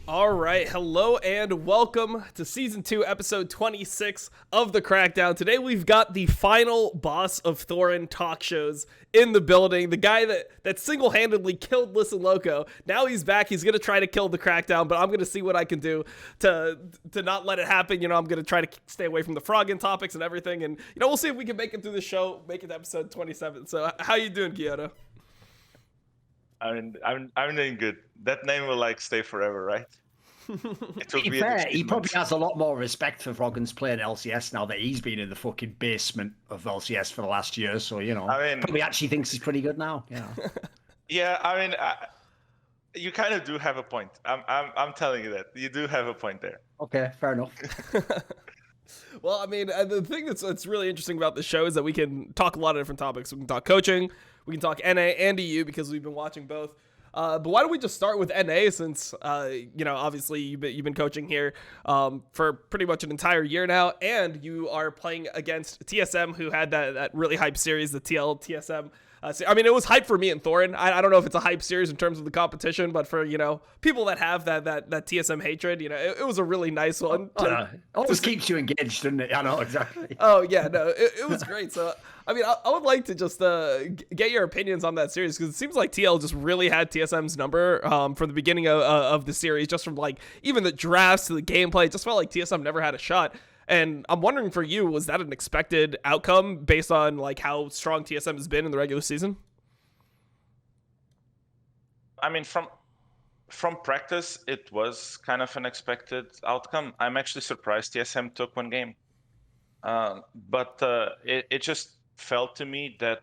All right, hello and welcome to Season 2, Episode 26 of The Crackdown. Today we've got the final boss of Thorin talk shows in the building. The guy that single-handedly killed Listen Loco. Now he's back. He's going to try to kill The Crackdown, but I'm going to see what I can do to not let it happen. You know, I'm going to try to stay away from the frogging topics and everything. And, you know, we'll see if we can make it through the show, make it to Episode 27. So how you doing, Guilhoto? I'm doing good. That name will stay forever, right? To be fair, he probably has a lot more respect for Froggen's playing LCS now that he's been in the fucking basement of LCS for the last year. So probably actually thinks he's pretty good now. Yeah. Yeah, you kind of do have a point. I'm telling you that you do have a point there. Okay, fair enough. Well, I mean, the thing that's really interesting about the show is that we can talk a lot of different topics. We can talk coaching, we can talk NA and EU because we've been watching both. But why don't we just start with NA since, obviously you've been coaching here for pretty much an entire year now, and you are playing against TSM, who had that really hype series, the TL-TSM. It was hype for me and Thorin. I don't know if it's a hype series in terms of the competition, but for, people that have that TSM hatred, it was a really nice one. Always keeps you engaged, doesn't it? I know, exactly. Oh, yeah, no, it was great. So, I would like to just get your opinions on that series, because it seems like TL just really had TSM's number from the beginning of the series, just from, even the drafts to the gameplay. It just felt like TSM never had a shot. And I'm wondering for you, was that an expected outcome based on how strong TSM has been in the regular season? From practice, it was kind of an expected outcome. I'm actually surprised TSM took one game, but it just felt to me that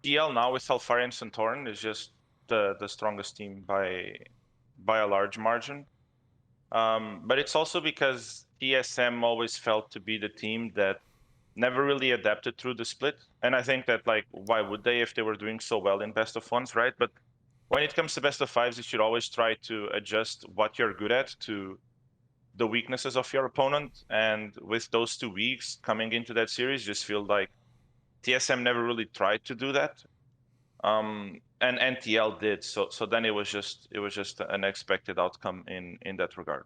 TL now with Alphari and Santorin is just the strongest team by a large margin. But it's also because TSM always felt to be the team that never really adapted through the split. And I think that, why would they if they were doing so well in best of ones, right? But when it comes to best of fives, you should always try to adjust what you're good at to the weaknesses of your opponent. And with those 2 weeks coming into that series, just feel like TSM never really tried to do that. And TL did. So then it was just an expected outcome in that regard.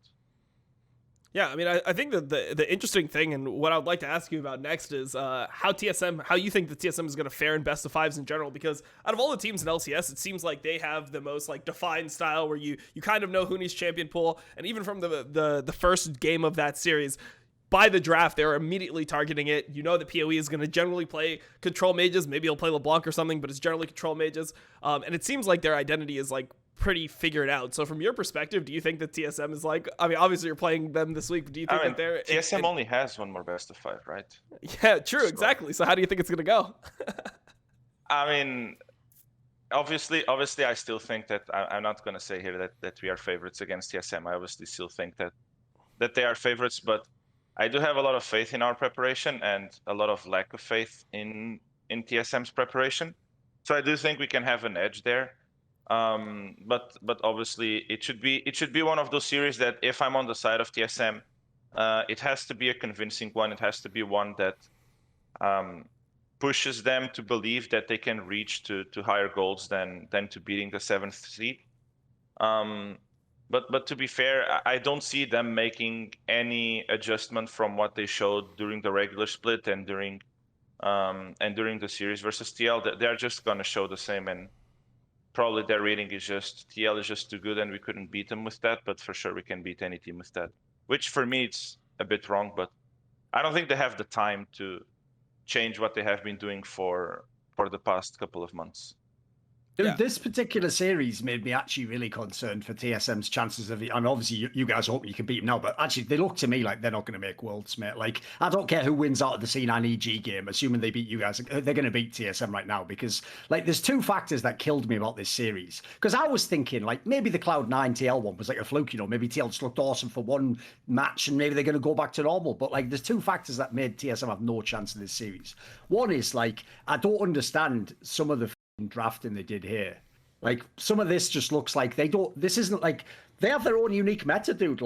Yeah, I think that the interesting thing, and what I would like to ask you about next, is how you think the TSM is going to fare in best of fives in general, because out of all the teams in LCS, it seems like they have the most defined style where you kind of know who needs champion pool, and even from the first game of that series, by the draft, they're immediately targeting it. You know that PoE is going to generally play control mages. Maybe he'll play LeBlanc or something, but it's generally control mages. And it seems like their identity is pretty figured out. So from your perspective, do you think that TSM is obviously you're playing them this week, but do you think that they're... TSM only has one more best of five, right? Yeah, true, exactly. So how do you think it's going to go? Obviously, I still think that I'm not going to say here that we are favorites against TSM. I obviously still think that they are favorites, but I do have a lot of faith in our preparation and a lot of lack of faith in TSM's preparation. So I do think we can have an edge there. But obviously it should be one of those series that if I'm on the side of TSM, it has to be a convincing one. It has to be one that pushes them to believe that they can reach to higher goals than to beating the 7th seed. But to be fair, I don't see them making any adjustment from what they showed during the regular split and during the series versus TL. They're just gonna show the same, and probably their reading is just TL is just too good and we couldn't beat them with that, but for sure we can beat any team with that. Which for me it's a bit wrong, but I don't think they have the time to change what they have been doing for the past couple of months. Dude, this particular series made me actually really concerned for TSM's chances of it. And obviously, you guys hope you can beat them now, but actually, they look to me like they're not going to make Worlds, mate. I don't care who wins out of the C9 EG game, assuming they beat you guys, they're going to beat TSM right now, because, there's two factors that killed me about this series. Because I was thinking, maybe the Cloud9 TL one was a fluke, maybe TL just looked awesome for one match, and maybe they're going to go back to normal. But, there's two factors that made TSM have no chance in this series. One is, I don't understand some of the drafting they did here. Some of this just looks like this isn't they have their own unique meta, dude.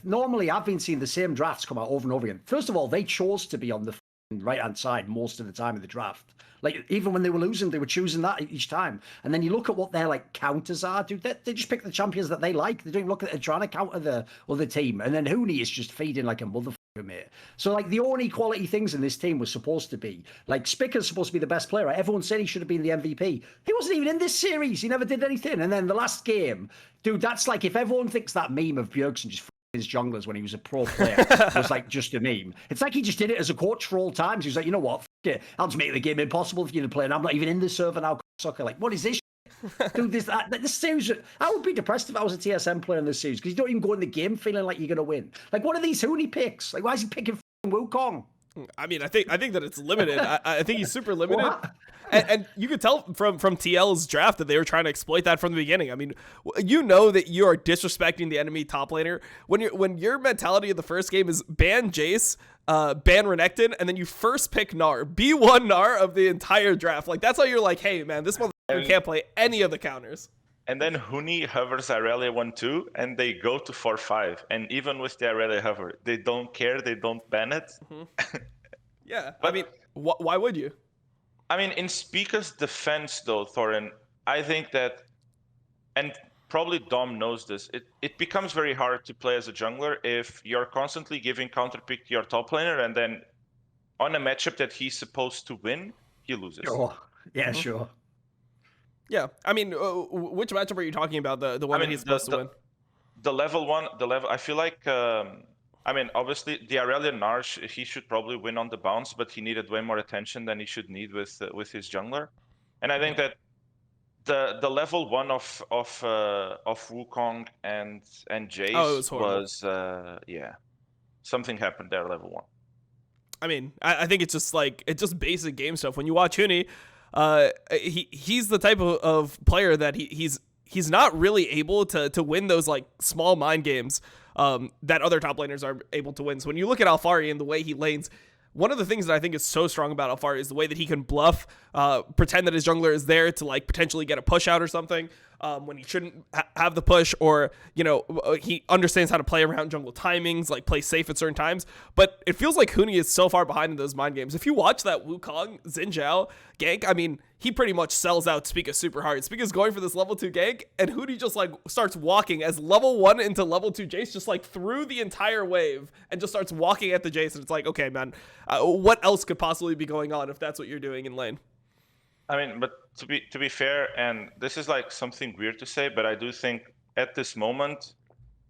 Normally I've been seeing the same drafts come out over and over again. First of all, they chose to be on the right-hand side most of the time of the draft. Like, even when they were losing, they were choosing that each time. And then you look at what their, like, counters are, dude. They just pick the champions that they like. They don't even look at it trying to counter the other team. And then Huni is just feeding like a motherfucker, mate. So, like, the only quality things in this team was supposed to be, like, Spicker's supposed to be the best player. Right? Everyone said he should have been the MVP. He wasn't even in this series. He never did anything. And then the last game, dude, that's like, if everyone thinks that meme of Bjergsen just his junglers when he was a pro player was like just a meme. It's like he just did it as a coach for all times. He was like, you know what? F it. I'll just make the game impossible for you to play, and I'm not even in the server now. Soccer, like, what is this? Dude, this series. I would be depressed if I was a TSM player in this series because you don't even go in the game feeling like you're gonna win. Like, what are these Huni picks? Like, why is he picking Wukong? I mean, I think that it's limited. I think he's super limited. And you could tell from TL's draft that they were trying to exploit that from the beginning. I mean, you know that you are disrespecting the enemy top laner when your mentality of the first game is ban Jace, ban Renekton, and then you first pick Gnar, B1 Gnar of the entire draft. Like, that's how you're like, hey man, this motherfucker can't play any of the counters. And then Huni hovers Irelia 1-2, and they go to 4-5. And even with the Irelia hover, they don't care. They don't ban it. Mm-hmm. Yeah, but, I mean, why would you? I mean, in Spica's defense, though, Thorin, I think that, and probably Dom knows this, it becomes very hard to play as a jungler if you're constantly giving counterpick to your top laner, and then on a matchup that he's supposed to win, he loses. Sure. Yeah, sure. Yeah, I mean, which matchup are you talking about? The one that he's supposed to win? The level one, I feel like, I mean, obviously, the Irelia Gnar, he should probably win on the bounce, but he needed way more attention than he should need with his jungler. And I think that the level one of Wukong and Jace was yeah, something happened there, level one. I mean, I think it's just basic game stuff. When you watch Huni, he's the type of player that he's not really able to win those like small mind games that other top laners are able to win. So when you look at Alphari and the way he lanes, one of the things that I think is so strong about Alphari is the way that he can bluff, pretend that his jungler is there to like potentially get a push out or something when he shouldn't have the push, or, you know, he understands how to play around jungle timings, like play safe at certain times. But it feels like Huni is so far behind in those mind games. If you watch that Wukong Xin Zhao gank, I mean, he pretty much sells out Spica super hard. Spica's going for this level 2 gank, and Huni just like starts walking as level 1 into level 2 Jace, just like through the entire wave, and just starts walking at the Jace. And it's like, okay, man, what else could possibly be going on if that's what you're doing in lane? I mean, but to be fair, and this is like something weird to say, but I do think at this moment,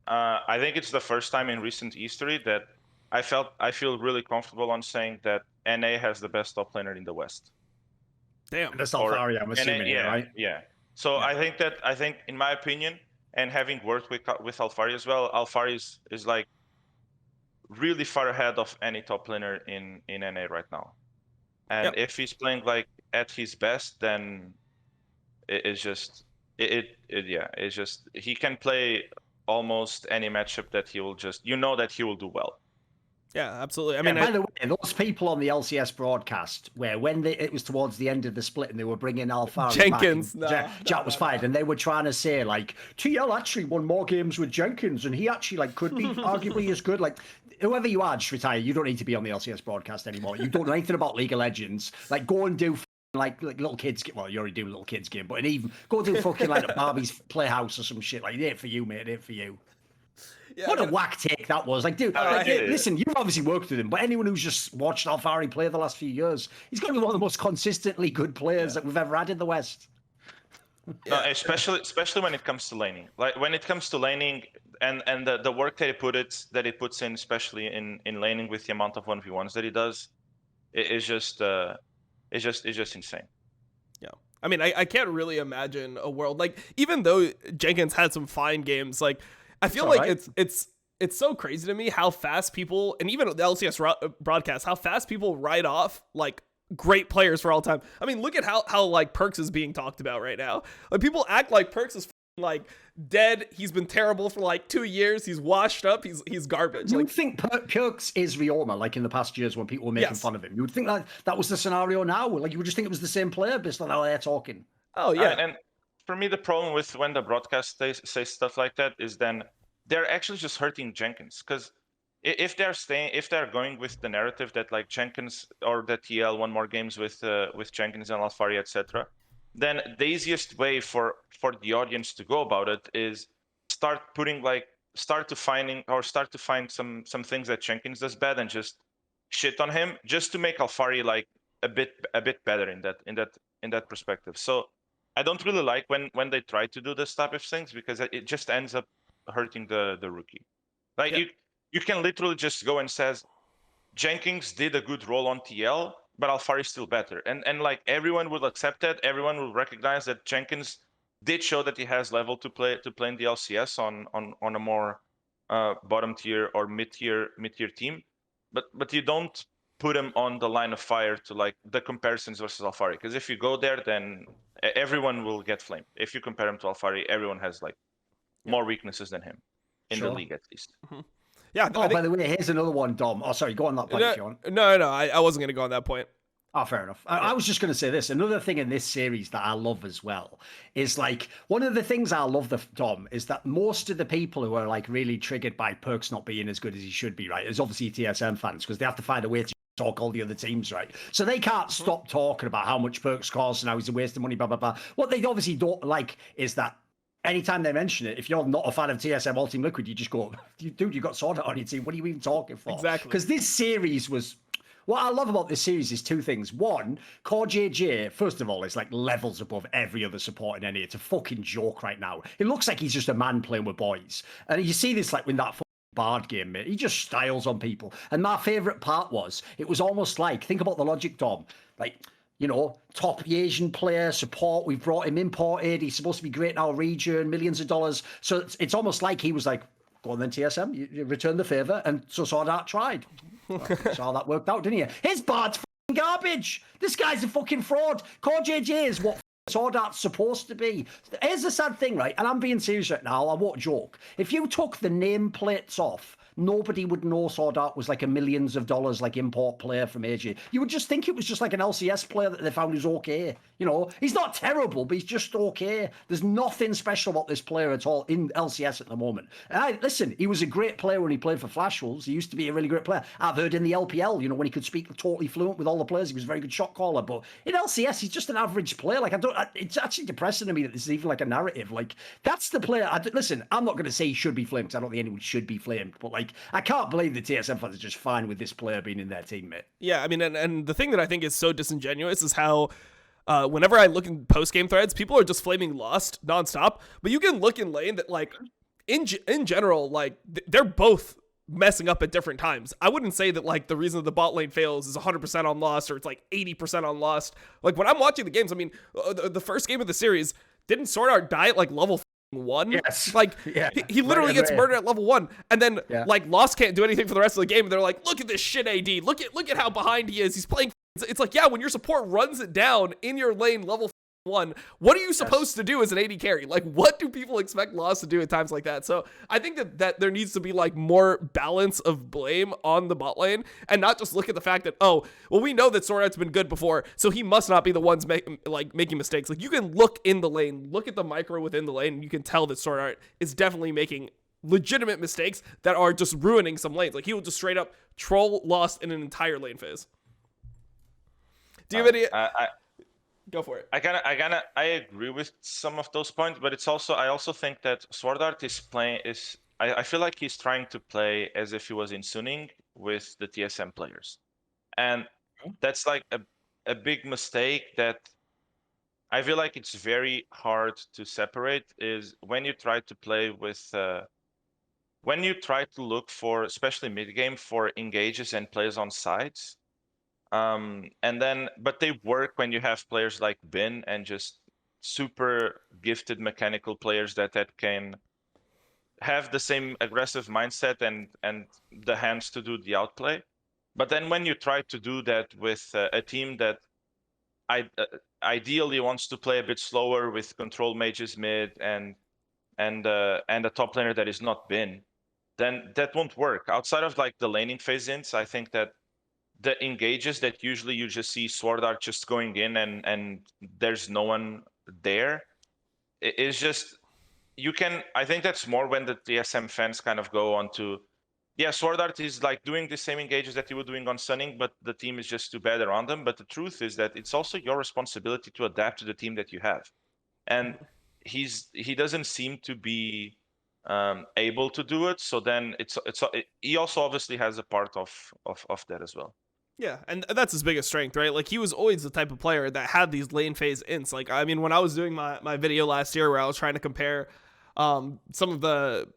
I think it's the first time in recent history that I feel really comfortable on saying that NA has the best top laner in the West. Damn. That's Alphari, I'm assuming, yeah, right? Yeah. So yeah. I think in my opinion, and having worked with Alphari as well, Alphari is like really far ahead of any top laner in NA right now. And if he's playing like at his best, then it's just he can play almost any matchup that he will just, you know, that he will do well. Yeah, absolutely. I mean, by the way, those people on the LCS broadcast, where when it was towards the end of the split and they were bringing Alphari Jenkins, Jack was fired, and they were trying to say like TL actually won more games with Jenkins, and he actually like could be arguably as good. Like, whoever you are, just retire. You don't need to be on the LCS broadcast anymore. You don't know anything about League of Legends. Like, go and do like little kids game. Well, you already do little kids game, but even go do fucking like a Barbie's Playhouse or some shit. Like, it ain't for you, mate. It ain't for you. Yeah, what a whack take that was. Like, dude, listen, you've obviously worked with him, but anyone who's just watched Alphari play the last few years, he's got to be one of the most consistently good players that we've ever had in the West. No, especially when it comes to laning. Like, when it comes to laning and the work that he puts in, especially in laning with the amount of 1v1s that he does, it's just insane. Yeah. I mean, I can't really imagine a world, like, even though Jenkins had some fine games, like, I feel like it's so crazy to me how fast people, and even the LCS broadcast, how fast people write off like great players for all time. I mean, look at how like Perks is being talked about right now. Like, people act like Perks is like dead. He's been terrible for like 2 years. He's washed up. He's garbage. You like, would think Perks is Rioma, like in the past years when people were making fun of him. You would think that was the scenario now. Like, you would just think it was the same player based on how they're talking. Oh yeah. And for me, the problem with when the broadcast say stuff like that is then they're actually just hurting Jenkins, because if they're going with the narrative that like Jenkins or that TL won more games with Jenkins and Alphari, etc., then the easiest way for the audience to go about it is start to find some things that Jenkins does bad and just shit on him, just to make Alphari like a bit better in that perspective. So I don't really like when they try to do this type of things, because it just ends up hurting the rookie. Like you can literally just go and says Jenkins did a good role on TL, but Alphari is still better, and like everyone will accept it. Everyone will recognize that Jenkins did show that he has level to play in the LCS on a more bottom tier or mid tier team, but you don't put him on the line of fire to like the comparisons versus Alphari, because if you go there, then everyone will get flamed. If you compare him to Alphari, everyone has like more weaknesses than him in the league, at least. Yeah. Oh, by the way, here's another one, Dom. Oh, sorry, go on that point if you want. No, I wasn't going to go on that point. Oh, fair enough. I was just going to say this. Another thing in this series that I love as well is like one of the things I love, Dom, is that most of the people who are like really triggered by Perks not being as good as he should be, right, is obviously TSM fans, because they have to find a way to talk all the other teams, right? So they can't stop talking about how much Perks costs and how he's a waste of money, blah, blah, blah. What they obviously don't like is that anytime they mention it, if you're not a fan of TSM or Team Liquid, you just go, dude, you got SwordArt on your team. What are you even talking for? Exactly. Because this series was... What I love about this series is two things. One, Core JJ, first of all, is like levels above every other support in any. It's a fucking joke right now. It looks like he's just a man playing with boys. And you see this like when that Bard game, mate. He just styles on people. And my favourite part was, it was almost like, think about the logic, Dom. Like, you know, top Asian player, support, we've brought him imported, he's supposed to be great in our region, millions of dollars. So it's almost like he was like, go on then, TSM, you return the favour. And so SwordArt tried. That's how that worked out, didn't he? His Bard's fucking garbage. This guy's a fucking fraud. Core JJ is what SwordArt's supposed to be. Here's the sad thing, right? And I'm being serious right now. I won't joke. If you took the nameplates off, nobody would know SwordArt was like a millions of dollars like import player from AJ. You would just think it was just like an LCS player that they found who's okay. You know, he's not terrible, but he's just okay. There's nothing special about this player at all in LCS at the moment. And listen, he was a great player when he played for Flash Wolves. He used to be a really great player. I've heard in the LPL, you know, when he could speak totally fluent with all the players, he was a very good shot caller. But in LCS, he's just an average player. Like, it's actually depressing to me that this is even like a narrative. Like, that's the player. Listen, I'm not going to say he should be flamed, because I don't think anyone should be flamed. But like, I can't believe the TSM fans are just fine with this player being in their team, mate. Yeah, I mean, and the thing that I think is so disingenuous is how whenever I look in post-game threads, people are just flaming Lost nonstop. But you can look in lane that, like, in general, like, they're both messing up at different times. I wouldn't say that, like, the reason that the bot lane fails is 100% on Lost or it's, like, 80% on Lost. Like, when I'm watching the games, I mean, the first game of the series, didn't SwordArt die at, like, level 1? Yes. Like, he literally gets murdered at level 1, and then like Lost can't do anything for the rest of the game, and they're like, look at this shit AD, look at how behind he is, he's playing. It's like, yeah, when your support runs it down in your lane level 1, what are you supposed to do as an AD carry? Like, what do people expect Lost to do at times like that? So I think that there needs to be like more balance of blame on the bot lane, and not just look at the fact that, oh, well, we know that SwordArt's been good before, so he must not be the ones making mistakes. Like, you can look in the lane, look at the micro within the lane, and you can tell that SwordArt is definitely making legitimate mistakes that are just ruining some lanes. Like, he will just straight up troll Lost in an entire lane phase. Do you have any? Go for it. I agree with some of those points, but I also think that SwordArt I feel like he's trying to play as if he was in Suning with the TSM players. And that's like a big mistake that I feel like it's very hard to separate, is when you try to play with when you try to look for, especially mid game, for engages and plays on sides. But they work when you have players like Bin and just super gifted mechanical players that can have the same aggressive mindset and the hands to do the outplay. But then when you try to do that with a team that ideally wants to play a bit slower with control mages mid and a top laner that is not Bin, then that won't work. Outside of like the laning phase ins, I think that the engages that usually you just see SwordArt just going in and there's no one there, it's just, I think that's more when the TSM fans kind of go on to yeah, SwordArt is like doing the same engages that you were doing on Sunning, but the team is just too bad around them. But the truth is that it's also your responsibility to adapt to the team that you have. And he doesn't seem to be able to do it. So then he also obviously has a part of that as well. Yeah, and that's his biggest strength, right? Like, he was always the type of player that had these lane phase ints. Like, I mean, when I was doing my video last year where I was trying to compare some of the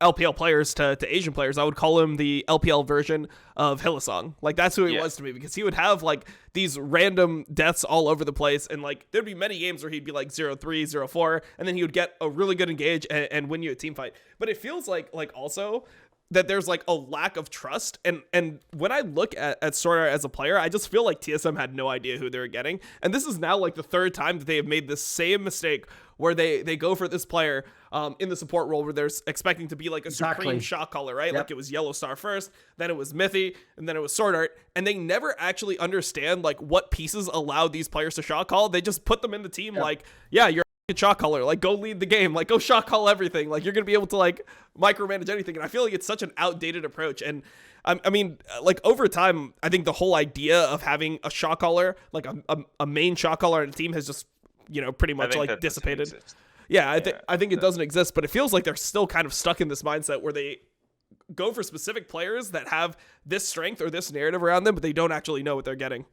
LPL players to Asian players, I would call him the LPL version of Hylissang. Like, that's who he was to me, because he would have like these random deaths all over the place, and like there'd be many games where he'd be like 0-3, 0-4, and then he would get a really good engage and win you a team fight. But it feels like also that there's like a lack of trust, and when I look at SwordArt as a player, I just feel like TSM had no idea who they were getting, and this is now like the third time that they have made this same mistake where they go for this player in the support role where they're expecting to be like a supreme shot caller, right? Like, it was Yellow Star first, then it was Mithy, and then it was SwordArt, and they never actually understand like what pieces allow these players to shot call. They just put them in the team like, yeah, you're shot caller, like, go lead the game, like, go shot call everything, like, you're gonna be able to like micromanage anything. And I feel like it's such an outdated approach. And I mean, like, over time, I think the whole idea of having a shot caller, like a main shot caller on a team, has just, you know, pretty much like dissipated. Yeah, I think it doesn't exist, but it feels like they're still kind of stuck in this mindset where they go for specific players that have this strength or this narrative around them, but they don't actually know what they're getting.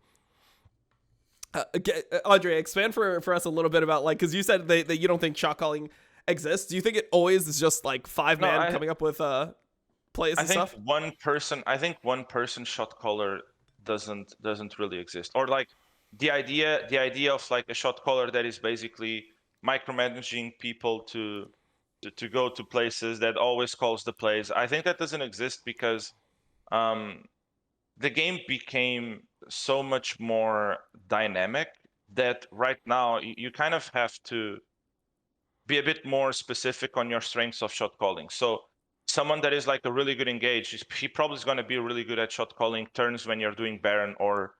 André, expand for us a little bit about, like, because you said that you don't think shot calling exists. Do you think it always is just like five-man coming up with plays and stuff? I think one person shot caller doesn't really exist. Or like the idea of like a shot caller that is basically micromanaging people to go to places, that always calls the plays. I think that doesn't exist because the game became so much more dynamic that right now you kind of have to be a bit more specific on your strengths of shot calling. So someone that is like a really good engage, he probably is going to be really good at shot calling turns when you're doing Baron or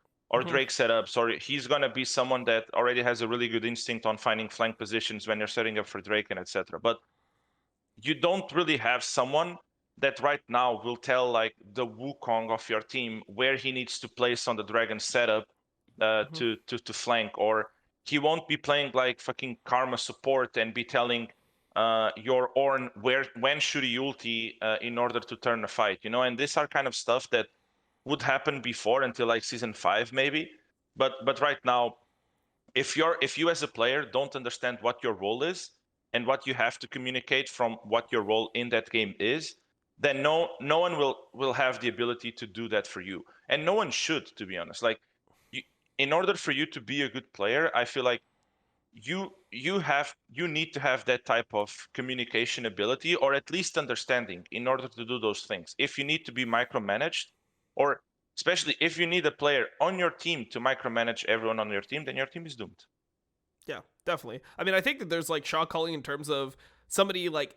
Drake setups, or he's going to be someone that already has a really good instinct on finding flank positions when you're setting up for Drake and etc. But you don't really have someone that right now will tell like the Wukong of your team where he needs to place on the Dragon setup to flank, or he won't be playing like fucking Karma support and be telling your Ornn when should he ulti in order to turn a fight, you know. And these are kind of stuff that would happen before until like season 5 maybe, but right now, if you as a player don't understand what your role is and what you have to communicate from what your role in that game is, then no one will have the ability to do that for you, and no one should, to be honest. Like, in order for you to be a good player, I feel like you need to have that type of communication ability, or at least understanding, in order to do those things. If you need to be micromanaged, or especially if you need a player on your team to micromanage everyone on your team, then your team is doomed. Yeah, definitely. I mean, I think that there's like shot calling in terms of somebody like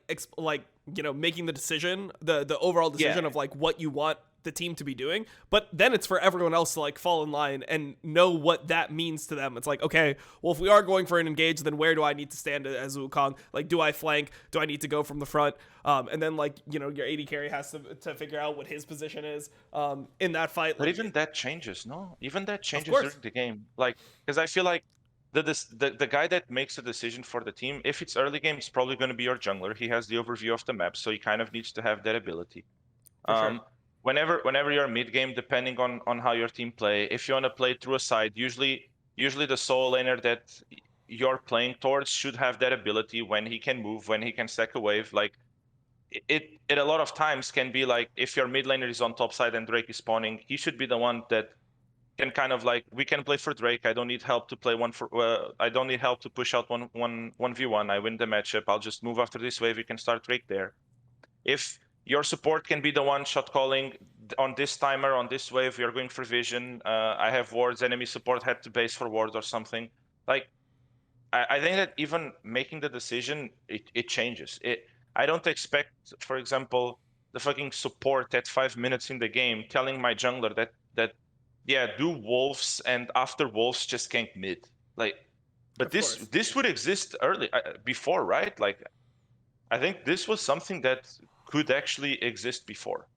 you know, making the decision, the overall decision of like what you want the team to be doing, but then it's for everyone else to like fall in line and know what that means to them. It's like, okay, well, if we are going for an engage, then where do I need to stand as Wukong? Like, do I flank? Do I need to go from the front? And then, like, you know, your AD carry has to figure out what his position is in that fight. But even that changes, no? Even that changes during the game. Like, because I feel like the guy that makes a decision for the team, if it's early game, it's probably going to be your jungler. He has the overview of the map, so he kind of needs to have that ability. Sure. Whenever you're mid game, depending on how your team play, if you want to play through a side, usually the solo laner that you're playing towards should have that ability when he can move, when he can stack a wave. Like, it a lot of times can be like, if your mid laner is on top side and Drake is spawning, he should be the one that can kind of like, we can play for Drake. I don't need help to play I don't need help to push out 1v1. I win the matchup. I'll just move after this wave. You can start Drake there. If your support can be the one shot calling on this timer, on this wave, we are going for vision. I have wards. Enemy support had to base for wards or something. Like, I think that even making the decision, it changes. I don't expect, for example, the fucking support at 5 minutes in the game telling my jungler that yeah, do wolves, and after wolves just gank mid. Like, but this would exist before, right? Like, I think this was something that could actually exist before.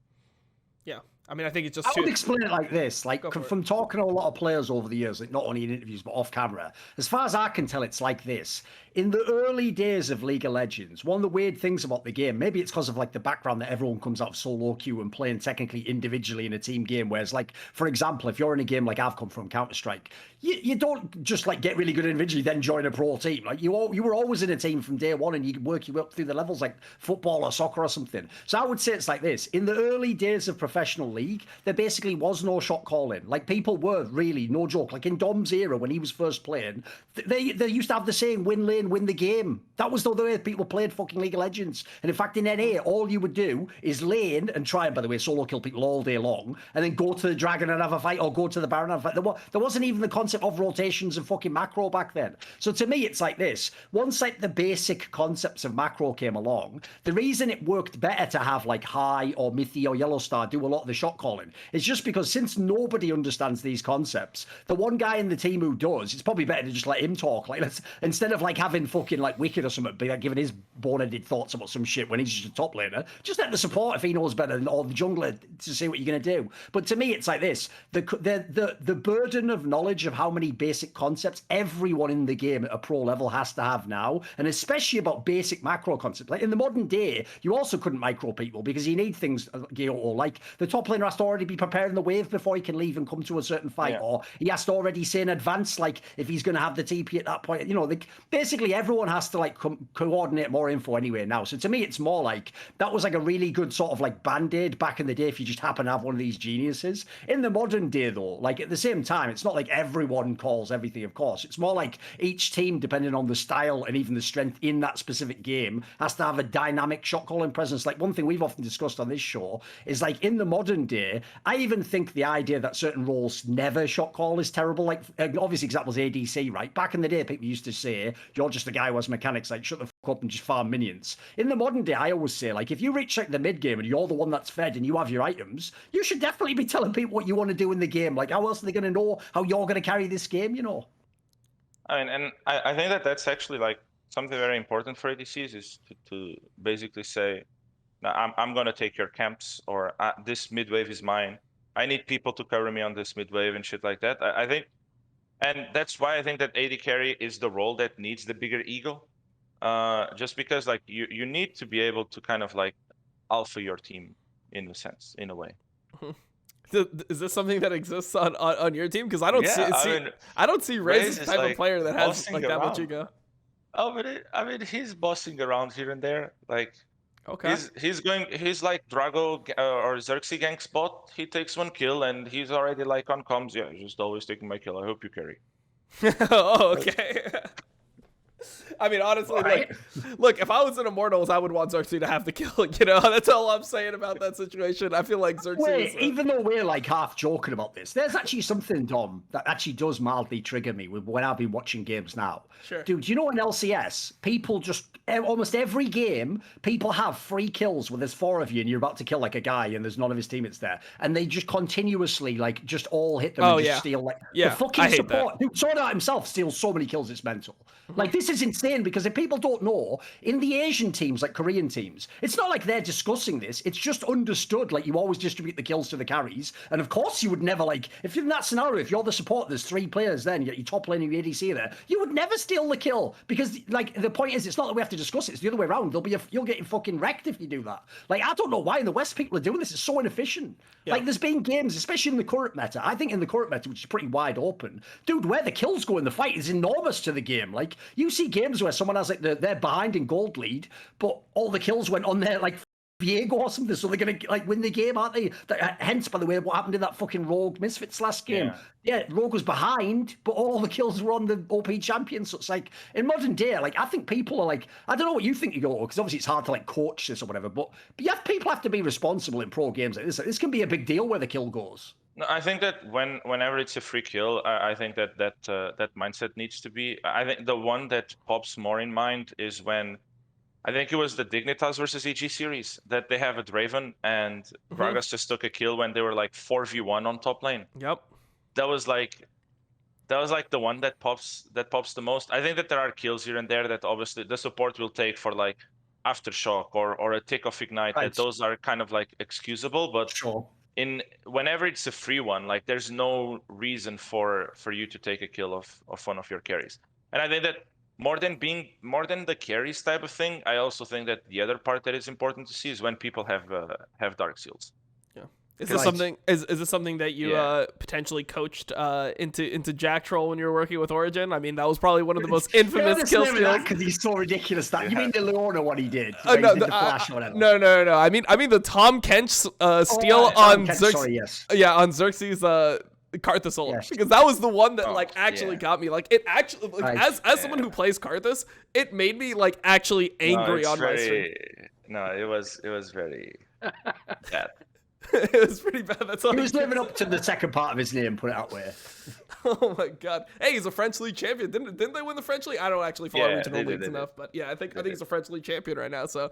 Yeah. I mean, I think it's just I would explain it like this, like for it. from talking to a lot of players over the years, like not only in interviews but off camera. As far as I can tell, it's like this. In the early days of League of Legends, one of the weird things about the game, maybe it's because of like the background that everyone comes out of solo queue and playing technically individually in a team game. Whereas, like for example, if you're in a game like I've come from Counter-Strike, you don't just like get really good individually then join a pro team. Like you were always in a team from day one, and you work you up through the levels like football or soccer or something. So I would say it's like this. In the early days of professional league, there basically was no shot calling. Like people were really, no joke, like in Dom's era when he was first playing, they used to have the saying win lane, win the game. That was the way people played fucking League of Legends. And in fact in NA, all you would do is lane and try and, by the way, solo kill people all day long, and then go to the Dragon and have a fight, or go to the Baron and have a fight. There wasn't even the concept of rotations and fucking macro back then. So to me, it's like this. Once like the basic concepts of macro came along, the reason it worked better to have like High or Mithy or Yellow Star do a lot of the shot calling is just because since nobody understands these concepts, the one guy in the team who does, it's probably better to just let him talk. Like, let's, instead of like having fucking like Wicked or something, be like giving his boneheaded thoughts about some shit when he's just a top laner, just let the support if he knows better than all the jungler to see what you're going to do. But to me, it's like this: the burden of knowledge of how many basic concepts everyone in the game at a pro level has to have now, and especially about basic macro concepts. Like in the modern day, you also couldn't micro people because you need things, Guilhoto, like the top laner has to already be preparing the wave before he can leave and come to a certain fight, or he has to already say in advance, like if he's going to have the TP at that point. You know, like basically everyone has to like coordinate more info anyway now. So to me, it's more like that was like a really good sort of like band-aid back in the day if you just happen to have one of these geniuses. In the modern day though, like at the same time, it's not like everyone calls everything, of course. It's more like each team, depending on the style and even the strength in that specific game, has to have a dynamic shot calling presence. Like one thing we've often discussed on this show is like in the modern day, I even think the idea that certain roles never shot call is terrible. Like obvious examples ADC, right? Back in the day, people used to say, you're just a guy who has mechanics, like shut the fuck up and just farm minions. In the modern day, I always say, like, if you reach like the mid game and you're the one that's fed and you have your items, you should definitely be telling people what you want to do in the game. Like, how else are they going to know how you're going to carry this game, you know? I mean, and I think that that's actually like something very important for ADCs is to basically say, now I'm going to take your camps, or this mid wave is mine. I need people to cover me on this mid wave and shit like that. I think, and that's why I think that AD carry is the role that needs the bigger ego. Just because like you need to be able to kind of like alpha your team in a sense, in a way. Is this something that exists on your team? Because I don't I don't see Raze as the type of player that has like that much ego. Oh, but I mean, he's bossing around here and there. Like, okay, he's like Drago or Xerxes gang spot. He takes one kill and he's already like on comms. Yeah, just always taking my kill. I hope you carry. Oh, okay. I mean, honestly, right? Look, if I was in Immortals, I would want Xerxes to have the kill. You know, that's all I'm saying about that situation. I feel like Xerxes. Wait, even though we're like half joking about this, there's actually something, Dom, that actually does mildly trigger me when I've been watching games now. Sure. Dude, you know in LCS, people just almost every game, people have 3 kills where there's 4 of you and you're about to kill like a guy and there's none of his teammates there, and they just continuously like just all hit them and just steal like the fucking support. Dude, SwordArt himself steals so many kills, it's mental. Like this is insane because if people don't know, in the Asian teams, like Korean teams, it's not like they're discussing this. It's just understood. Like you always distribute the kills to the carries. And of course you would never like, if you're in that scenario, if you're the support, there's 3 players then, you get your top lane and your ADC there, you would never steal the kill because like the point is, it's not that we have to discuss it. It's the other way around. You'll get fucking wrecked if you do that. Like, I don't know why in the West people are doing this. It's so inefficient. Yeah. Like there's been games, especially in the current meta. I think in the current meta, which is pretty wide open, dude, where the kills go in the fight is enormous to the game. Like you see games where someone has like they're behind in gold lead, but all the kills went on there like Diego or something, so they're gonna like win the game, aren't they? Hence, by the way, what happened in that fucking Rogue Misfits last game? Yeah, Rogue was behind, but all the kills were on the OP champion. So it's like in modern day, like I think people are like, I don't know what you think, Guilhoto, because obviously it's hard to like coach this or whatever, but people have to be responsible in pro games like this. Like, this can be a big deal where the kill goes. No, I think that whenever it's a free kill, I think that mindset needs to be. I think the one that pops more in mind is when I think it was the Dignitas versus EG series that they have a Draven and Gragas just took a kill when they were like 4v1 on top lane. Yep. That was like the one that pops the most. I think that there are kills here and there that obviously the support will take for like Aftershock or a tick of Ignite. Right. That those are kind of like excusable, but sure. whenever it's a free one, like there's no reason for you to take a kill of one of your carries. And I think that more than the carries type of thing, I also think that the other part that is important to see is when people have dark seals. Yeah. Is this something? Is this something that you potentially coached into Jack Troll when you were working with Origin? I mean, that was probably one of the most infamous kill steals. Because he's so ridiculous. That you mean the Leona what he did? No, no. I mean the Tom Kench steal on Xerxes. Sorry, yes. Yeah, on Xerxes Karthus ult, yes. because that was the one that like actually got me. Like it actually, like, as someone who plays Karthus, it made me like actually angry on my stream. No, it was very bad. It was pretty bad. That's all he was living up to the second part of his name. Put it out there. Oh my god! Hey, he's a French league champion. Didn't they win the French league? I don't actually follow regional leagues enough, but yeah, I think he's a French league champion right now. So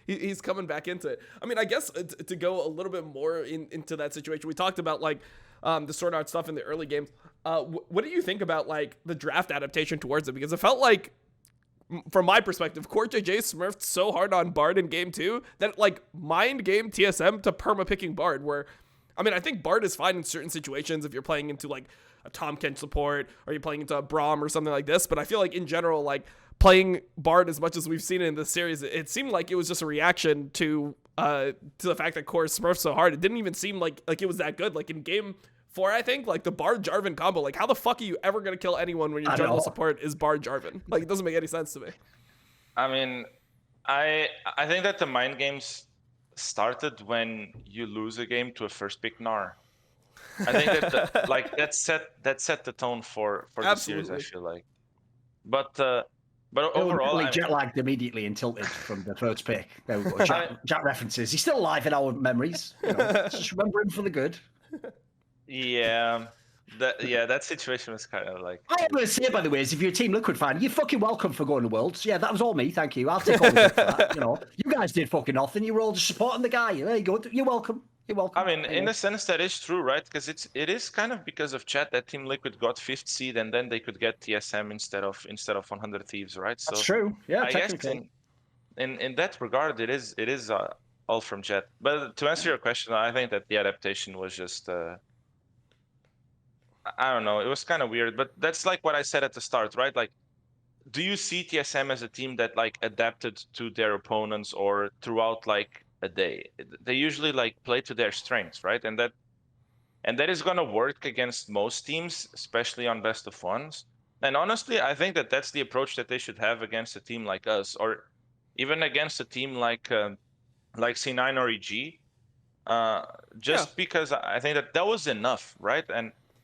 he's coming back into it. I mean, I guess to go a little bit more into that situation, we talked about like the SwordArt stuff in the early games. What do you think about like the draft adaptation towards it? Because it felt like, from my perspective, Court JJ smurfed so hard on Bard in game 2 that it, like, mind game TSM to perma picking Bard, where, I mean, I think Bard is fine in certain situations if you're playing into like a Tom Kench support or you're playing into a Braum or something like this, but I feel like in general, like, playing Bard as much as we've seen it in this series, it seemed like it was just a reaction to the fact that Core smurfed so hard. It didn't even seem like it was that good. Like in game 4, I think, like the Bard Jarvan combo, like how the fuck are you ever gonna kill anyone when your jungle support is Bard Jarvan? Like it doesn't make any sense to me. I mean, I think that the mind games started when you lose a game to a first pick Gnar. I think that like that set the tone for the series, I feel like. But overall, jet lagged immediately and tilted from the first pick. There we go. Jack references. He's still alive in our memories. You know, just remember him for the good. Yeah, that situation was kind of like. I am going to say, by the way, is if you're a Team Liquid fan, you're fucking welcome for going to Worlds. Yeah, that was all me. Thank you. I'll take all the credit for that. You know, you guys did fucking nothing. You were all just supporting the guy. There you go. You're welcome. You're welcome. I mean, in a sense, that is true, right? Because it is kind of because of chat that Team Liquid got 5th seed, and then they could get TSM instead of 100 Thieves, right? So that's true. Yeah, I guess in that regard, it is all from Jet. But to answer your question, I think that the adaptation was just. I don't know. It was kind of weird, but that's like what I said at the start, right? Like, do you see TSM as a team that like adapted to their opponents or throughout like a day? They usually like play to their strengths, right? And that is gonna work against most teams, especially on best of ones. And honestly, I think that that's the approach that they should have against a team like us, or even against a team like C9 or EG. Because I think that was enough, right?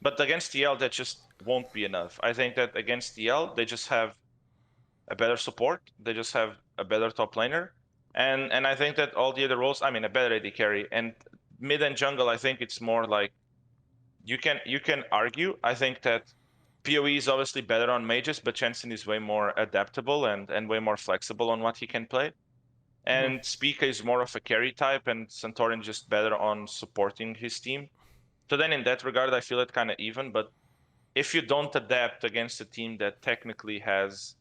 But against TL, that just won't be enough. I think that against TL, they just have a better support. They just have a better top laner. And I think that all the other roles, I mean, a better AD carry. And mid and jungle, I think it's more like, you can argue. I think that PoE is obviously better on mages, but Jensen is way more adaptable and way more flexible on what he can play. And Spica is more of a carry type, and Santorin just better on supporting his team. So then in that regard, I feel it kind of even. But if you don't adapt against a team that technically has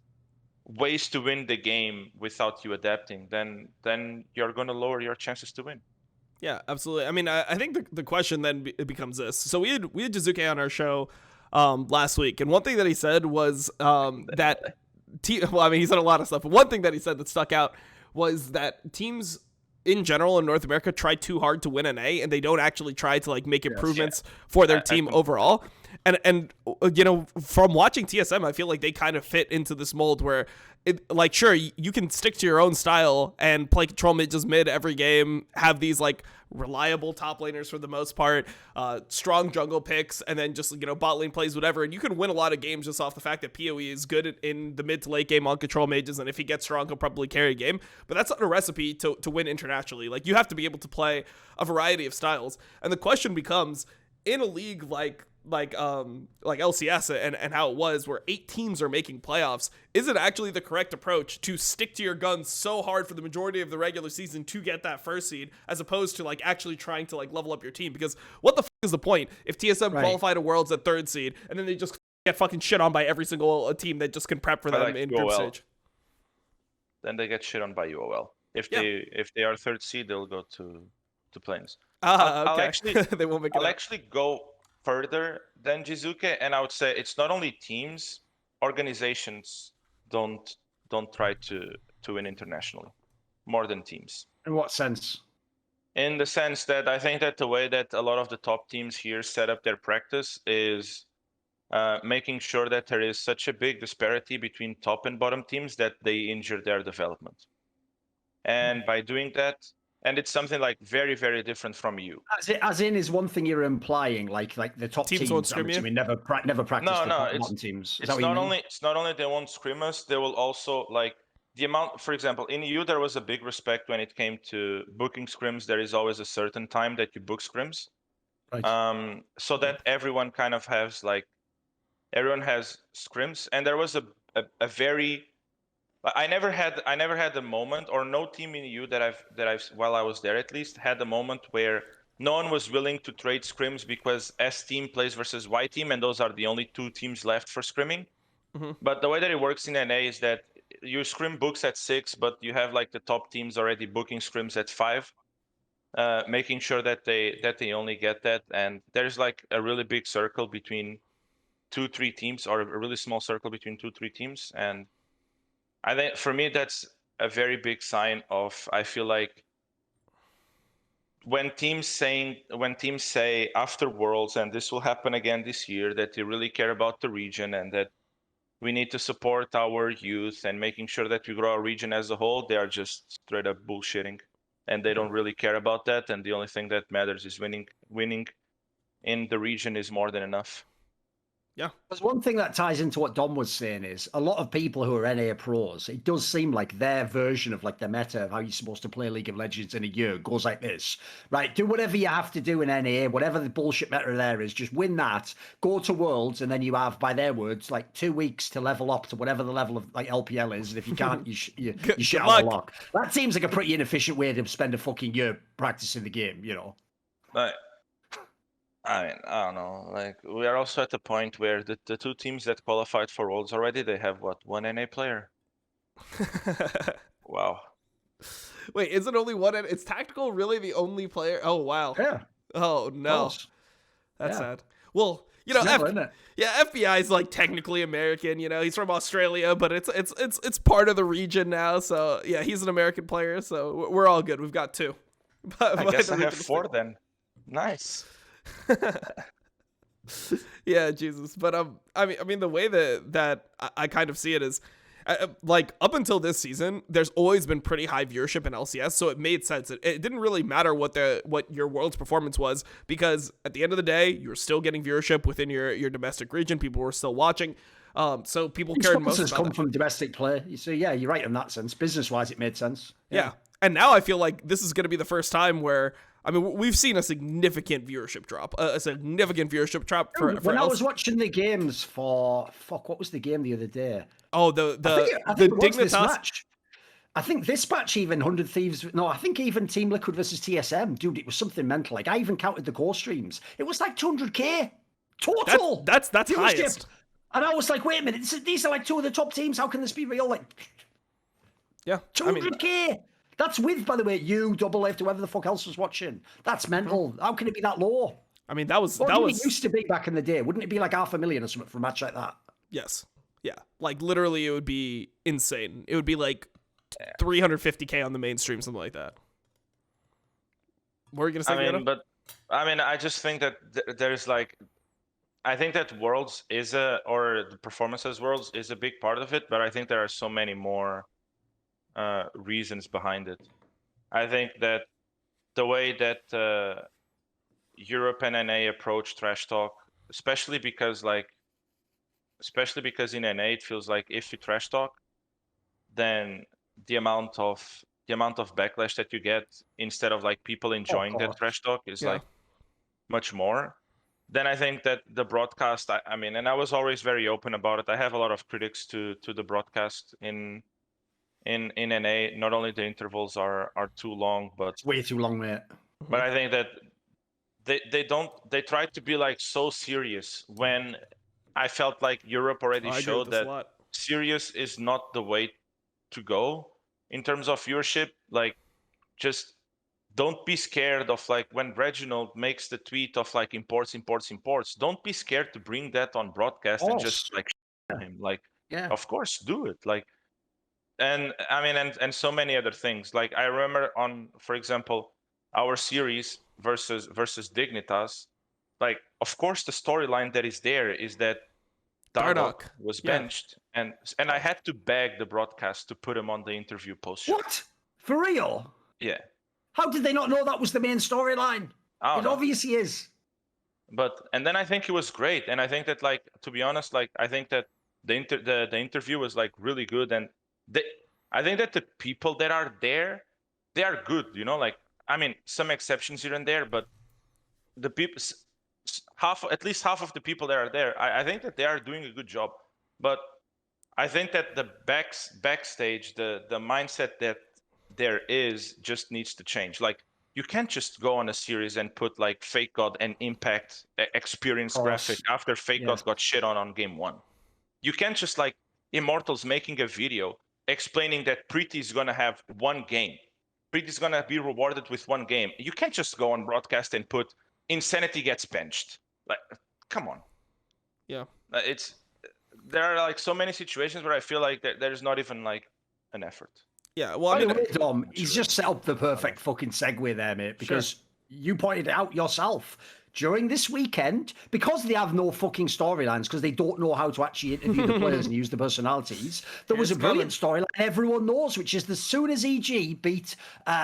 ways to win the game without you adapting, then you're going to lower your chances to win. Yeah, absolutely. I mean, I think the question then becomes this. So we had Jizuke on our show last week, and one thing that he said was that well, I mean, he said a lot of stuff, but one thing that he said that stuck out was that teams in general in North America try too hard to win an A, and they don't actually try to like make improvements for their team overall. And you know, from watching TSM, I feel like they kind of fit into this mold where it, like, sure, you can stick to your own style and play control mid just mid every game, have these like reliable top laners for the most part, strong jungle picks, and then just, you know, bot lane plays whatever, and you can win a lot of games just off the fact that PoE is good in the mid to late game on control mages, and if he gets strong, he'll probably carry a game. But that's not a recipe to win internationally. Like, you have to be able to play a variety of styles, and the question becomes, in a league like LCS and how it was, where 8 teams are making playoffs, is it actually the correct approach to stick to your guns so hard for the majority of the regular season to get that first seed, as opposed to like actually trying to like level up your team? Because what the fuck is the point if TSM qualified to Worlds at 3rd seed and then they just get fucking shit on by every single team that just can prep for them in group stage? Then they get shit on by UOL. If they are 3rd seed, they'll go to planes. I'll Okay. actually They won't make it I'll up. actually go further than Jizuke, and I would say it's not only teams, organizations don't try to win internationally more than teams. In what sense? In the sense that I think that the way that a lot of the top teams here set up their practice is making sure that there is such a big disparity between top and bottom teams that they injure their development. And by doing that, and it's something like very, very different from you. As in is one thing you're implying, like the top Teams teams, won't I'm scrim you? assuming never practice No, the no, bottom teams. Is it's that what you not mean? only they won't scrim us, they will also like the amount. For example, in EU there was a big respect when it came to booking scrims. There is always a certain time that you book scrims, Right. so that everyone kind of has like everyone has scrims, and there was a very I never had a moment, or no team in EU that I've while I was there at least had a moment where no one was willing to trade scrims because S team plays versus Y team, and those are the only two teams left for scrimming. But the way that it works in NA is that you scrim books at 6, but you have like the top teams already booking scrims at 5, making sure that they only get that, and there's like a really big circle between 2-3 teams, or a really small circle between 2-3 teams, and I think for me that's a very big sign of, I feel like when teams say after Worlds, and this will happen again this year, that they really care about the region and that we need to support our youth and making sure that we grow our region as a whole, they are just straight up bullshitting, and they don't really care about that, and the only thing that matters is winning in the region is more than enough. Yeah. There's one thing that ties into what Dom was saying is a lot of people who are NA pros, it does seem like their version of like the meta of how you're supposed to play League of Legends in a year goes like this, right? Do whatever you have to do in NA, whatever the bullshit meta there is, just win that, go to Worlds, and then you have, by their words, like 2 weeks to level up to whatever the level of like LPL is. And if you can't, you shit out of luck. That seems like a pretty inefficient way to spend a fucking year practicing the game, you know? But I mean, I don't know. Like, we are also at the point where the two teams that qualified for Worlds already, they have what, one NA player? Wow. Wait, is it only one? It's Tactical really the only player? Oh, wow. Yeah. Oh, no. That's Yeah. sad. Well, you know, isn't it? FBI is like technically American. You know, he's from Australia, but it's part of the region now. So yeah, he's an American player. So we're all good. We've got 2. But I guess I have 4 then. Nice. Yeah, Jesus. But I mean, the way that I kind of see it is, like up until this season, there's always been pretty high viewership in LCS, so it made sense. It didn't really matter what your World's performance was, because at the end of the day, you were still getting viewership within your domestic region. People were still watching. So people cared most about come that. from domestic play. You see, yeah, you're right in that sense. Business-wise, it made sense. Yeah. And now I feel like this is going to be the first time where, I mean, we've seen a significant viewership drop. For when I was watching the games for what was the game the other day? Oh, the Dignitas this match. I think this match, even 100 Thieves. No, I think even Team Liquid versus TSM, dude, it was something mental. Like I even counted the core streams. It was like 200K total. That's highest. And I was like, wait a minute, these are like 2 of the top teams. How can this be real? Like, yeah, 200K. That's with, by the way, you, Double F, whoever the fuck else was watching. That's mental. How can it be that low? I mean, that was It used to be back in the day. Wouldn't it be like 500,000 or something for a match like that? Yes. Yeah. Like literally, it would be insane. It would be like 350K on the mainstream, something like that. What were you gonna say? I just think that there's like, I think that Worlds or the performances Worlds is a big part of it, but I think there are so many more reasons behind it. I think that the way that Europe and NA approach trash talk, especially because in NA it feels like if you trash talk, then the amount of backlash that you get, instead of like people enjoying that trash talk, is like much more. Then I think that the broadcast, I mean, and I was always very open about it. I have a lot of critics to the broadcast in NA. Not only the intervals are too long, but it's way too long, mate. But I think that they try to be like so serious, when I felt like Europe already showed that serious is not the way to go in terms of viewership. Like, just don't be scared of like when Reginald makes the tweet of like imports. Don't be scared to bring that on broadcast and just like him. Like, of course, do it. Like, and I mean, and so many other things. Like I remember on, for example, our series versus Dignitas. Like, of course, the storyline that is there is that Dardoch was benched, and I had to beg the broadcast to put him on the interview post show. What? For real? Yeah. How did they not know that was the main storyline? It obviously is. And then I think it was great, and I think that, like, to be honest, like I think that the interview was like really good, and I think that the people that are there, they are good, you know. Like, I mean, some exceptions here and there, but the people, at least half of the people that are there, I think that they are doing a good job. But I think that the backstage, the mindset that there is just needs to change. Like, you can't just go on a series and put like Fake God and Impact experience graphic after Fake God got shit on game 1. You can't just like Immortals making a video explaining that Pretty's gonna have one game. Pretty's gonna be rewarded with one game. You can't just go on broadcast and put Insanity gets benched. Like, come on. Yeah. There are like so many situations where I feel like there's not even like an effort. Yeah, well, I mean, Dom, he's just set up the perfect fucking segue there, mate, because you pointed it out yourself. During this weekend, because they have no fucking storylines, because they don't know how to actually interview the players and use the personalities, there was a brilliant storyline everyone knows, which is as soon as EG beat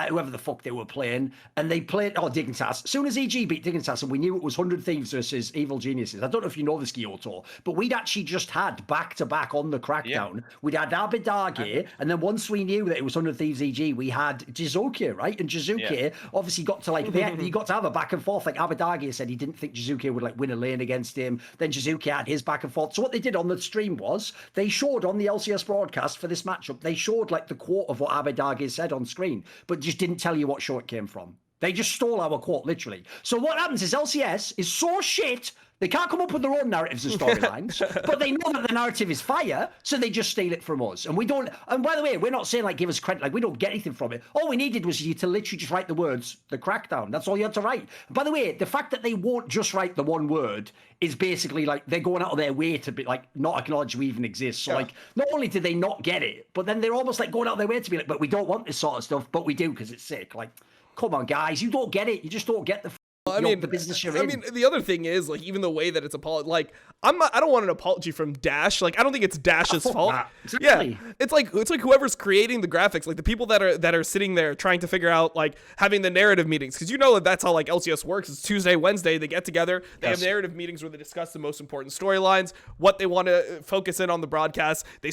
whoever the fuck they were playing, and they played, Dignitas, as soon as EG beat Dignitas, and we knew it was 100 Thieves versus Evil Geniuses. I don't know if you know this, Guilhoto, but we'd actually just had back-to-back on the Crackdown. We'd had Abidage, and then once we knew that it was 100 Thieves EG, we had Jizuke, right? And Jizuke obviously got to, like, you got to have a back and forth, like Abidage said he didn't think Jizuke would like win a lane against him. Then Jizuke had his back and forth. So what they did on the stream was they showed on the LCS broadcast for this matchup, they showed like the quote of what Abidage said on screen, but just didn't tell you what show it came from. They just stole our quote, literally. So what happens is LCS is so shit, they can't come up with their own narratives and storylines, but they know that the narrative is fire, so they just steal it from us. And we don't, and by the way, we're not saying like give us credit, like we don't get anything from it. All we needed was you to literally just write the words, the Crackdown. That's all you had to write. And by the way, the fact that they won't just write the one word is basically like they're going out of their way to be like not acknowledge we even exist. So like not only did they not get it, but then they're almost like going out of their way to be like, but we don't want this sort of stuff, but we do because it's sick. Like, come on, guys, you don't get it. You just don't get the the business you're in. I mean, the other thing is like even the way that it's like I don't want an apology from Dash. Like I don't think it's Dash's fault. Exactly. Yeah, it's like whoever's creating the graphics, like the people that are sitting there trying to figure out like having the narrative meetings, because you know that's how like LCS works. It's Tuesday, Wednesday, they get together, they have narrative meetings where they discuss the most important storylines, what they want to focus in on the broadcast. They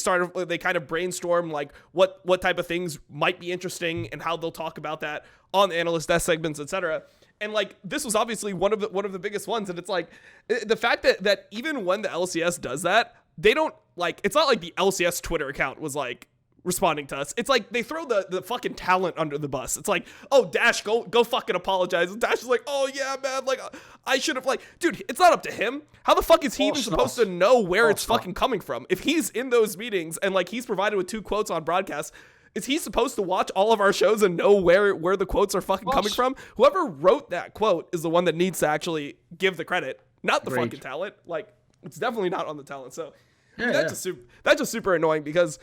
kind of brainstorm like what type of things might be interesting and how they'll talk about that on the analyst desk segments, etc. And like this was obviously one of the biggest ones, and it's like the fact that even when the LCS does that, they don't like, it's not like the LCS Twitter account was like responding to us. It's like they throw the fucking talent under the bus. It's like, oh, Dash, go fucking apologize. And Dash is like, oh yeah, man, like I should have, like, dude, it's not up to him. How the fuck is he even supposed to know where it's fucking coming from? If he's in those meetings and like he's provided with 2 quotes on broadcast, is he supposed to watch all of our shows and know where the quotes are fucking coming from? Whoever wrote that quote is the one that needs to actually give the credit, not the fucking talent. Like, it's definitely not on the talent. So that's just super annoying, because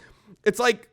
it's like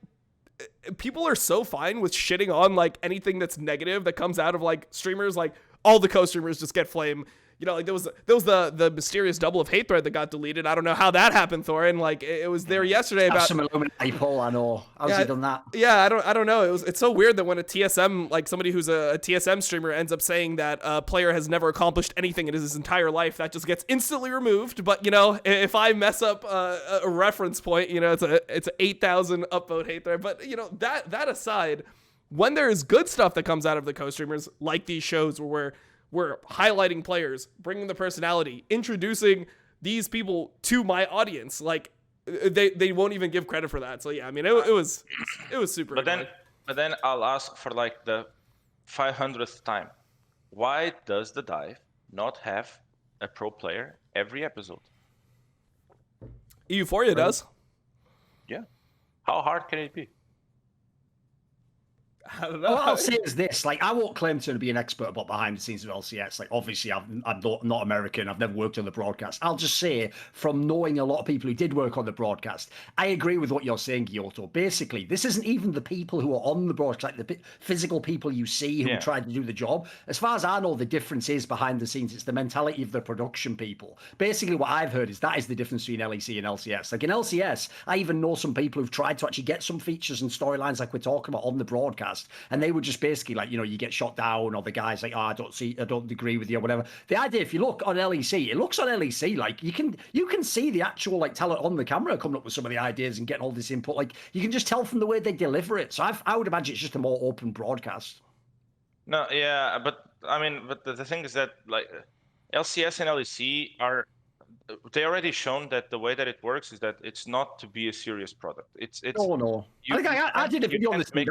people are so fine with shitting on like anything that's negative that comes out of like streamers. Like all the co-streamers just get flame. You know, like there was the mysterious double of hate thread that got deleted. I don't know how that happened, Thorin. Like it was there yesterday about some Illuminati poll. I know. How's he done that? Yeah, I don't know. It's so weird that when a TSM, like somebody who's a TSM streamer, ends up saying that a player has never accomplished anything in his entire life, that just gets instantly removed. But you know, if I mess up a reference point, you know, it's a 8,000 upvote hate thread. But you know, that aside, when there is good stuff that comes out of the co-streamers, like these shows where we're highlighting players, bringing the personality, introducing these people to my audience, like they won't even give credit for that. So yeah, I mean, it was super. But then I'll ask for like the 500th time, why does the Dive not have a pro player every episode? Euphoria does. Yeah. How hard can it be? I don't know. What I'll say is this: like, I won't claim to be an expert about behind the scenes of LCS. Like, obviously, I'm not American. I've never worked on the broadcast. I'll just say, from knowing a lot of people who did work on the broadcast, I agree with what you're saying, Guilhoto. Basically, this isn't even the people who are on the broadcast, like the physical people you see who tried to do the job. As far as I know, the difference is behind the scenes. It's the mentality of the production people. Basically, what I've heard is that is the difference between LEC and LCS. Like in LCS, I even know some people who've tried to actually get some features and storylines like we're talking about on the broadcast, and they would just basically like, you get shot down, or the guy's like, oh, I don't agree with you, or whatever. The idea, if you look on LEC, it looks on LEC like you can see the actual like talent on the camera coming up with some of the ideas and getting all this input. Like you can just tell from the way they deliver it. So I would imagine it's just a more open broadcast. No, yeah, but I mean, but the thing is that like LCS and LEC they already shown that the way that it works is that it's not to be a serious product. It's no. I did a video on this thing.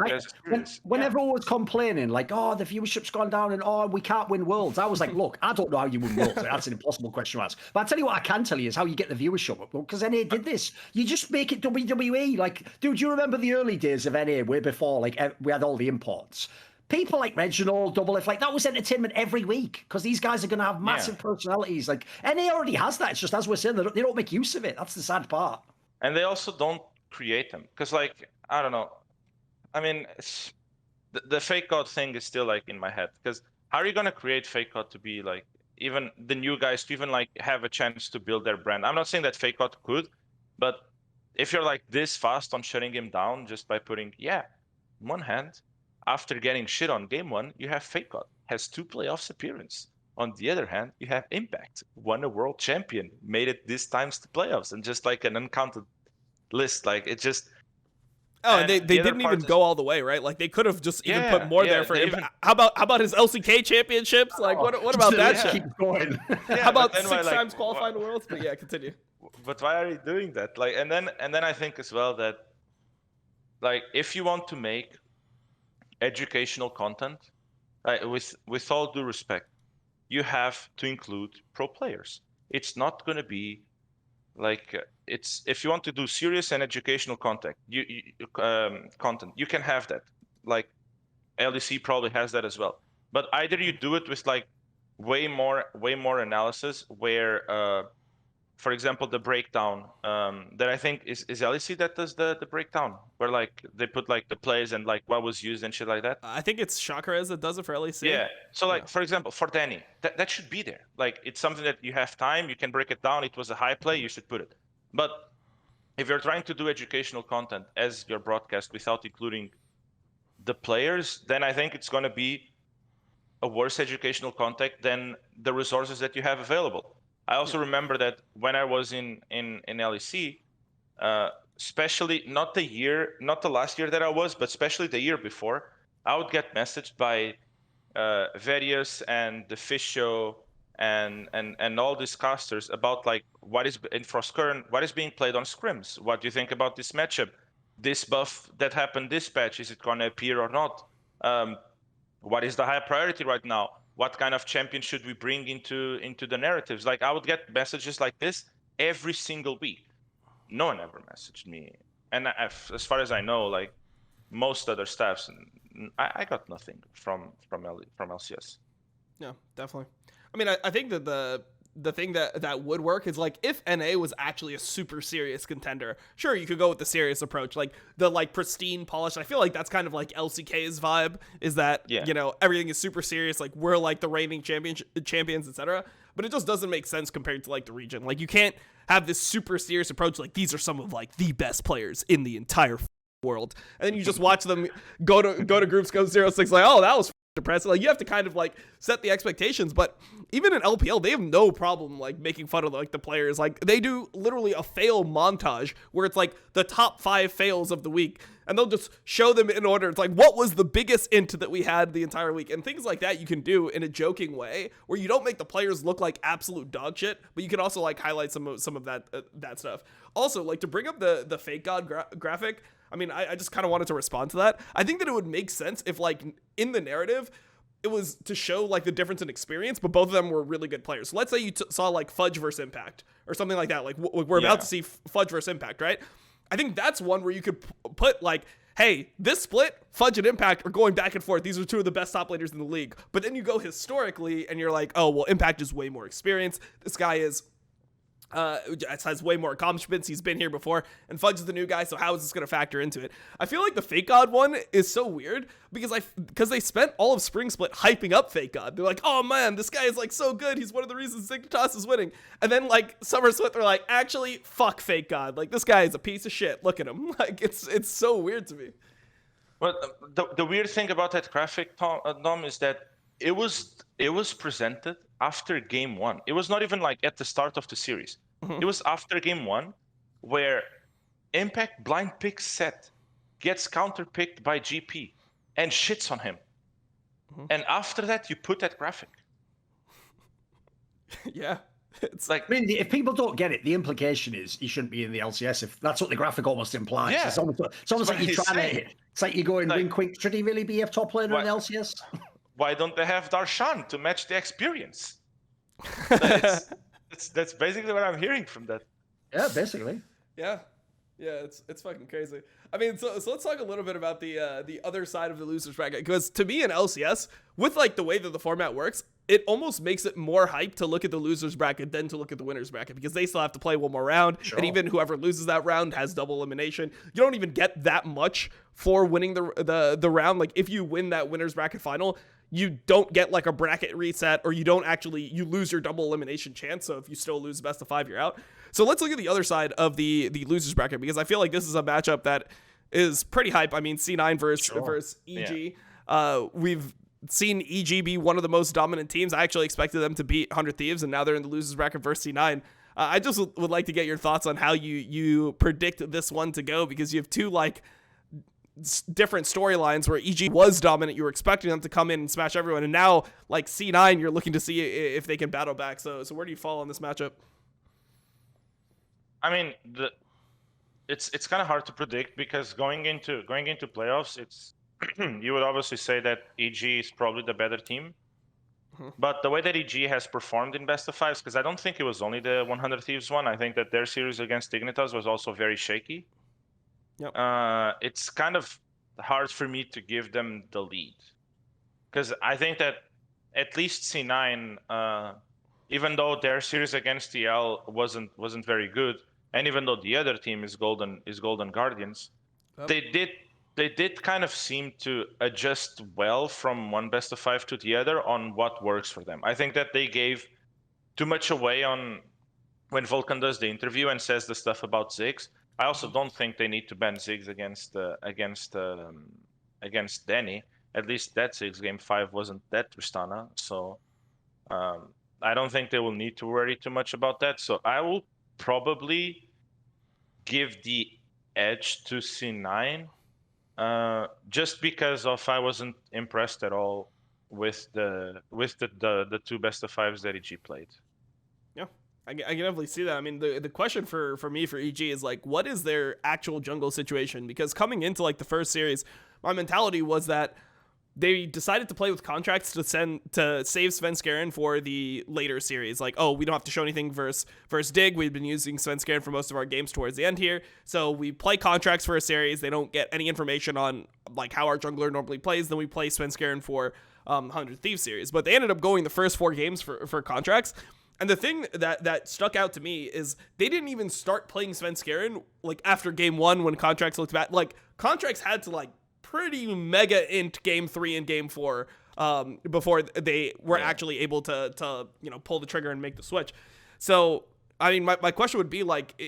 When everyone was complaining, like, oh, the viewership's gone down and oh, we can't win worlds. I was like, look, I don't know how you win worlds. That's an impossible question to ask. But I tell you what I can tell you is how you get the viewership up. Because NA did this. You just make it WWE. Like, dude, do you remember the early days of NA way before like we had all the imports? People like Reginald, Double F, like that was entertainment every week because these guys are going to have massive personalities. Like NA already has that. It's just, as we're saying, they don't make use of it. That's the sad part. And they also don't create them because, like, I don't know. I mean, the fake god thing is still like in my head because how are you going to create fake god to be like even the new guys to even like have a chance to build their brand? I'm not saying that fake god could, but if you're like this fast on shutting him down just by putting, on one hand, after getting shit on game one, you have Fake God, has 2 playoffs appearance. On the other hand, you have Impact, won a world champion, made it this times to playoffs, and just like an uncounted list. Like it just. Oh, and they didn't even go all the way, right? Like they could have just even put more there for Impact. How about his LCK championships? Like what about that shit? Keep going. How about 6 times qualifying the worlds? But yeah, continue. But why are you doing that? Like, and then I think as well that, like, if you want to make educational content, with all due respect, you have to include pro players. It's not going to be like it's if you want to do serious and educational content, you can have that. Like LEC probably has that as well. But either you do it with like way more analysis, where for example, the breakdown that I think is LEC that does the breakdown, where like they put like the plays and like what was used and shit like that. I think it's Chakrez that does it for LEC. Yeah. So like for example, for Danny, that should be there. Like it's something that you have time, you can break it down. It was a high play, you should put it. But if you're trying to do educational content as your broadcast without including the players, then I think it's going to be a worse educational content than the resources that you have available. I also remember that when I was in LEC, especially not the last year that I was, but especially the year before, I would get messaged by Various and the Fish Show and all these casters about like what is in Frostkern, what is being played on scrims. What do you think about this matchup? This buff that happened this patch, is it going to appear or not? What is the high priority right now? What kind of champion should we bring into the narratives? Like I would get messages like this every single week. No one ever messaged me, and as far as I know, like most other staffs, I got nothing from LCS. Yeah, definitely. I mean, I think that the thing that would work is like if NA was actually a super serious contender, sure, you could go with the serious approach, like the like pristine polish. I feel like that's kind of like LCK's vibe, is that everything is super serious, like we're like the reigning champions, etc. But it just doesn't make sense compared to like the region. Like you can't have this super serious approach, like these are some of like the best players in the entire world, and then you just watch them go to groups, go 0-6, like, oh, that was depressing. Like you have to kind of like set the expectations. But even in LPL, they have no problem like making fun of like the players. Like they do literally a fail montage where it's like the top 5 fails of the week, and they'll just show them in order. It's like, what was the biggest int that we had the entire week? And things like that you can do in a joking way where you don't make the players look like absolute dog shit, but you can also like highlight some of that stuff. Also, like to bring up the fake god graphic, I mean, I just kind of wanted to respond to that. I think that it would make sense if, like, in the narrative, it was to show, like, the difference in experience, but both of them were really good players. So let's say you saw, like, Fudge versus Impact or something like that. Like, we're about to see Fudge versus Impact, right? I think that's one where you could put, like, hey, this split, Fudge and Impact are going back and forth. These are two of the best top laners in the league. But then you go historically and you're like, oh, well, Impact is way more experienced. This guy has way more accomplishments. He's been here before, and Fudge is the new guy. So how is this going to factor into it? I feel like the Fake God one is so weird because they spent all of Spring Split hyping up Fake God. They're like, oh man, this guy is like so good. He's one of the reasons Dignitas is winning. And then like Summer Split, they're like, actually, fuck Fake God. Like this guy is a piece of shit. Look at him. Like it's so weird to me. Well, the weird thing about that graphic, Dom, is that it was presented after game 1. It was not even like at the start of the series. It was after game 1, where Impact blind pick Set gets counter picked by GP and shits on him. And after that, you put that graphic. Yeah. It's like, I mean, if people don't get it, the implication is he shouldn't be in the LCS. If that's what the graphic almost implies. Yeah. It's almost like you're trying to. It's like you're going, like, Win Quick. Should he really be a top laner in the LCS? Why don't they have Darshan to match the experience? That's basically what I'm hearing from that. Yeah, basically. Yeah. Yeah, it's fucking crazy. I mean, so let's talk a little bit about the other side of the losers bracket, because to me in LCS, with like the way that the format works, it almost makes it more hype to look at the losers bracket than to look at the winners bracket, because they still have to play one more round, and even whoever loses that round has double elimination. You don't even get that much for winning the round. Like if you win that winners bracket final, you don't get like a bracket reset, or you lose your double elimination chance. So if you still lose best of 5, you're out. So let's look at the other side of the losers bracket, because I feel like this is a matchup that is pretty hype. I mean, C9 versus EG. Yeah. We've seen EG be one of the most dominant teams. I actually expected them to beat 100 Thieves, and now they're in the losers bracket versus C9. I just would like to get your thoughts on how you predict this one to go, because you have two like different storylines where EG was dominant. You were expecting them to come in and smash everyone, and now like C9, you're looking to see if they can battle back. So where do you fall on this matchup? I mean, it's kind of hard to predict, because going into playoffs, it's you would obviously say that EG is probably the better team. But the way that EG has performed in best of 5s, because I don't think it was only the 100 Thieves one. I think that their series against Dignitas was also very shaky. Yep. It's kind of hard for me to give them the lead, because I think that at least C9, even though their series against TL wasn't very good, and even though the other team is Golden Guardians, they did kind of seem to adjust well from one best of 5 to the other on what works for them. I think that they gave too much away on when Vulcan does the interview and says the stuff about Ziggs. I also don't think they need to ban Ziggs against Danny. At least that Ziggs game 5 wasn't that Tristana, so I don't think they will need to worry too much about that. So I will probably give the edge to C9, just because I wasn't impressed at all with the two best of 5s that EG played. Yeah, I can definitely see that. I mean, the question for me for EG is like, what is their actual jungle situation? Because coming into like the first series, my mentality was that they decided to play with contracts to save Svenskeren for the later series. Like, oh, we don't have to show anything versus Dig. We've been using Svenskeren for most of our games towards the end here. So we play contracts for a series. They don't get any information on like how our jungler normally plays. Then we play Svenskeren for 100 Thieves series. But they ended up going the first 4 games for contracts. And the thing that stuck out to me is they didn't even start playing Svenskeren like after game 1 when contracts looked bad. Like contracts had to like pretty mega int game 3 and game 4 before they were actually able to pull the trigger and make the switch. So I mean, my question would be like,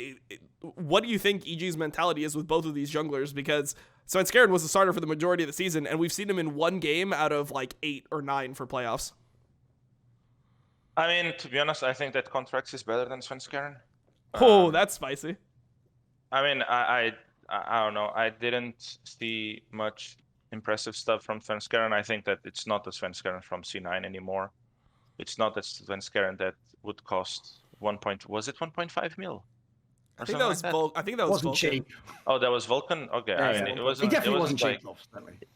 what do you think EG's mentality is with both of these junglers? Because Svenskeren was the starter for the majority of the season, and we've seen him in 1 game out of like 8 or 9 for playoffs. I mean, to be honest, I think that Contracts is better than Svenskeren. Oh, that's spicy. I mean, I don't know. I didn't see much impressive stuff from Svenskeren. I think that it's not the Svenskeren from C9 anymore. It's not the Svenskeren that would cost was it 1.5 mil? I think that was Vulcan. I think that was Vulcan. Cheap. Oh, that was Vulcan? Okay. Yeah, I mean, it definitely wasn't like, cheap, though.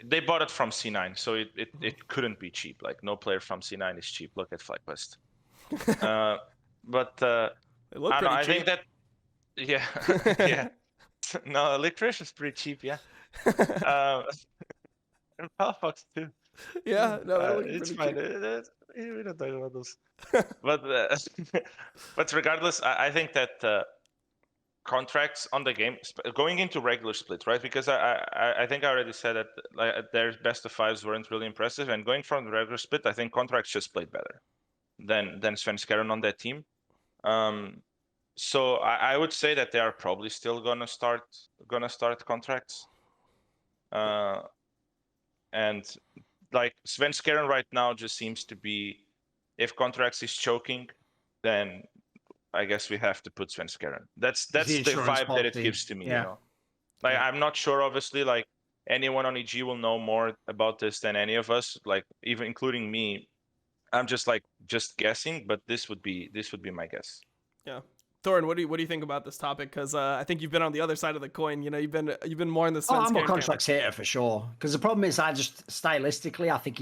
they bought it from C9, so it couldn't be cheap. Like, no player from C9 is cheap. Look at FlyQuest. But I don't know. I think that, yeah. Yeah. No, Licorice is pretty cheap, yeah. And Palafox too. Yeah, no, they're looking It's pretty fine. cute. We don't talk about those. But but regardless, I think that contracts on the game going into regular split, right? Because I think I already said that like their best of fives weren't really impressive, and going from the regular split, I think contracts just played better than Svenskeren on that team. So I would say that they are probably still gonna start contracts. And like Svenskeren right now just seems to be, if contracts is choking, then I guess we have to put Svenskeren. That's the insurance vibe that it policy. gives to me, Yeah. you know. Like Yeah. I'm not sure, obviously, like anyone on EG will know more about this than any of us, like even including me. I'm just guessing, but this would be my guess. Yeah. Thorin, what do you think about this topic? Because I think you've been on the other side of the coin. You know, you've been more in the Oh, I'm a Svenskeren contracts hater for sure. Because the problem is, I just stylistically, I think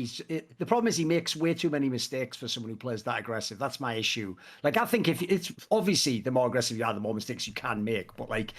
the problem is he makes way too many mistakes for someone who plays that aggressive. That's my issue. Like, I think if it's obviously the more aggressive you are, the more mistakes you can make. But like,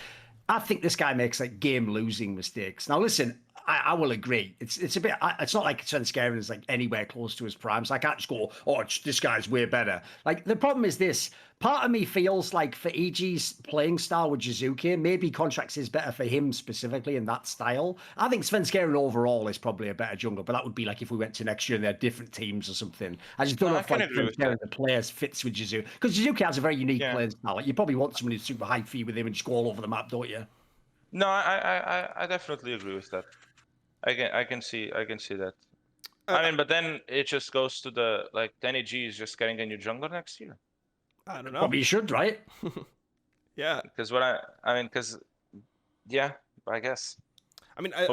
I think this guy makes like game losing mistakes. Now, listen, I will agree. It's a bit. It's not like Svenskeren is like anywhere close to his prime. So I can't just go, oh, this guy's way better. Like the problem is this. Part of me feels like for EG's playing style with Jizuke, maybe contracts is better for him specifically in that style. I think Svenskeren overall is probably a better jungler, but that would be like if we went to next year and they're different teams or something. I just don't know if like Svenskeren the players fits with Jizuke, because Jizuke has a very unique playing style. Like you probably want someone who's super high feed with him and just go all over the map, don't you? No, I definitely agree with that. I can see that. I mean, but then it just goes to the like 10EG is just getting a new jungler next year. I don't know. Probably you should, right? Yeah. Because yeah, I guess. I mean, I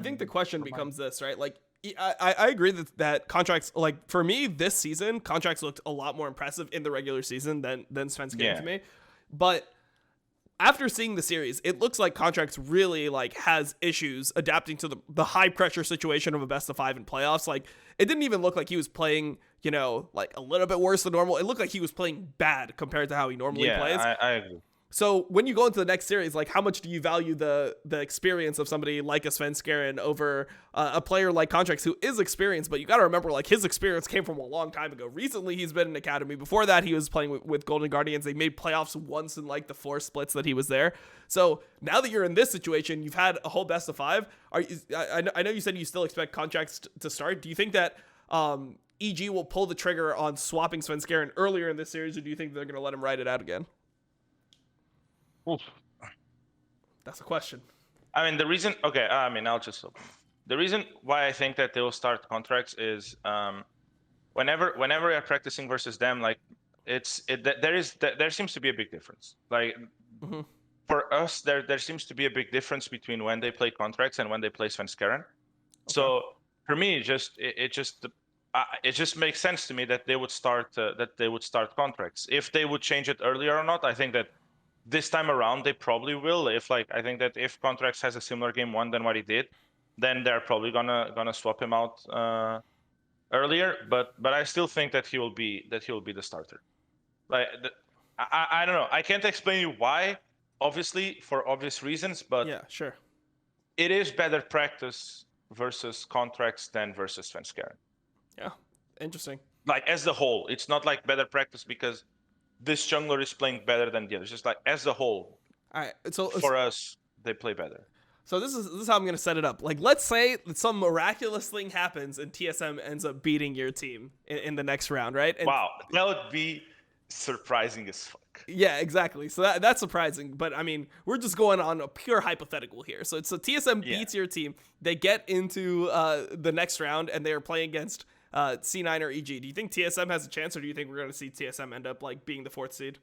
think the question becomes this, right? Like, I agree that contracts, like for me this season, contracts looked a lot more impressive in the regular season than Svenskeren to me. But after seeing the series, it looks like contracts really like has issues adapting to the high pressure situation of a best of 5 in playoffs. Like it didn't even look like he was playing, you know, like a little bit worse than normal. It looked like he was playing bad compared to how he normally plays. I agree. So when you go into the next series, like how much do you value the experience of somebody like a Svenskeren over a player like Contracts who is experienced, but you got to remember like his experience came from a long time ago. Recently, he's been in Academy. Before that, he was playing with Golden Guardians. They made playoffs once in like the 4 splits that he was there. So now that you're in this situation, you've had a whole best of 5. I know you said you still expect Contracts to start. Do you think that EG will pull the trigger on swapping Svenskeren earlier in this series, or do you think they're going to let him ride it out again? Oof. That's a question. I mean, the reason. Okay, I mean, I'll just open. The reason why I think that they will start contracts is whenever we are practicing versus them, like there seems to be a big difference. Like for us, there seems to be a big difference between when they play contracts and when they play Svenskeren. Okay. So for me, it just makes sense to me that they would start contracts. If they would change it earlier or not, I think that this time around they probably will. I think that if Contracts has a similar game 1 than what he did, then they're probably gonna swap him out earlier. But I still think that he will be the starter. Like I don't know. I can't explain you why, obviously for obvious reasons, but yeah, sure. It is better practice versus Contracts than versus Svenskeren. Yeah, interesting. Like as the whole, it's not like better practice because this jungler is playing better than the others. Just like as a whole. All right. So for us, they play better. So this is how I'm gonna set it up. Like, let's say that some miraculous thing happens and TSM ends up beating your team in the next round, right? And wow, that would be surprising as fuck. Yeah, exactly. So that's surprising. But I mean, we're just going on a pure hypothetical here. So TSM beats your team. They get into the next round and they are playing against C9 or EG. Do you think TSM has a chance, or do you think we're going to see TSM end up like being the 4th seed?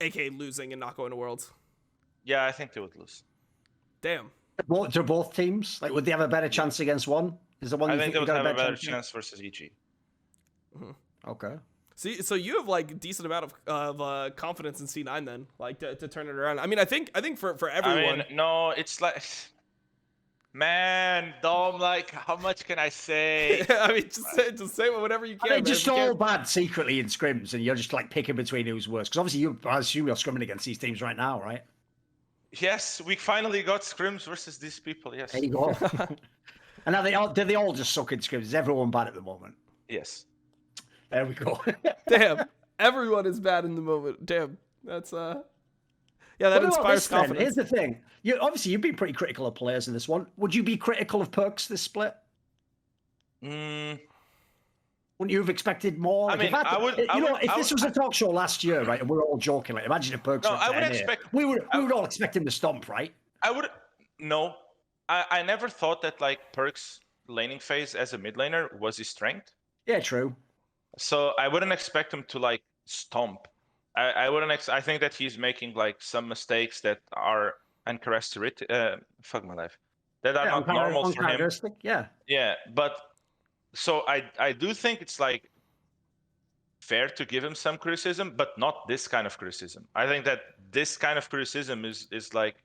aka losing and not going to Worlds. Yeah, I think they would lose. Damn. To both teams? Like, would they have a better chance against one? Is the one I you think think they would have a better chance chance versus EG. Okay. See, so you have like a decent amount of confidence in C9 then, like to turn it around. I mean, I think for everyone. I mean, no, it's like, man, Dom, like, how much can I say? I mean, just say whatever you can. Are they just all bad secretly in scrims, and you're just like picking between who's worse? Because obviously, I assume you're scrimming against these teams right now, right? Yes, we finally got scrims versus these people. Yes. There you go. And are they all just suck in scrims? Is everyone bad at the moment? Yes. There we go. Damn, everyone is bad in the moment. Damn, that's yeah, that What about inspires this then? confidence. Here's the thing. Obviously you've been pretty critical of players in this one. Would you be critical of Perks this split? Wouldn't you have expected more? I Like, mean, if this was a talk show last year, right, and we were all joking, like, imagine if Perks went to NA, we would all expect him to stomp, right? No. I never thought that like Perks laning phase as a mid laner was his strength. Yeah, true. So I wouldn't expect him to like stomp. I wouldn't. I think that he's making like some mistakes that are uncharacteristic. Fuck my life. That are not normal for him. Yeah. Yeah, but so I do think it's like fair to give him some criticism, but not this kind of criticism. I think that this kind of criticism is like,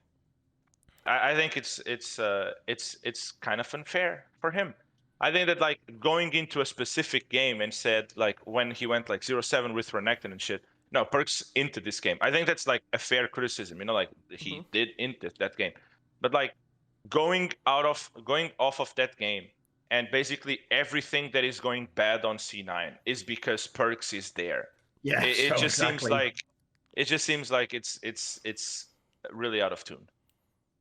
I think it's kind of unfair for him. I think that like going into a specific game and said like when he went like 0-7 with Renekton and shit, no, Perks into this game. I think that's like a fair criticism, like he did into that game. But like going off of that game and basically everything that is going bad on C9 is because Perks is there. Yeah. It just seems like it's really out of tune.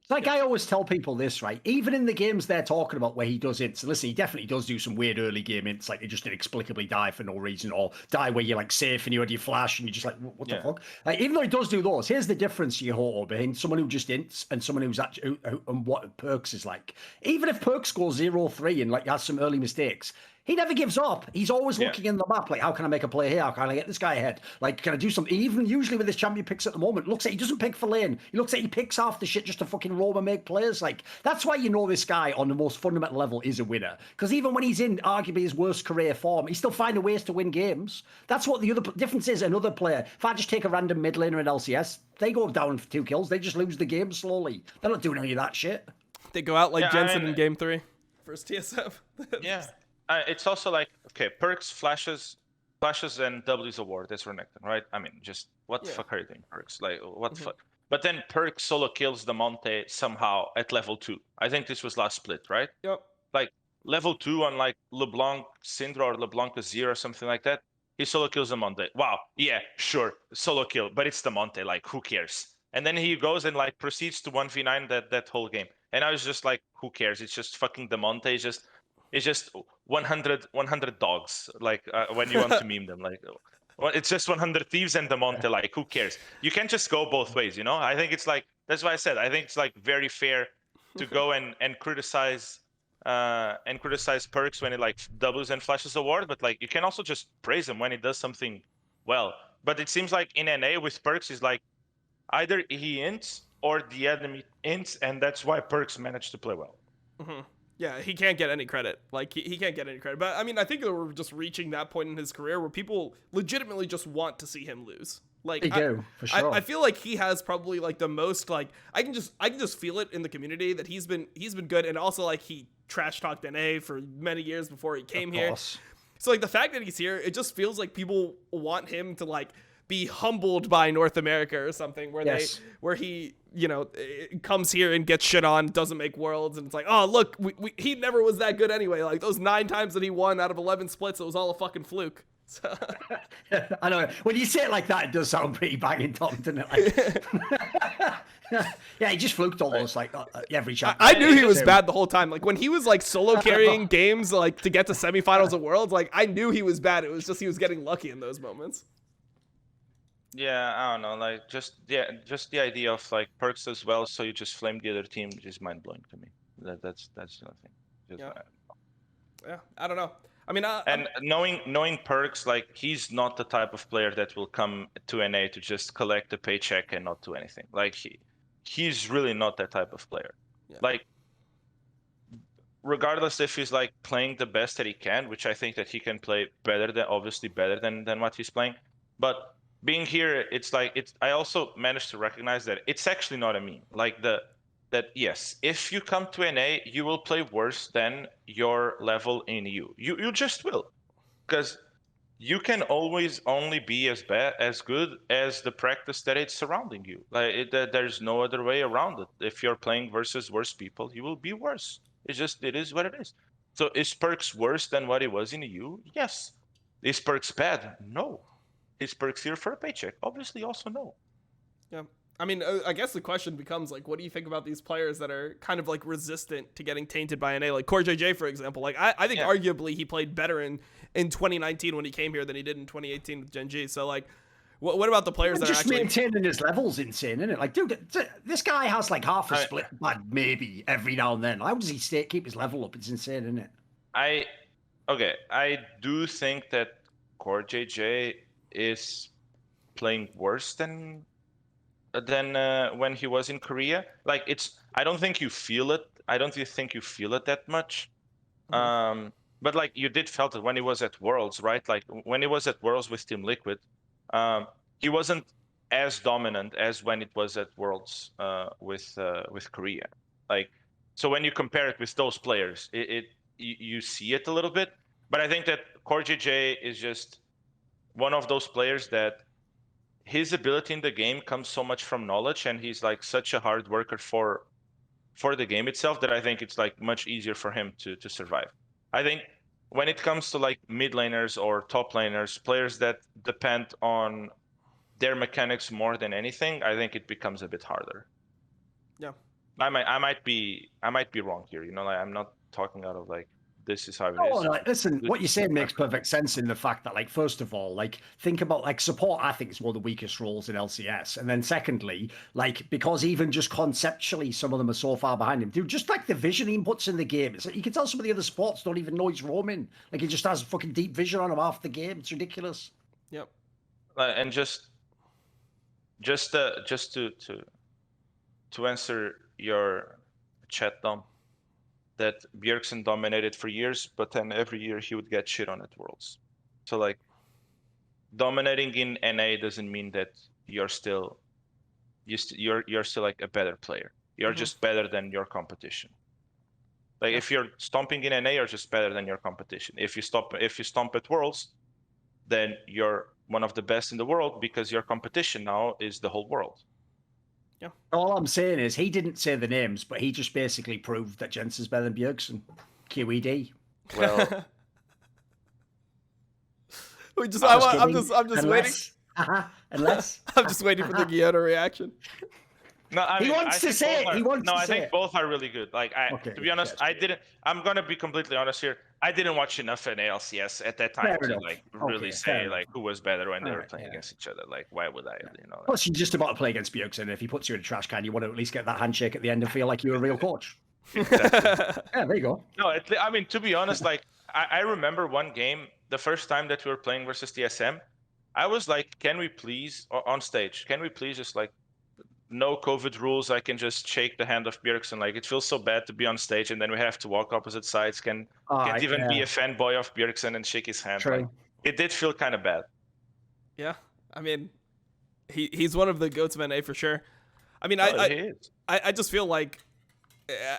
Like I always tell people this, right? Even in the games they're talking about where he does ints, and listen, he definitely does do some weird early game ints, like they just inexplicably die for no reason, or die where you're like safe and you had your flash and you're just like, what the fuck? Like, even though he does do those, here's the difference, Guilhoto, between someone who just ints and someone who's actually and what Perks is like. Even if Perks scores 0-3 and like has some early mistakes, he never gives up. He's always looking in the map, like, how can I make a play here? How can I get this guy ahead? Like, can I do something? Even usually with his champion picks at the moment, looks like he doesn't pick for lane. He looks like he picks half the shit just to fucking roam and make plays. Like, that's why you know this guy on the most fundamental level is a winner. Because even when he's in arguably his worst career form, he's still finding ways to win games. That's what the other difference is. Another player, if I just take a random mid laner in LCS, they go down for 2 kills. They just lose the game slowly. They're not doing any of that shit. They go out like Jensen in game 3. First TSM. Yeah. It's also like, okay, Perks, flashes, and W's a ward. That's Renekton, right? I mean, just what the fuck are you doing, Perks? Like, what the fuck? But then Perks solo kills the Monte somehow at level 2. I think this was last split, right? Yep. Like, level 2 on like LeBlanc Syndra or LeBlanc Azir or something like that. He solo kills the Monte. Wow, yeah, sure, solo kill, but it's the Monte, like, who cares? And then he goes and like proceeds to 1v9 that whole game. And I was just like, who cares? It's just fucking the Monte. It's just 100 dogs, like when you want to meme them, like it's just 100 thieves and the Monte, like who cares? You can't just go both ways, I think it's like, that's why I said I think it's like very fair to go and criticize Perks when he like doubles and flashes a ward, but like you can also just praise him when he does something well. But it seems like in NA with Perks is like either he ints or the enemy ints, and that's why Perks managed to play well. Yeah, he can't get any credit. Like, he can't get any credit. But, I mean, I think that we're just reaching that point in his career where people legitimately just want to see him lose. Like, they do, for sure. I feel like he has probably, like, the most, like, I can just feel it in the community that he's been good. And also, like, he trash-talked NA for many years before he came here. So, like, the fact that he's here, it just feels like people want him to, like, be humbled by North America or something where he comes here and gets shit on, doesn't make worlds, and it's like, oh look, he never was that good anyway. Like those 9 times that he won out of 11 splits, it was all a fucking fluke. So. I know when you say it like that, it does sound pretty banging top, doesn't it? Like, yeah, he just fluked almost like every shot. I knew he was bad the whole time. Like when he was like solo carrying games like to get to semifinals of worlds, like I knew he was bad. It was just he was getting lucky in those moments. Yeah, I don't know, like just the idea of like Perks as well, so you just flame the other team is mind blowing to me. That's nothing. Yeah, I don't know. I mean, and knowing Perks, like he's not the type of player that will come to NA to just collect a paycheck and not do anything. Like he's really not that type of player. Yeah. Like regardless if he's like playing the best that he can, which I think that he can play better than what he's playing, but being here, it's like I also managed to recognize that it's actually not a meme. Like that yes, if you come to NA, you will play worse than your level in EU. You just will, because you can always only be as good as the practice that it's surrounding you. Like there's no other way around it. If you're playing versus worse people, you will be worse. It is what it is. So is Perks worse than what it was in EU? Yes. Is Perks bad? No. Is Perks here for a paycheck? Obviously, also no. Yeah. I mean, I guess the question becomes, like, what do you think about these players that are kind of, like, resistant to getting tainted by NA? Like, CoreJJ, for example. Like, I think arguably he played better in 2019 when he came here than he did in 2018 with Gen G. So, like, what about the players that are actually... Just maintaining his level's insane, isn't it? Like, dude, this guy has, like, half a split bad maybe every now and then. How does he keep his level up? It's insane, isn't it? I do think that CoreJJ is playing worse than when he was in Korea. Like I don't think you feel it. I don't think you feel it that much. But like you did felt it when he was at Worlds, right? Like when he was at Worlds with Team Liquid, he wasn't as dominant as when it was at Worlds with Korea. Like so when you compare it with those players, you see it a little bit. But I think that CoreJJ is just one of those players that his ability in the game comes so much from knowledge, and he's like such a hard worker for the game itself that I think it's like much easier for him to survive. I think when it comes to like mid laners or top laners, players that depend on their mechanics more than anything, I think it becomes a bit harder. Yeah. I might be wrong here, you know, like I'm not talking out of like this is how it is. Like, listen, what you're saying makes perfect sense in the fact that, like, first of all, like, think about, like, support, I think, is one of the weakest roles in LCS. And then secondly, like, because even just conceptually, some of them are so far behind him. Dude, just like the vision he puts in the game. It's like, you can tell some of the other sports don't even know he's roaming. Like, he just has fucking deep vision on him half the game. It's ridiculous. Yep. And just to answer your chat, Dom, that Bjergsen dominated for years, but then every year he would get shit on at Worlds. So like dominating in NA doesn't mean that you're still like a better player. You're just better than your competition. Like if you're stomping in NA, you're just better than your competition. If you stomp at Worlds, then you're one of the best in the world because your competition now is the whole world. Yeah. All I'm saying is he didn't say the names, but he just basically proved that Jensen's better than Bjergsen. QED. Well, I'm just waiting. Unless I'm just waiting for the Guilhoto reaction. No, I mean, he wants to say it. He wants to say it. I think both are really good. Like, to be honest, I'm gonna be completely honest here. I didn't watch enough in ALCS at that time to like really say like who was better when they were playing against each other. Like, why would I? You know. Plus, you're just about to play against Bjergsen. If he puts you in a trash can, you want to at least get that handshake at the end and feel like you're a real coach. Exactly. Yeah, there you go. No, I mean, to be honest, like I remember one game, the first time that we were playing versus TSM, I was like, can we please on stage? Can we please just like no COVID rules? I can just shake the hand of Bjergsen. Like it feels so bad to be on stage and then we have to walk opposite sides. Can't even be a fanboy of Bjergsen and shake his hand. True. Like, it did feel kind of bad. Yeah, I mean, he's one of the goats of NA for sure. I mean, I just feel like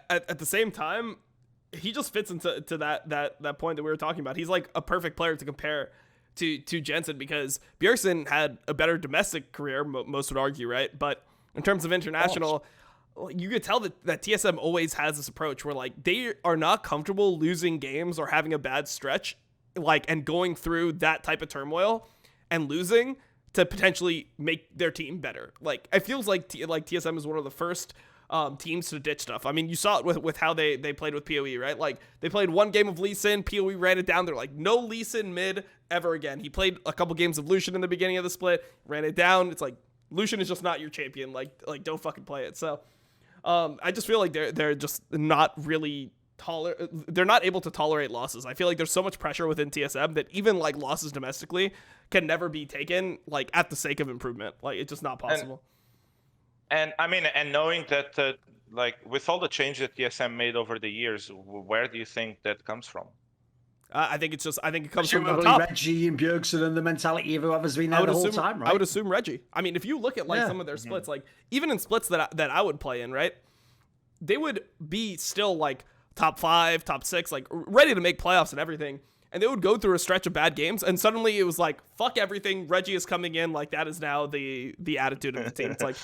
at the same time, he just fits into that point that we were talking about. He's like a perfect player to compare to Jensen because Bjergsen had a better domestic career, most would argue, right? But in terms of international, you could tell that TSM always has this approach where like they are not comfortable losing games or having a bad stretch, like and going through that type of turmoil and losing to potentially make their team better. Like it feels like TSM is one of the first teams to ditch stuff. I mean, you saw it with how they played with PoE, right? Like they played one game of Lee Sin, PoE ran it down. They're like, no Lee Sin mid ever again. He played a couple games of Lucian in the beginning of the split, ran it down. It's like Lucian is just not your champion. Like don't fucking play it. So I just feel like they're just not really they're not able to tolerate losses. I feel like there's so much pressure within TSM that even like losses domestically can never be taken like at the sake of improvement. Like it's just not possible. And I mean, and knowing that, like, with all the changes that TSM made over the years, where do you think that comes from? I think it comes from the top. Reggie and Bjergsen and the mentality of whoever's been there the whole time, right? I would assume Reggie. I mean, if you look at like some of their splits, like even in splits that I would play in, right, they would be still like top 5, top 6, like ready to make playoffs and everything. and they would go through a stretch of bad games, and suddenly it was like, fuck everything, Reggie is coming in. Like, that is now the attitude of the team. It's like,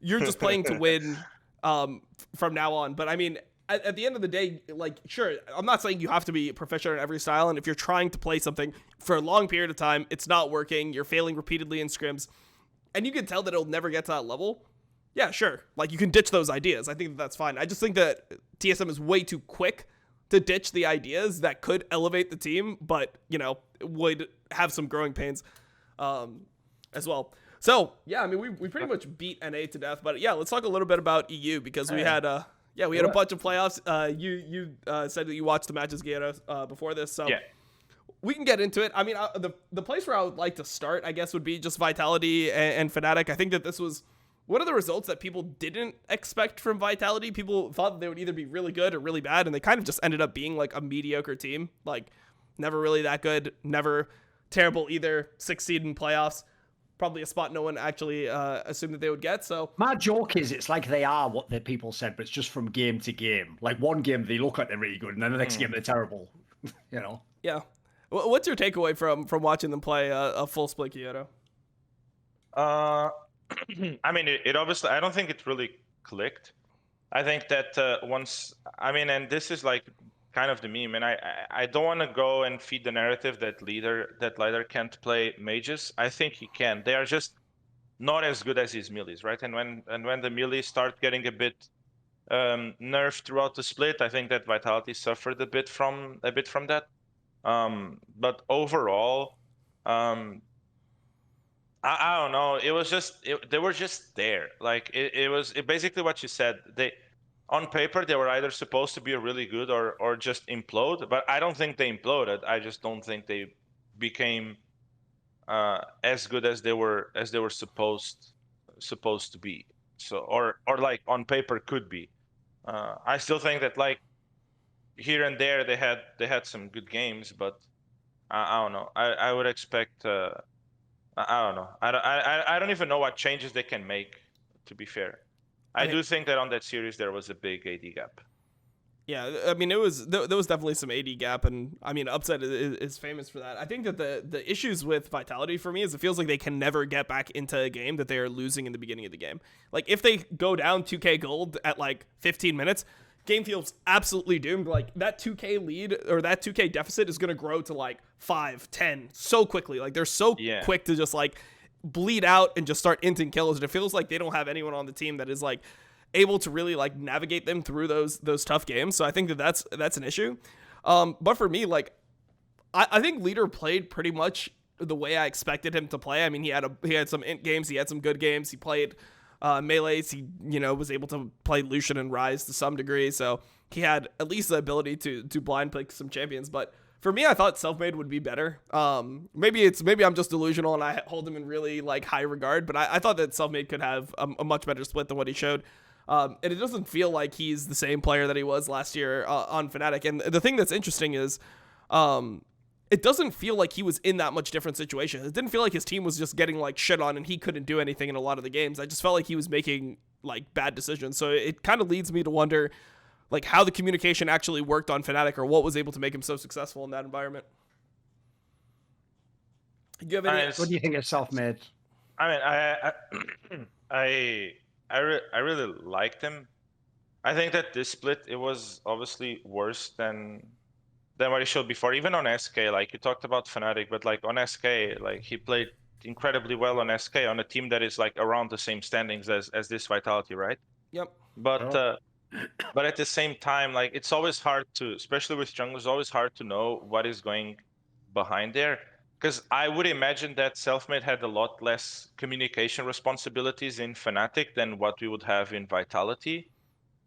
you're just playing to win from now on. But I mean, at the end of the day, like, sure, I'm not saying you have to be proficient in every style, and if you're trying to play something for a long period of time, it's not working, you're failing repeatedly in scrims, and you can tell that it'll never get to that level, yeah, sure, like, you can ditch those ideas. I think that's fine. I just think that TSM is way too quick to ditch the ideas that could elevate the team, but, you know, would have some growing pains as well. So, yeah, I mean, we pretty much beat NA to death, but yeah, let's talk a little bit about EU, because we had a bunch of playoffs. You said that you watched the matches, Guilhoto, before this, so we can get into it. I mean, the place where I would like to start, I guess, would be just Vitality and Fnatic. I think that this was one of the results that people didn't expect from Vitality. People thought that they would either be really good or really bad, and they kind of just ended up being like a mediocre team. Like, never really that good, never terrible either. 6th seed in playoffs. Probably a spot no one actually assumed that they would get. So my joke is, it's like they are what the people said, but it's just from game to game. Like, one game they look like they're really good, and then the next game they're terrible. You know? Yeah. What's your takeaway from watching them play a full split, Guilhoto? I mean, it obviously, I don't think it really clicked. I think that once, I mean, and this is like kind of the meme, and I don't want to go and feed the narrative that Leader can't play mages. I think he can. They are just not as good as his melees, right? And when the melees start getting a bit nerfed throughout the split, I think that Vitality suffered a bit from that. But overall, I don't know. It was just they were just there. Like, it was basically what you said. They, on paper, they were either supposed to be really good or just implode. But I don't think they imploded. I just don't think they became as good as they were supposed to be. So or like on paper could be. I still think that, like, here and there they had some good games, but I don't know. I would expect. I don't know. I don't even know what changes they can make, to be fair. I do think that on that series there was a big AD gap. Yeah, I mean, there was definitely some AD gap, and I mean, Upset is famous for that. I think that the issues with Vitality for me is it feels like they can never get back into a game that they are losing in the beginning of the game. Like, if they go down 2K gold at like 15 minutes, game feels absolutely doomed. Like, that 2K lead or that 2K deficit is going to grow to like 5, 10 so quickly. Like, they're so quick to just like bleed out and just start inting kills, and it feels like they don't have anyone on the team that is like able to really like navigate them through those tough games. So I think that that's an issue. But for me, like, I think Leader played pretty much the way I expected him to play. I mean, he had some int games, he had some good games, he played melees, he, you know, was able to play Lucian and Ryze to some degree, so he had at least the ability to blind pick some champions. But for me, I thought Selfmade would be better. Maybe I'm just delusional and I hold him in really like high regard, but I thought that Selfmade could have a much better split than what he showed. And it doesn't feel like he's the same player that he was last year on Fnatic. And the thing that's interesting is it doesn't feel like he was in that much different situation. It didn't feel like his team was just getting like shit on and he couldn't do anything in a lot of the games. I just felt like he was making like bad decisions. So it kind of leads me to wonder like how the communication actually worked on Fnatic, or what was able to make him so successful in that environment. Do you have any? What do you think of Selfmade? I mean, I really liked him. I think that this split, it was obviously worse than what he showed before. Even on SK, like you talked about Fnatic, but like on SK, like he played incredibly well on SK on a team that is like around the same standings as this Vitality, right? Yep. But at the same time, like it's always hard to, especially with junglers, it's always hard to know what is going behind there. Because I would imagine that Selfmade had a lot less communication responsibilities in Fnatic than what we would have in Vitality.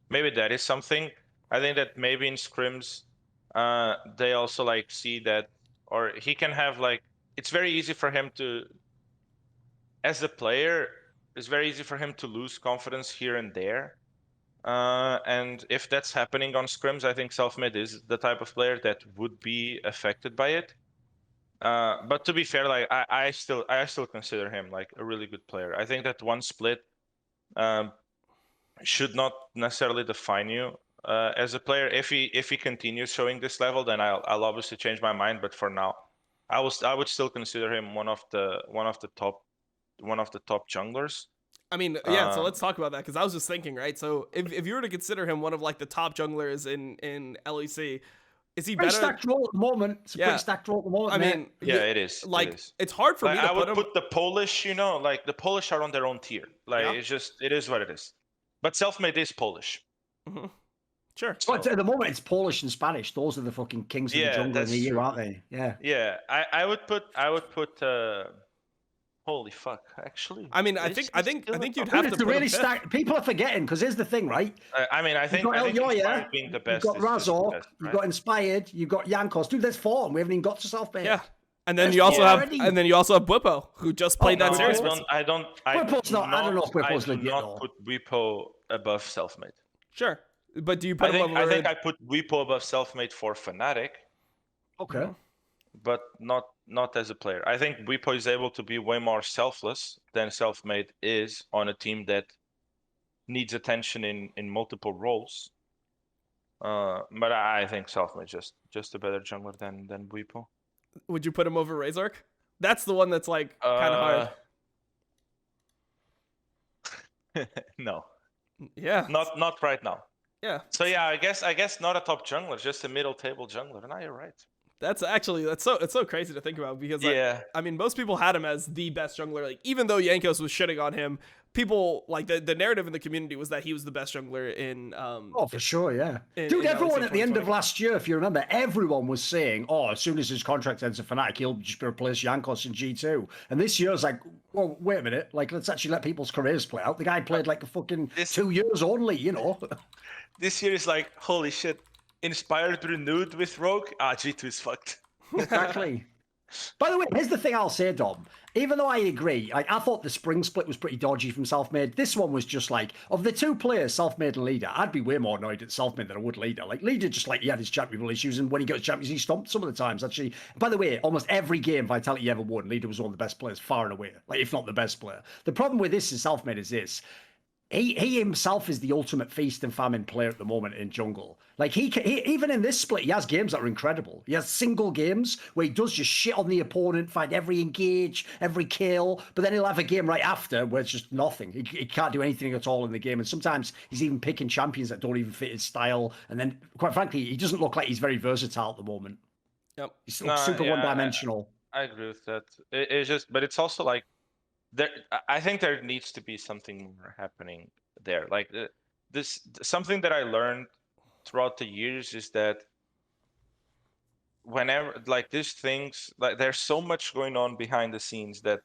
Maybe that is something. I think that maybe in scrims, they also like see that, or he can have like, it's very easy for him to, as a player, it's very easy for him to lose confidence here and there. And if that's happening on scrims, I think Selfmade is the type of player that would be affected by it. But to be fair, like I still consider him like a really good player. I think that one split should not necessarily define you. As a player, if he continues showing this level, then I'll obviously change my mind. But for now, I would still consider him one of the top junglers. I mean, yeah. So let's talk about that, because I was just thinking, right? So if you were to consider him one of like the top junglers in LEC, is he better? Pretty stacked role at the moment. It's a pretty stacked role at the moment. I mean, yeah, it is. Like, it's hard for me to I would put him. put the Polish, like the Polish are on their own tier. Like it is what it is. But Selfmade is Polish. Mm-hmm. Sure. But at the moment, it's Polish and Spanish. Those are the fucking kings of the jungle in the EU, aren't they? Yeah. Yeah, I would put. Holy fuck! Actually, I mean, I think you'd have to really stack. People are forgetting, because here's the thing, right? I mean, I think Elyoya, being the best. You've got Razor, right? You've got Inspired, you've got Jankos. Dude, there's 4, and we haven't even got to Selfmade. Yeah. And then you also have Bwipo, who just played that series. Bwipo's not. I don't know if Bwipo's legit. I do not put Bwipo above Selfmade. Sure, but do you put him above? I think I put Bwipo above Selfmade for Fnatic. Okay. But not as a player. I think Bwipo is able to be way more selfless than Selfmade is on a team that needs attention in multiple roles. But I think Selfmade just a better jungler than Bwipo. Would you put him over Razork? That's the one that's like kind of hard. No. Yeah. Not right now. Yeah. So yeah, I guess not a top jungler, just a middle table jungler. Now you're right. That's so crazy to think about, because I mean, most people had him as the best jungler. Like, even though Jankos was shitting on him, people like the narrative in the community was that he was the best jungler in. Oh, for sure, yeah. Dude, everyone at the end of last year, if you remember, everyone was saying, "Oh, as soon as his contract ends at Fnatic, he'll just replace Jankos in G2." And this year's like, well, wait a minute, like, let's actually let people's careers play out. The guy played like a fucking 2 years only, you know. This year is like, holy shit. Inspired renewed with Rogue. G2 is fucked. Exactly. By the way, here's the thing I'll say, Dom. Even though I agree, like, I thought the spring split was pretty dodgy from Selfmade. This one was just like, of the 2 players, Selfmade and Leader, I'd be way more annoyed at Selfmade than I would Leader. Like, Leader just, like, he had his championship issues, and when he got his champions, he stomped some of the times, actually. By the way, almost every game Vitality ever won, Leader was one of the best players, far and away. Like, if not the best player. The problem with this in Selfmade is this. He himself is the ultimate feast and famine player at the moment in jungle. Like, he even in this split, he has games that are incredible. He has single games where he does just shit on the opponent, find every engage, every kill, but then he'll have a game right after where it's just nothing. He can't do anything at all in the game, and sometimes he's even picking champions that don't even fit his style. And then, quite frankly, he doesn't look like he's very versatile at the moment. Yep, he's super one-dimensional. I agree with that. It's just, but it's also like, I think there needs to be something more happening there. Like, something that I learned throughout the years is that whenever, like, these things, like, there's so much going on behind the scenes that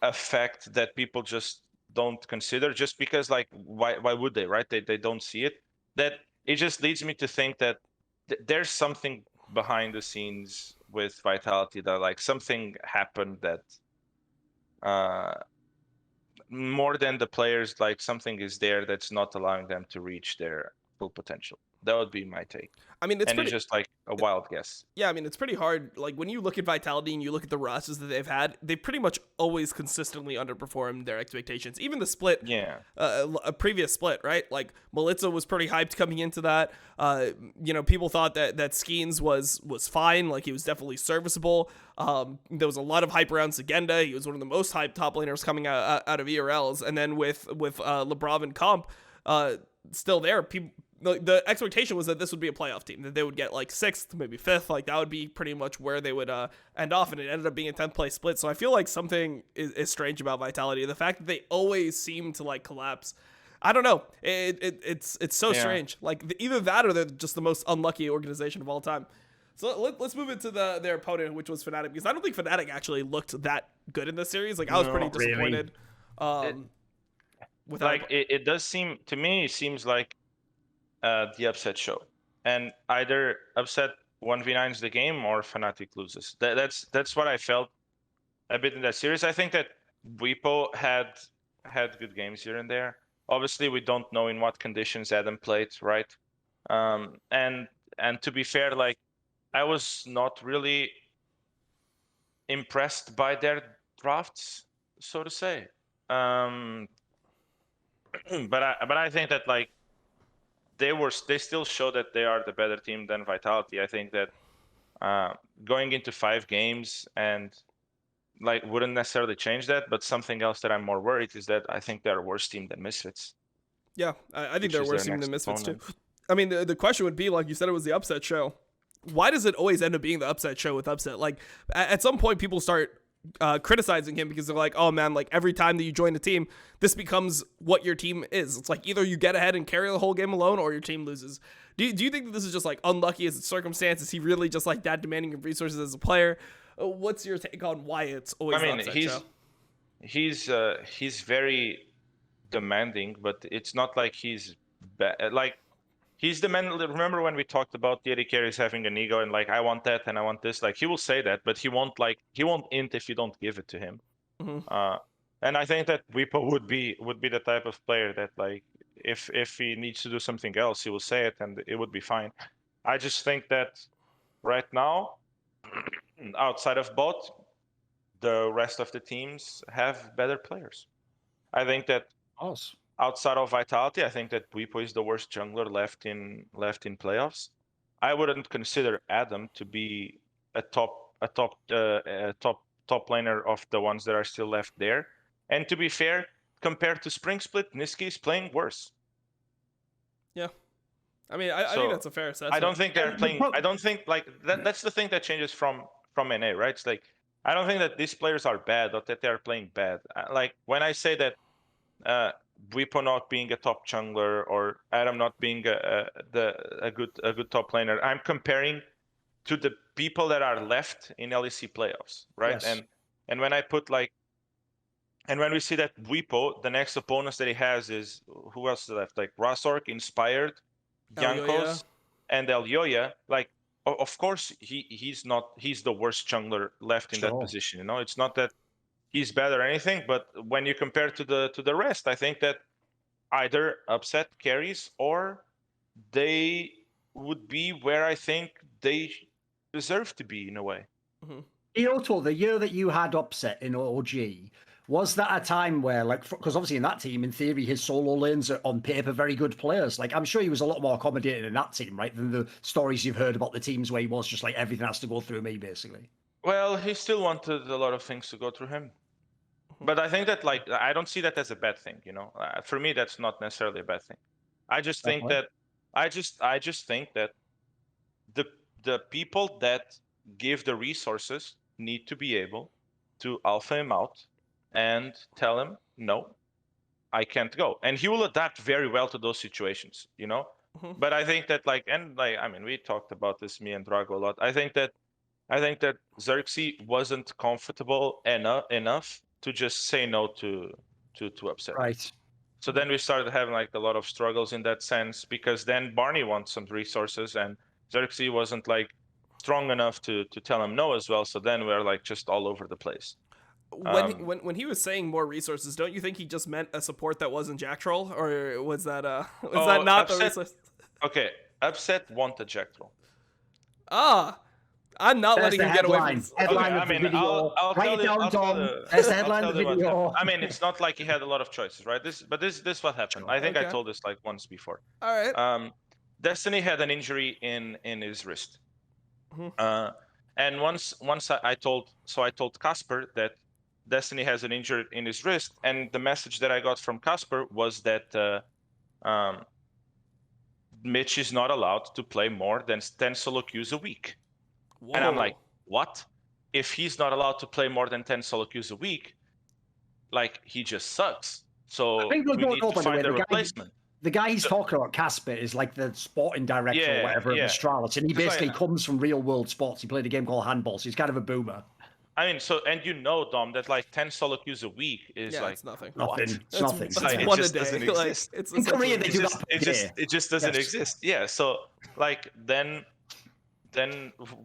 affect that people just don't consider, just because, like, why would they, right? They don't see it. That it just leads me to think that there's something behind the scenes with Vitality, that, like, something happened that more than the players, like, something is there that's not allowing them to reach their full potential. That would be my take. I mean, it's just like a wild guess. Yeah, I mean, it's pretty hard. Like, when you look at Vitality and you look at the rosters that they've had, they pretty much always consistently underperformed their expectations. Even the split, a previous split, right? Like, Melitza was pretty hyped coming into that. People thought that Skeens was fine. Like, he was definitely serviceable. There was a lot of hype around Sagenda. He was one of the most hyped top laners coming out of ERLs. And then with Lebrav and Comp still there, people. The expectation was that this would be a playoff team, that they would get like 6th, maybe 5th. Like, that would be pretty much where they would end off, and it ended up being a 10th place split. So I feel like something is strange about Vitality. The fact that they always seem to, like, collapse. I don't know. It's so strange. Like, either that or they're just the most unlucky organization of all time. So let's move into their opponent, which was Fnatic, because I don't think Fnatic actually looked that good in this series. Like, I was pretty disappointed. It does seem, to me, it seems like the upset show, and either upset 1v9s the game or Fnatic loses. That's what I felt a bit in that series. I think that Bwipo had good games here and there. Obviously, we don't know in what conditions Adam played, right? And to be fair, like, I was not really impressed by their drafts, so to say. But I think that, like, they still show that they are the better team than Vitality. I think that going into 5 games and like wouldn't necessarily change that, but something else that I'm more worried is that I think they're a worse team than Misfits. Yeah, I think they're a worse team than Misfits opponent. too. I mean, the question would be, like you said, it was the upset show. Why does it always end up being the upset show with upset? Like, at some point, people start criticizing him because they're like, oh man, like every time that you join a team, this becomes what your team is. It's like either you get ahead and carry the whole game alone or your team loses. Do you think that this is just like unlucky as a circumstance? Is he really just like that demanding of resources as a player? What's your take on why it's always the upset show? He's very demanding, but it's not like he's bad. Like, he's demanding. Remember when we talked about the AD carries having an ego and like, I want that and I want this? Like, he will say that, but he won't int if you don't give it to him. Mm-hmm. And I think that Wipo would be the type of player that, like, if he needs to do something else, he will say it and it would be fine. I just think that right now, outside of bot, the rest of the teams have better players. I think that outside of Vitality, I think that Wipo is the worst jungler left in playoffs. I wouldn't consider Adam to be a top laner of the ones that are still left there. And to be fair, compared to Spring Split, Niski is playing worse. Yeah. I mean, I think that's a fair assessment. I don't think they're playing. I don't think like that's the thing that changes from NA, right? It's like, I don't think that these players are bad or that they're playing bad. Like, when I say that Wipo not being a top jungler or Adam not being a good top laner, I'm comparing to the people that are left in LEC playoffs, right? Yes. And when I put like, and when we see that Wipo, the next opponents that he has is, who else is left? Like Rasork, Inspired, Jankos, and Elyoya. Like, of course he's the worst jungler left in that position. You know, it's not that he's bad or anything, but when you compare to the rest, I think that either upset carries or they would be where I think they deserve to be in a way. Mm-hmm. Guilhoto, the year that you had upset in OG, was that a time where, like, because obviously in that team, in theory, his solo lanes are on paper very good players. Like, I'm sure he was a lot more accommodating in that team, right, than the stories you've heard about the teams where he was just like, everything has to go through me, basically. Well, he still wanted a lot of things to go through him. But I think that, like, I don't see that as a bad thing, you know. For me, that's not necessarily a bad thing. I just think that I just think that the people that give the resources need to be able to alpha him out and tell him, no, I can't go. And he will adapt very well to those situations, you know. Mm-hmm. But I think that, like, and like, I mean, we talked about this, me and Drago, a lot. I think that Xerxes wasn't comfortable enough to just say no to upset. Right. So then we started having like a lot of struggles in that sense, because then Barney wants some resources and Xerxes wasn't like strong enough to tell him no as well. So then we're like just all over the place. When he was saying more resources, don't you think he just meant a support that wasn't Jack Troll, or was that that not upset, the resource? Okay, upset wanted Jack Troll. I'm not letting him get away from this. Headline okay, of the video. I'll Write it down, Tom. There's the headline of the video. I mean, it's not like he had a lot of choices, right? This what happened. I think I told this like once before. All right. Destiny had an injury in his wrist. Mm-hmm. And once I told Casper that Destiny has an injury in his wrist, and the message that I got from Casper was that Mitch is not allowed to play more than 10 solo queues a week. Whoa. And I'm like, what? If he's not allowed to play more than 10 solo queues a week, like, he just sucks. So we need to find a replacement. The guy he's talking about, Casper, is like the sporting director or whatever of Astralis, and he basically comes from real world sports. He played a game called Handball, so he's kind of a boomer. I mean, so, and you know, Dom, that like 10 solo queues a week is like it's nothing. It's nothing. It's like, one it just a day. doesn't Like, exist. it's in Korea, they do that. It just doesn't exist. Yeah. So like then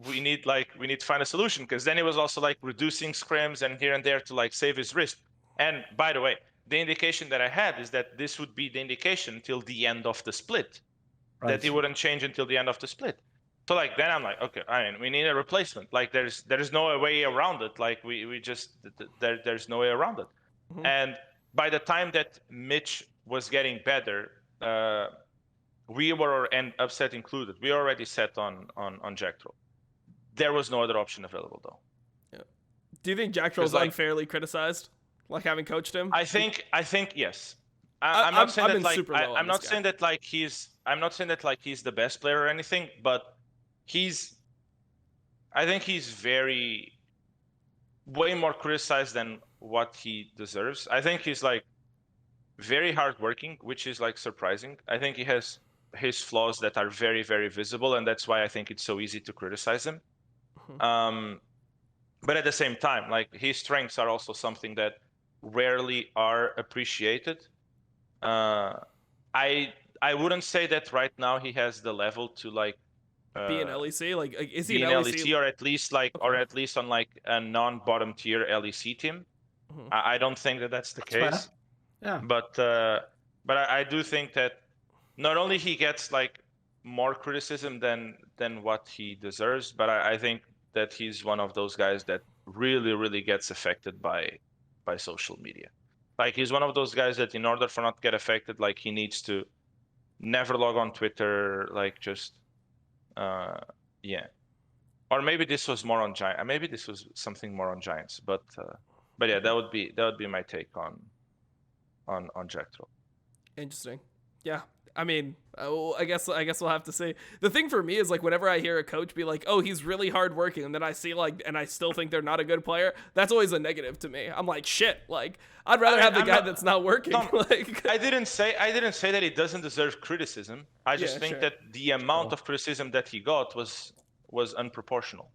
we need to find a solution, because then he was also like reducing scrims and here and there to like save his wrist. And by the way, the indication that I had is that this would be the indication till the end of the split, that he wouldn't change until the end of the split. So like then I'm like, okay, I mean, we need a replacement. Like there's no way around it. Like we just there's no way around it. Mm-hmm. And by the time that Mitch was getting better, we were, and Upset included, we already set on Jack Troll. There was no other option available though. Yeah. Do you think Jack Troll's unfairly criticized, like having coached him? I think yes. I'm not saying that like I'm not saying that like he's the best player or anything, but I think he's way more criticized than what he deserves. I think he's like very hardworking, which is like surprising. I think he has his flaws that are very, very visible, and that's why I think it's so easy to criticize him. But at the same time, like his strengths are also something that rarely are appreciated. I wouldn't say that right now he has the level to like be an LEC. Like is he be an LEC, or at least like or at least on like a non-bottom tier LEC team? I don't think that that's the case. Yeah. But I do think that not only he gets like more criticism than what he deserves, but I think that he's one of those guys that really gets affected by social media. Like he's one of those guys that in order for not to get affected, like he needs to never log on Twitter, like just yeah. Or maybe this was more on Giants. Maybe this was something more on Giants, but yeah, that would be my take on Jack Troll. Interesting. Yeah. I mean, I guess we'll have to see. The thing for me is like whenever I hear a coach be like, "Oh, he's really hardworking," and then I see like, and I still think they're not a good player, that's always a negative to me. I'm like, shit. Like, I'd rather have the guy that's not working. Like, I didn't say that he doesn't deserve criticism. I just think that the amount of criticism that he got was unproportional.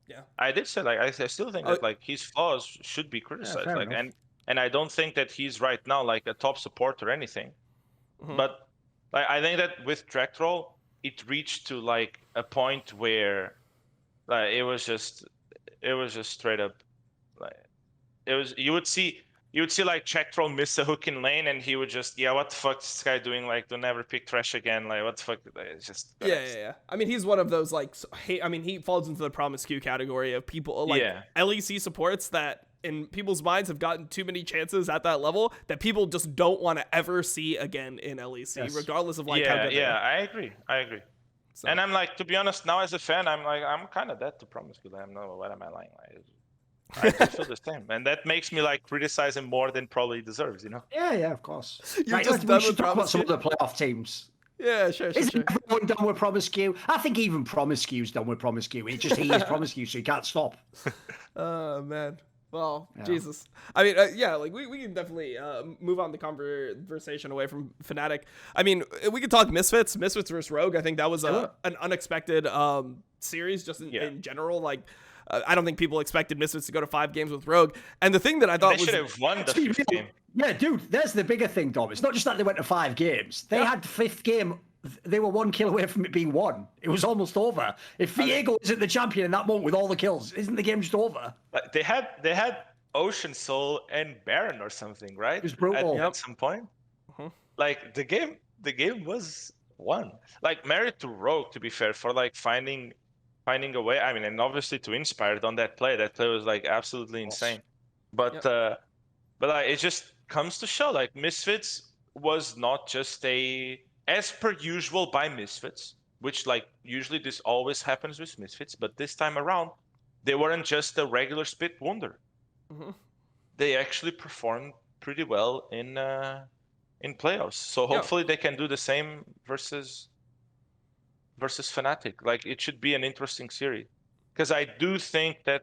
Yeah. I did say like I still think that like his flaws should be criticized. Like enough. and I don't think that he's right now like a top support or anything, but. Like, I think that with Jack Troll, it reached to like a point where, like, it was just straight up, like, it was you would see like Jack Troll miss a hook in lane, and he would just what the fuck is this guy doing? Like, don't ever pick trash again. Like, what the fuck? It's just yeah. I mean, he's one of those like I mean, he falls into the promiscuous category of people like LEC supports that. In people's minds have gotten too many chances at that level that people just don't want to ever see again in LEC, regardless of like how good they are. I agree. So. And I'm like, to be honest, now as a fan, I'm kind of that to promiscuous. I'm not, what am I lying? I just feel the same, and that makes me like criticize him more than probably he deserves, you know? Yeah, of course. You're just done with talk about some of the playoff teams. Yeah, sure. Isn't everyone done with promiscuous? I think even promiscuous done with promiscuous. It's just he is promiscuous, so he can't stop. Oh man. Well, Jesus. I mean, like we can definitely move on the conversation away from Fnatic. I mean, we could talk Misfits versus Rogue. I think that was an unexpected series just in general. Like, I don't think people expected Misfits to go to 5 games with Rogue. And the thing that I thought they should have won the 5th game. Yeah, dude, there's the bigger thing, Dom. It's not just that they went to 5 games. They had the 5th game. They were 1 kill away from it being won. It was almost over. If Viego isn't the champion in that moment with all the kills, isn't the game just over? Like they had Ocean Soul and Baron or something, right? It was brutal. At some point. Like the game was won. Like merit to Rogue, to be fair, for like finding a way. I mean, and obviously to Inspired on that play. That play was like absolutely insane. But like it just comes to show like Misfits was not just as per usual by Misfits, which like usually this always happens with Misfits, but this time around, they weren't just a regular spit wonder. They actually performed pretty well in playoffs. So hopefully they can do the same versus Fnatic. Like it should be an interesting series, because I do think that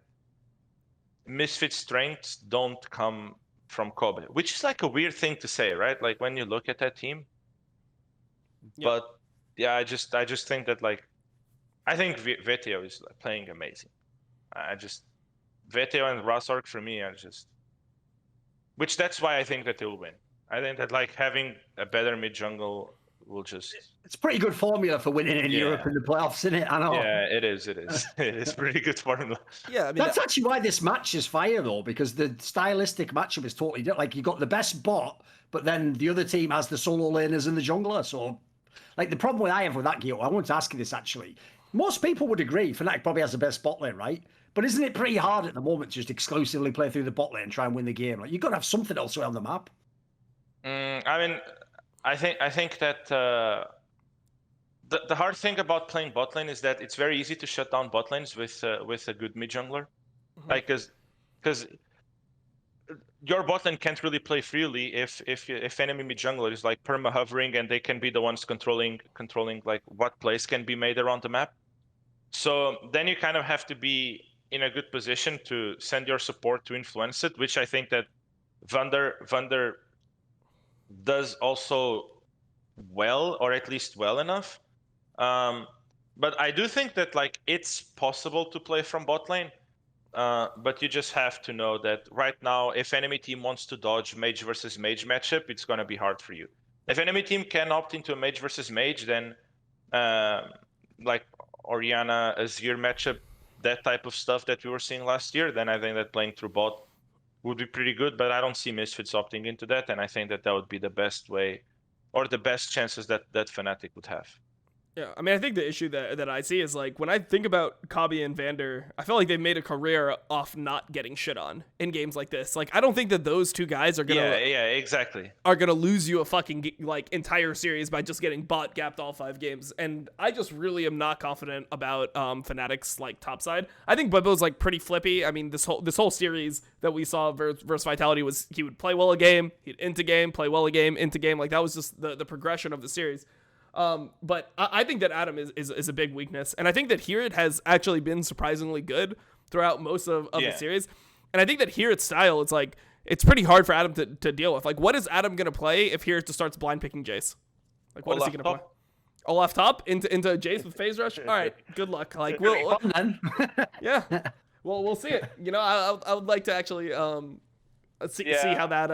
Misfits' strengths don't come from Kobe, which is like a weird thing to say, right? Like when you look at that team. But yeah, I just think that like I think Veteo is like, playing amazing. Veteo and Razork for me are just, which that's why I think that they'll win. I think that like having a better mid jungle will just. It's a pretty good formula for winning in Europe in the playoffs, isn't it? I know. Yeah, it is. It is pretty good formula. Yeah, I mean that's actually why this match is fire though, because the stylistic matchup is totally different. Like you got the best bot, but then the other team has the solo laners and the jungler. So, like the problem I have with that, Guilhoto, I want to ask you this actually. Most people would agree Fnatic probably has the best bot lane, right? But isn't it pretty hard at the moment to just exclusively play through the bot lane and try and win the game? Like you've got to have something else around the map. I mean, I think that The hard thing about playing bot lane is that it's very easy to shut down bot lanes with a good mid jungler, like because your bot lane can't really play freely if enemy mid jungler is like perma hovering and they can be the ones controlling like what plays can be made around the map. So then you kind of have to be in a good position to send your support to influence it, which I think that Vander does also well, or at least well enough. But I do think that like it's possible to play from bot lane. But you just have to know that right now, if enemy team wants to dodge mage versus mage matchup, it's going to be hard for you. If enemy team can opt into a mage versus mage, then like Orianna, Azir matchup, that type of stuff that we were seeing last year, then I think that playing through bot would be pretty good. But I don't see Misfits opting into that, and I think that would be the best way, or the best chances that Fnatic would have. Yeah, I mean, I think the issue that I see is like when I think about Kabi and Vander, I feel like they've made a career off not getting shit on in games like this. Like, I don't think that those two guys are gonna exactly are gonna lose you a fucking like entire series by just getting bot gapped all 5 games. And I just really am not confident about Fnatic's like top side. I think Bubbo's like pretty flippy. I mean, this whole series that we saw versus Vitality was he would play well a game, he'd into game, play well a game, into game. Like that was just the progression of the series. But I think that Adam is a big weakness. And I think that here it has actually been surprisingly good throughout most of the series. And I think that here its style, it's like, it's pretty hard for Adam to deal with. Like, what is Adam going to play if here it just starts blind picking Jace? Like, what is he going to play? Olaf top into Jace with phase rush? All right, good luck. Like, we'll yeah. Well, we'll see it. You know, I would like to actually see how that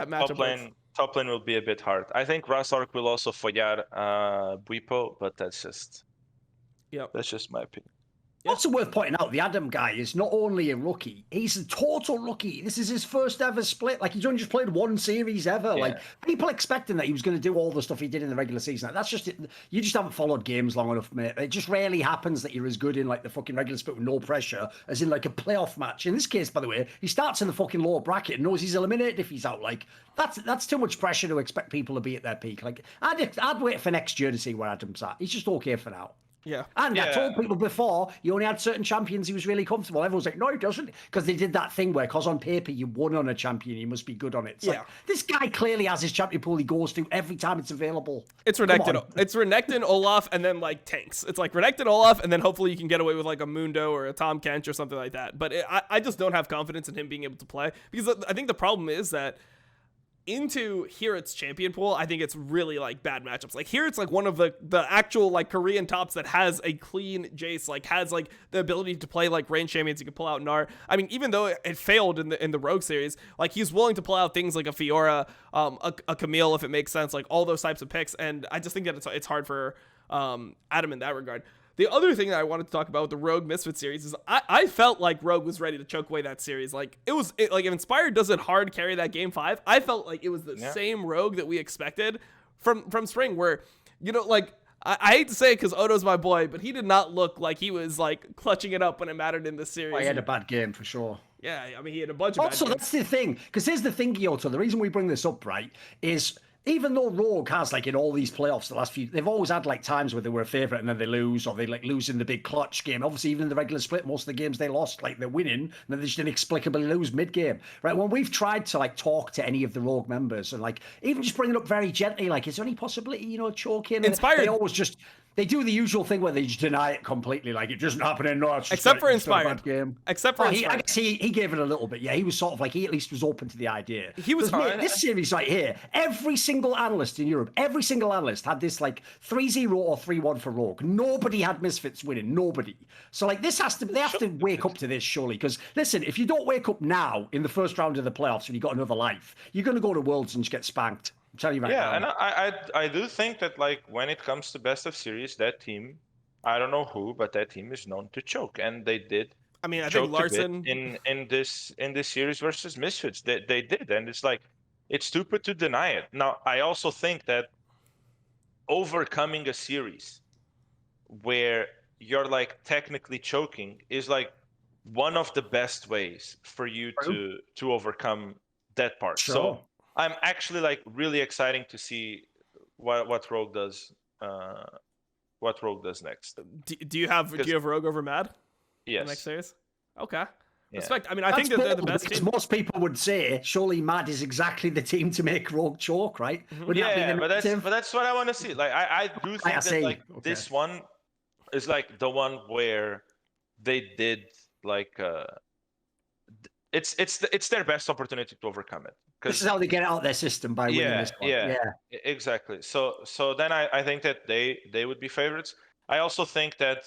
matchup works. Top lane will be a bit hard. I think Razork will also follar Buipo, but that's just my opinion. Also worth pointing out, the Adam guy is not only a rookie, he's a total rookie. This is his first ever split. Like, he's only just played one series ever. Yeah. Like, people expecting that he was going to do all the stuff he did in the regular season. That's just, you just haven't followed games long enough, mate. It just rarely happens that you're as good in, like, the fucking regular split with no pressure as in, like, a playoff match. In this case, by the way, he starts in the fucking lower bracket and knows he's eliminated if he's out. Like, that's too much pressure to expect people to be at their peak. Like, I'd wait for next year to see where Adam's at. He's just okay for now. Yeah. And I told people before, you only had certain champions he was really comfortable. Everyone's like, no, he doesn't. Because they did that thing where, because on paper, you won on a champion, you must be good on it. It's like, this guy clearly has his champion pool he goes to every time it's available. It's Renekton, Olaf, and then, like, tanks. It's like Renekton, Olaf, and then hopefully you can get away with, like, a Mundo or a Tom Kench or something like that. But I just don't have confidence in him being able to play. Because I think the problem is that into here it's champion pool, I think it's really like bad matchups. Like here it's like one of the actual like Korean tops that has a clean Jace, like has like the ability to play like range champions. You can pull out Gnar. I mean, even though it failed in the Rogue series, like he's willing to pull out things like a Fiora, a Camille if it makes sense, like all those types of picks. And I just think that it's hard for Adam in that regard. The other thing that I wanted to talk about with the Rogue Misfit series is I felt like Rogue was ready to choke away that series. Like like if Inspired doesn't hard carry that game 5, I felt like it was the same Rogue that we expected from Spring, where, you know, like I hate to say it because Odo's my boy, but he did not look like he was like clutching it up when it mattered in this series. He had a bad game for sure. Yeah, I mean, he had a bunch of bad games. That's the thing, because here's the thing, Guilhoto. The reason we bring this up, right, is even though Rogue has, like, in all these playoffs, the last few, they've always had, like, times where they were a favourite and then they lose, or they, like, lose in the big clutch game. Obviously, even in the regular split, most of the games they lost, like, they're winning, and then they just inexplicably lose mid-game, right? When we've tried to, like, talk to any of the Rogue members and, like, even just bring it up very gently, like, is there any possibility, you know, choking? Inspired. They always just... They do the usual thing where they just deny it completely, like it doesn't happen. No, it's just except for Inspired. Inspired. Game. Except for Inspired. I guess he gave it a little bit. Yeah, he was sort of like, he at least was open to the idea. He was fine. This series right here, every single analyst in Europe, every single analyst had this like 3-0 or 3-1 for Rogue. Nobody had Misfits winning. Nobody. So like this they have to wake up to this surely. Because listen, if you don't wake up now in the first round of the playoffs and you've got another life, you're going to go to Worlds and just get spanked. I'm telling you right now. Yeah, and I do think that like when it comes to best of series, that team, I don't know who, but that team is known to choke, and they did. I mean, I think Larson in this series versus Misfits, they did, and it's like it's stupid to deny it. Now, I also think that overcoming a series where you're like technically choking is like one of the best ways for you to overcome that part. Sure. So I'm actually like really exciting to see what Rogue does what Rogue does next. Do you have Rogue over Mad? Yes. In the next series? Okay. Yeah. Respect. I mean, I think that they're the best team. Most people would say, surely Mad is exactly the team to make Rogue choke, right? Yeah, but that's what I want to see. Like, I do think that like this one is like the one where they did like it's their best opportunity to overcome it. This is how they get it out of their system, by winning this one. Yeah, exactly. So then I think that they would be favorites. I also think that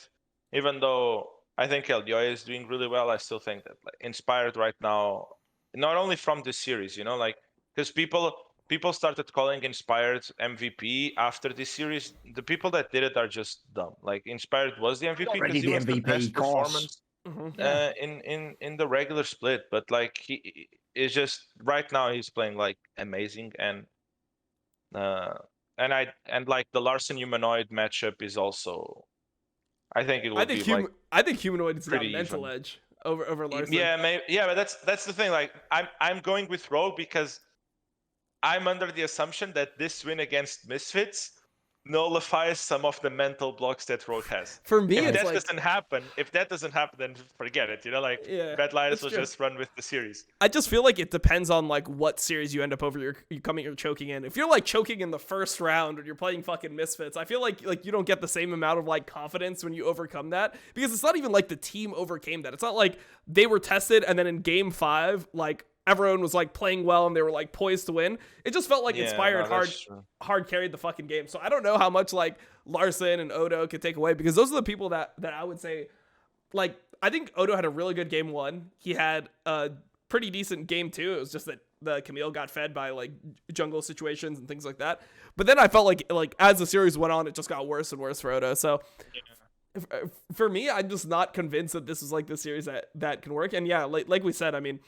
even though I think LDI is doing really well, I still think that like, Inspired right now, not only from this series, you know, like because people started calling Inspired MVP after this series. The people that did it are just dumb. Like Inspired was the MVP because he was the best performance in the regular split, but like he is just right now he's playing like amazing, and like the Larson humanoid matchup is also, I think it will be like I think humanoid is got pretty mental even. edge over Larson. Yeah, maybe, yeah, but that's the thing. Like I'm going with Rogue because I'm under the assumption that this win against Misfits nullifies some of the mental blocks that Rogue has. For me, if that doesn't happen, then forget it. You know, like Red Lions will just run with the series. I just feel like it depends on like what series you end up over you're choking in. If you're like choking in the first round and you're playing fucking Misfits, I feel like you don't get the same amount of like confidence when you overcome that, because it's not even like the team overcame that. It's not like they were tested and then in game 5 like everyone was like playing well and they were like poised to win. It just felt like Inspired hard carried the fucking game. So I don't know how much like Larson and Odo could take away, because those are the people that I would say, like, I think Odo had a really good game 1. He had a pretty decent game 2. It was just that the Camille got fed by like jungle situations and things like that. But then I felt like as the series went on, it just got worse and worse for Odo. So for me, I'm just not convinced that this is like the series that can work. And yeah, like we said, I mean,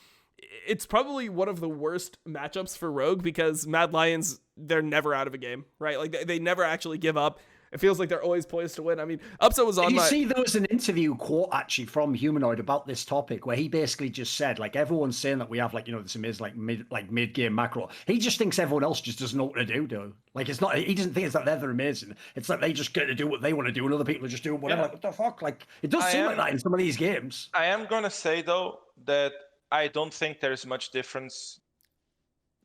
it's probably one of the worst matchups for Rogue, because Mad Lions, they're never out of a game, right? Like they never actually give up. It feels like they're always poised to win. I mean, Upset was on. You see, there was an interview quote actually from Humanoid about this topic where he basically just said, like, everyone's saying that we have like, you know, this amazing like mid game macro. He just thinks everyone else just doesn't know what to do, though. Like, it's not. He doesn't think it's that they're amazing. It's like they just get to do what they want to do, and other people are just doing whatever. Like, what the fuck? Like, it does seem like that in some of these games. I am gonna say though that I don't think there's much difference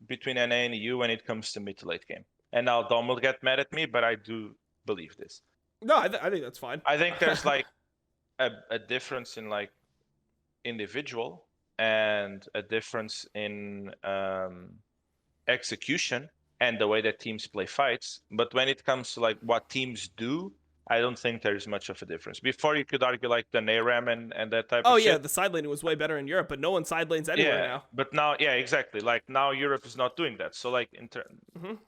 between NA and EU when it comes to mid to late game. And now Dom will get mad at me, but I do believe this. No, I think that's fine. I think there's like a difference in like individual and a difference in execution and the way that teams play fights. But when it comes to like what teams do, I don't think there's much of a difference. Before you could argue like the NARAM and that type of shit. Oh yeah, the side lane was way better in Europe, but no one side lanes anywhere now. But now, yeah, exactly. Like now Europe is not doing that. So like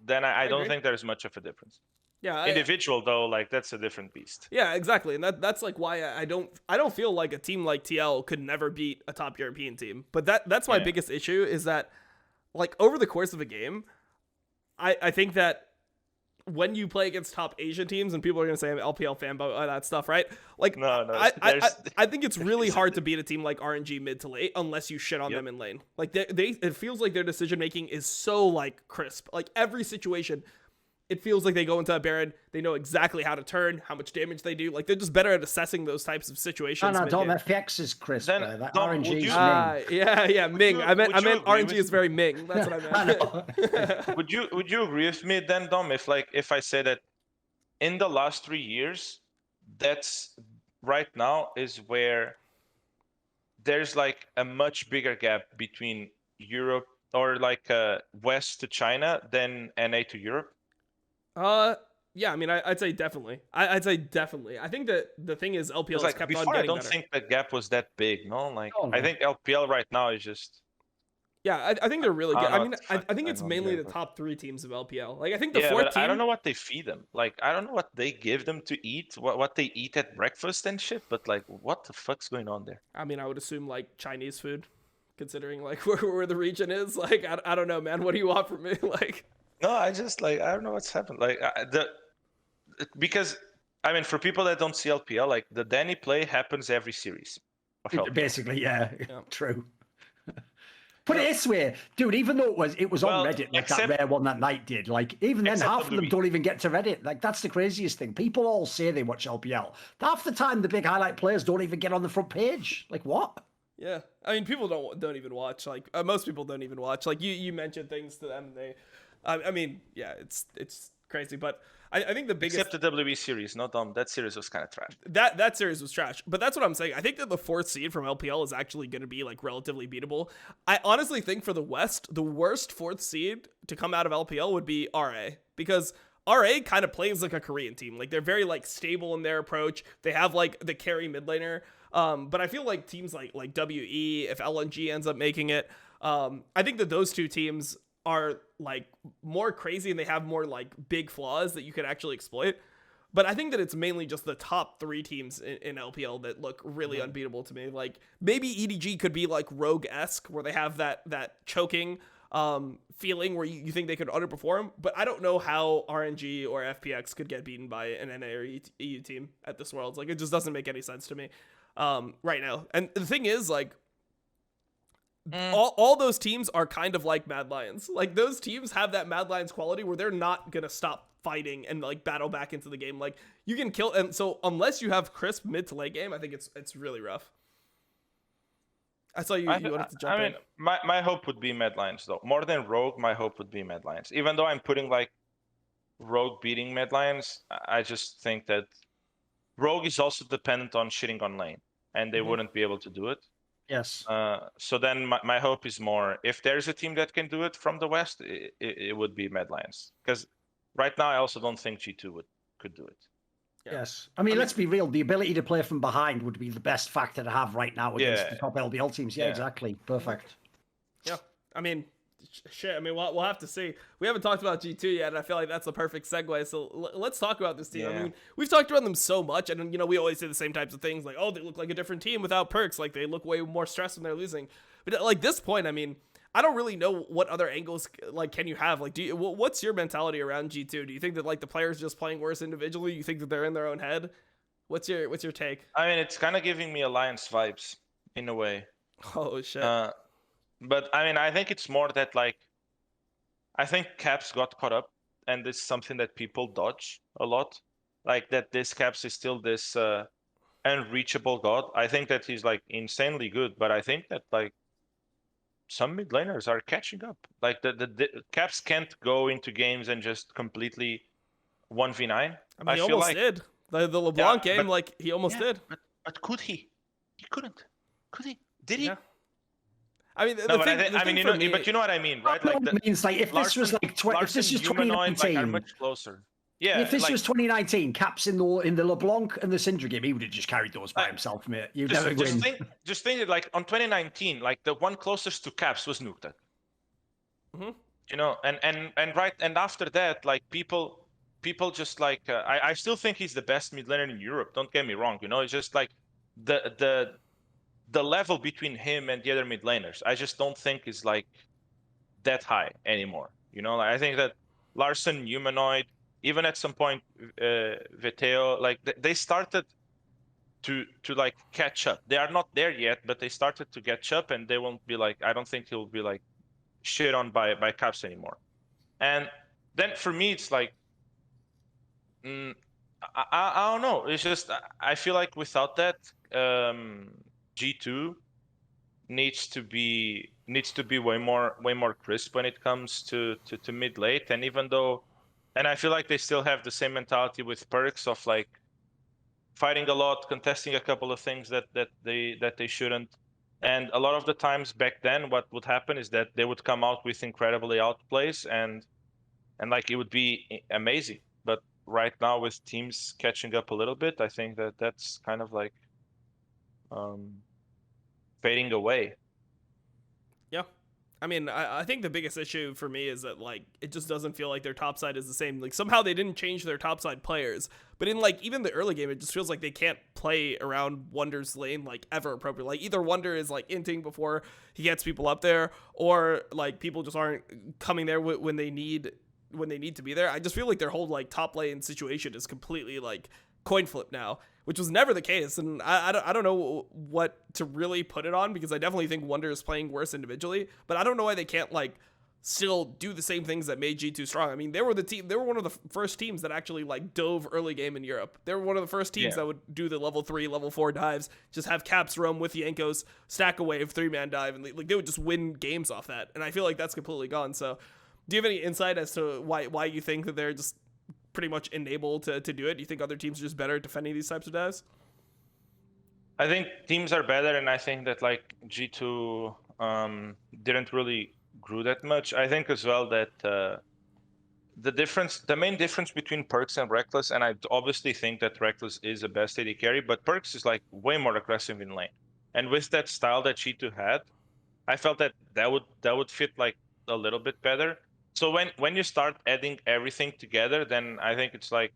then I don't think there's much of a difference. Yeah, individual though, like that's a different beast. Yeah, exactly, and that's like why I don't feel like a team like TL could never beat a top European team. But that's my biggest issue, is that like over the course of a game, I think that when you play against top Asian teams, and people are gonna say I'm LPL fanboy, all that stuff, right? Like no, I think it's really hard to beat a team like RNG mid to late unless you shit on them in lane. Like it feels like their decision making is so like crisp. Like every situation, it feels like they go into a Baron, they know exactly how to turn, how much damage they do. Like they're just better at assessing those types of situations. No, Dom, FX is crisp. That RNG is Ming. Yeah, Ming. I meant RNG is very Ming. That's what I meant. Would you agree with me then, Dom, if I say that in the last 3 years, that's right now is where there's like a much bigger gap between Europe or like West to China than NA to Europe? Yeah, I mean, I'd say definitely. I'd say definitely. I think that the thing is LPL has kept on getting better. I don't think the gap was that big, no? Like, I think LPL right now is just... Yeah, I think they're really good. I mean, I think it's mainly the top 3 teams of LPL. Like, I think the fourth team... I don't know what they feed them. Like, I don't know what they give them to eat, what they eat at breakfast and shit, but like, what the fuck's going on there? I mean, I would assume like Chinese food, considering like where the region is. Like, I don't know, man. What do you want from me? Like... No, I just like, I don't know what's happened. Like because I mean, for people that don't see LPL, like the Danny play happens every series. Basically, yeah, true. Put it this way, dude. Even though it was on Well, Reddit, like except- that rare one that night did. Like even then, except half of them WWE. don't even get to Reddit. Like that's the craziest thing. People all say they watch LPL. Half the time, the big highlight players don't even get on the front page. Like what? Yeah, I mean, people don't even watch. Like most people don't even watch. Like you mention things to them, I mean, yeah, it's crazy. But I think the biggest, except the WWE series, no Dom, that series was kind of trash. that series was trash. But that's what I'm saying. I think that the 4th seed from LPL is actually going to be like relatively beatable. I honestly think for the West, the worst 4th seed to come out of LPL would be RA, because RA kind of plays like a Korean team. Like they're very like stable in their approach. They have like the carry mid laner. But I feel like teams like WE, if LNG ends up making it, I think that those two teams are like more crazy and they have more like big flaws that you could actually exploit. But I think that it's mainly just the top 3 teams in LPL that look really unbeatable to me. Like maybe EDG could be like Rogue-esque, where they have that choking feeling where you think they could underperform, but I don't know how RNG or FPX could get beaten by an NA or EU team at this Worlds. Like it just doesn't make any sense to me right now. And the thing is, like, all those teams are kind of like Mad Lions. Like those teams have that Mad Lions quality where they're not gonna stop fighting and like battle back into the game. Like you can kill, and so unless you have crisp mid to late game, I think it's really rough. I saw you wanted to jump in. I mean, my hope would be Mad Lions though. More than Rogue, my hope would be Mad Lions. Even though I'm putting like Rogue beating Mad Lions, I just think that Rogue is also dependent on shitting on lane, and they wouldn't be able to do it. Yes. So then my hope is more, if there's a team that can do it from the West, it would be Mad Lions. Because right now I also don't think G2 could do it. Yeah. Yes. I mean, let's be real. The ability to play from behind would be the best factor to have right now against the top LBL teams. Yeah, exactly. Perfect. Yeah. I mean, shit. I mean, we'll have to see. We haven't talked about G2 yet, and I feel like that's a perfect segue. So let's talk about this team. Yeah. I mean, we've talked about them so much, and we always say the same types of things, like, oh, they look like a different team without perks. Like they look way more stressed when they're losing. But at like this point, I mean, I don't really know what other angles like can you have. Like, what's your mentality around G2? Do you think that like the players are just playing worse individually? You think that they're in their own head? What's your take? I mean, it's kind of giving me Alliance vibes in a way. Oh shit. But I mean, I think it's more that like, I think Caps got caught up, and this is something that people dodge a lot. Like that this Caps is still this unreachable god. I think that he's like insanely good, but I think that like some mid laners are catching up. Like the Caps can't go into games and just completely 1v9. I mean, he feel almost like did. The LeBlanc game, like he almost did. But could he? He couldn't. Could he? Did he? Yeah. I mean, but you know what I mean, right? Like it means like if this was like if this was 2019, are much closer. Yeah. If this was 2019, Caps in the LeBlanc and the Syndra game, he would have just carried those by himself, mate. You'd never win. Just think like on 2019, like the one closest to Caps was Nukta. And after that, like people just like I still think he's the best mid laner in Europe. Don't get me wrong. It's just like the level between him and the other mid laners, I just don't think is like that high anymore. Like, I think that Larson, Humanoid, even at some point Veteo, like they started to like catch up. They are not there yet, but they started to catch up, and they won't be like, I don't think he'll be like shit on by Caps anymore. And then for me it's like I don't know, it's just I feel like without that G2 needs to be way more crisp when it comes to mid late. And I feel like they still have the same mentality with perks of like fighting a lot, contesting a couple of things that they shouldn't. And a lot of the times back then, what would happen is that they would come out with incredibly outplays and like it would be amazing. But right now with teams catching up a little bit, I think that's kind of like fading away. Yeah. I mean, I think the biggest issue for me is that, like, it just doesn't feel like their top side is the same. Like, somehow they didn't change their top side players. But in, like, even the early game, it just feels like they can't play around Wonder's lane, like, ever appropriately. Like, either Wonder is, like, inting before he gets people up there, or, like, people just aren't coming there when they need to be there. I just feel like their whole, like, top lane situation is completely, like, coin flip now, which was never the case. And I don't know what to really put it on, because I definitely think Wonder is playing worse individually, but I don't know why they can't like still do the same things that made G2 strong. I mean, they were one of the first teams that actually like dove early game in Europe. They were one of the first teams that would do the level 3, level 4 dives, just have Caps roam with Jankos, stack a wave, 3-man dive, and like they would just win games off that. And I feel like that's completely gone. So do you have any insight as to why you think that they're just pretty much enabled to do it? Do you think other teams are just better at defending these types of dives? I think teams are better, and I think that like G2 didn't really grew that much. I think as well that the main difference between Perks and Reckless, and I obviously think that Reckless is the best AD carry, but Perks is like way more aggressive in lane. And with that style that G2 had, I felt that would fit like a little bit better. So when you start adding everything together, then I think it's like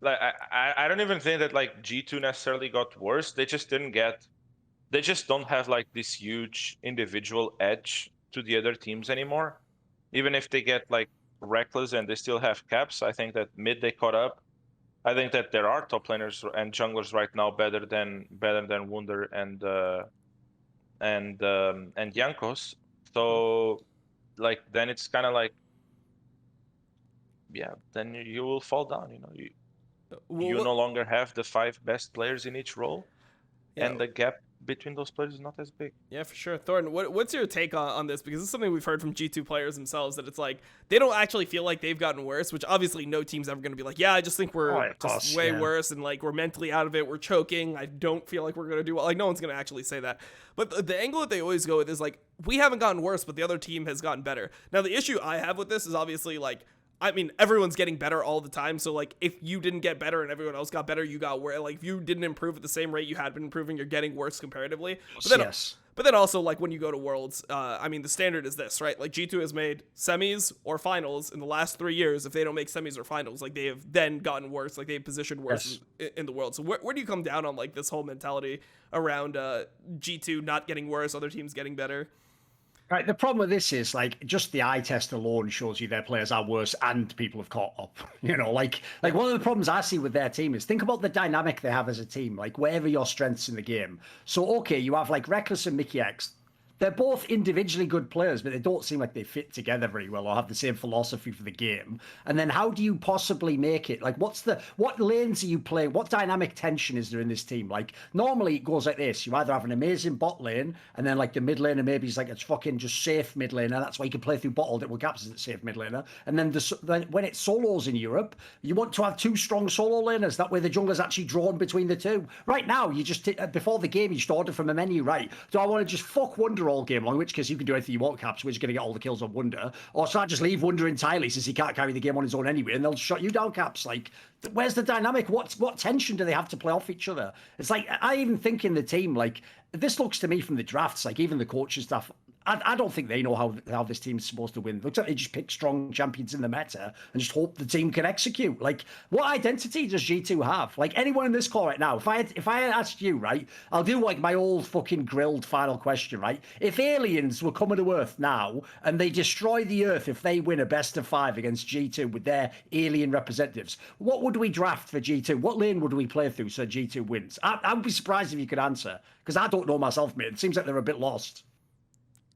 I don't even think that like G2 necessarily got worse. They just don't have like this huge individual edge to the other teams anymore. Even if they get like Reckless and they still have Caps, I think that mid they caught up. I think that there are top laners and junglers right now better than Wunder and Jankos. So like then it's kind of like, yeah, then you will fall down. You no longer have the 5 best players in each role, and the gap between those players is not as big. Yeah, for sure. Thornton, what's your take on this? Because it's something we've heard from G2 players themselves, that it's like they don't actually feel like they've gotten worse, which obviously no team's ever going to be like, yeah, I just think we're way worse, and like we're mentally out of it, we're choking, I don't feel like we're going to do well. Like no one's going to actually say that. But the angle that they always go with is like, we haven't gotten worse, but the other team has gotten better. Now the issue I have with this is obviously like, I mean, everyone's getting better all the time. So, like, if you didn't get better and everyone else got better, you got worse. Like, if you didn't improve at the same rate you had been improving, you're getting worse comparatively. But then also, like, when you go to Worlds, I mean, the standard is this, right? Like, G2 has made semis or finals in the last 3 years. If they don't make semis or finals, like, they have then gotten worse. Like, they've positioned worse in the world. So, where do you come down on, like, this whole mentality around G2 not getting worse, other teams getting better? Right, the problem with this is like just the eye test alone shows you their players are worse and people have caught up. Like one of the problems I see with their team is think about the dynamic they have as a team, like wherever your strengths in the game. So okay, you have like Reckless and Mickey X. They're both individually good players, but they don't seem like they fit together very well or have the same philosophy for the game. And then how do you possibly make it? Like, what lanes are you playing? What dynamic tension is there in this team? Like, normally it goes like this. You either have an amazing bot lane, and then like the mid laner maybe is like a fucking just safe mid laner. That's why you can play through bot all day. Well, Caps isn't safe mid laner. And then when it's solos in Europe, you want to have 2 strong solo laners. That way the jungler's actually drawn between the 2. Right now, you just, before the game, you just order from a menu, right? Do I want to just fuck Wonder all game long, in which case you can do anything you want, Caps, we're just going to get all the kills on Wonder, or should I just leave Wonder entirely since he can't carry the game on his own anyway, and they'll shut you down, Caps? Like, where's the dynamic? What tension do they have to play off each other? It's like, I even think in the team, like, this looks to me from the drafts, like even the coaching staff, I don't think they know how this team's supposed to win. It looks like they just pick strong champions in the meta and just hope the team can execute. Like, what identity does G2 have? Like, anyone in this call right now, if I had asked you, right, I'll do like my old fucking grilled final question, right? If aliens were coming to Earth now and they destroy the Earth if they win a best of 5 against G2 with their alien representatives, what would we draft for G2? What lane would we play through so G2 wins? I would be surprised if you could answer, because I don't know myself, mate. It seems like they're a bit lost.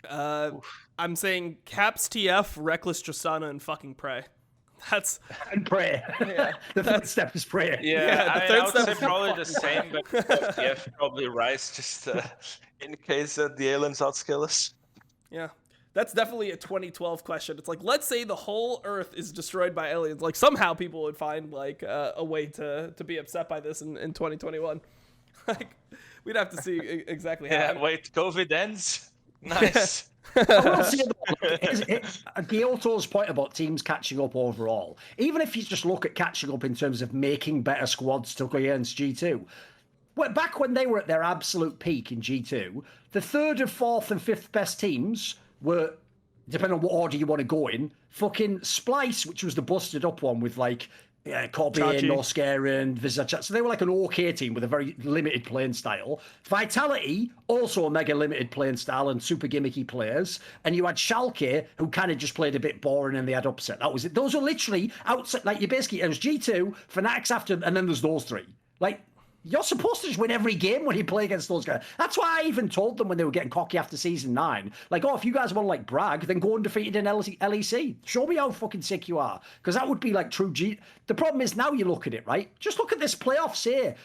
I'm saying Caps, TF, Reckless, Tristana, and fucking Prey. That's and Prey. Yeah, the third step is Prey. Yeah, I would say probably the same, but TF probably Rise just in case the aliens outskill us. Yeah, that's definitely a 2012 question. It's like, let's say the whole Earth is destroyed by aliens. Like somehow people would find like a way to be upset by this in 2021. Like we'd have to see exactly how. Yeah, wait, COVID ends. Nice. Guilhoto's point about teams catching up overall, even if you just look at catching up in terms of making better squads to go against G2, back when they were at their absolute peak in G2, the 3rd and 4th and 5th best teams were, depending on what order you want to go in, fucking Splice, which was the busted up one with like Yeah, Corbin, Chachi. Norscaren, Vizachat. So they were like an okay team with a very limited playing style. Vitality, also a mega limited playing style and super gimmicky players. And you had Schalke, who kind of just played a bit boring and they had upset. That was it. Those are literally outside, like you basically, it was G2, Fanatics after, and then there's those three. Like, you're supposed to just win every game when you play against those guys. That's why I even told them when they were getting cocky after season 9, like, oh, if you guys want to like brag, then go undefeated in LEC. Show me how fucking sick you are, because that would be like true G. The problem is now you look at it, right? Just look at this playoffs here.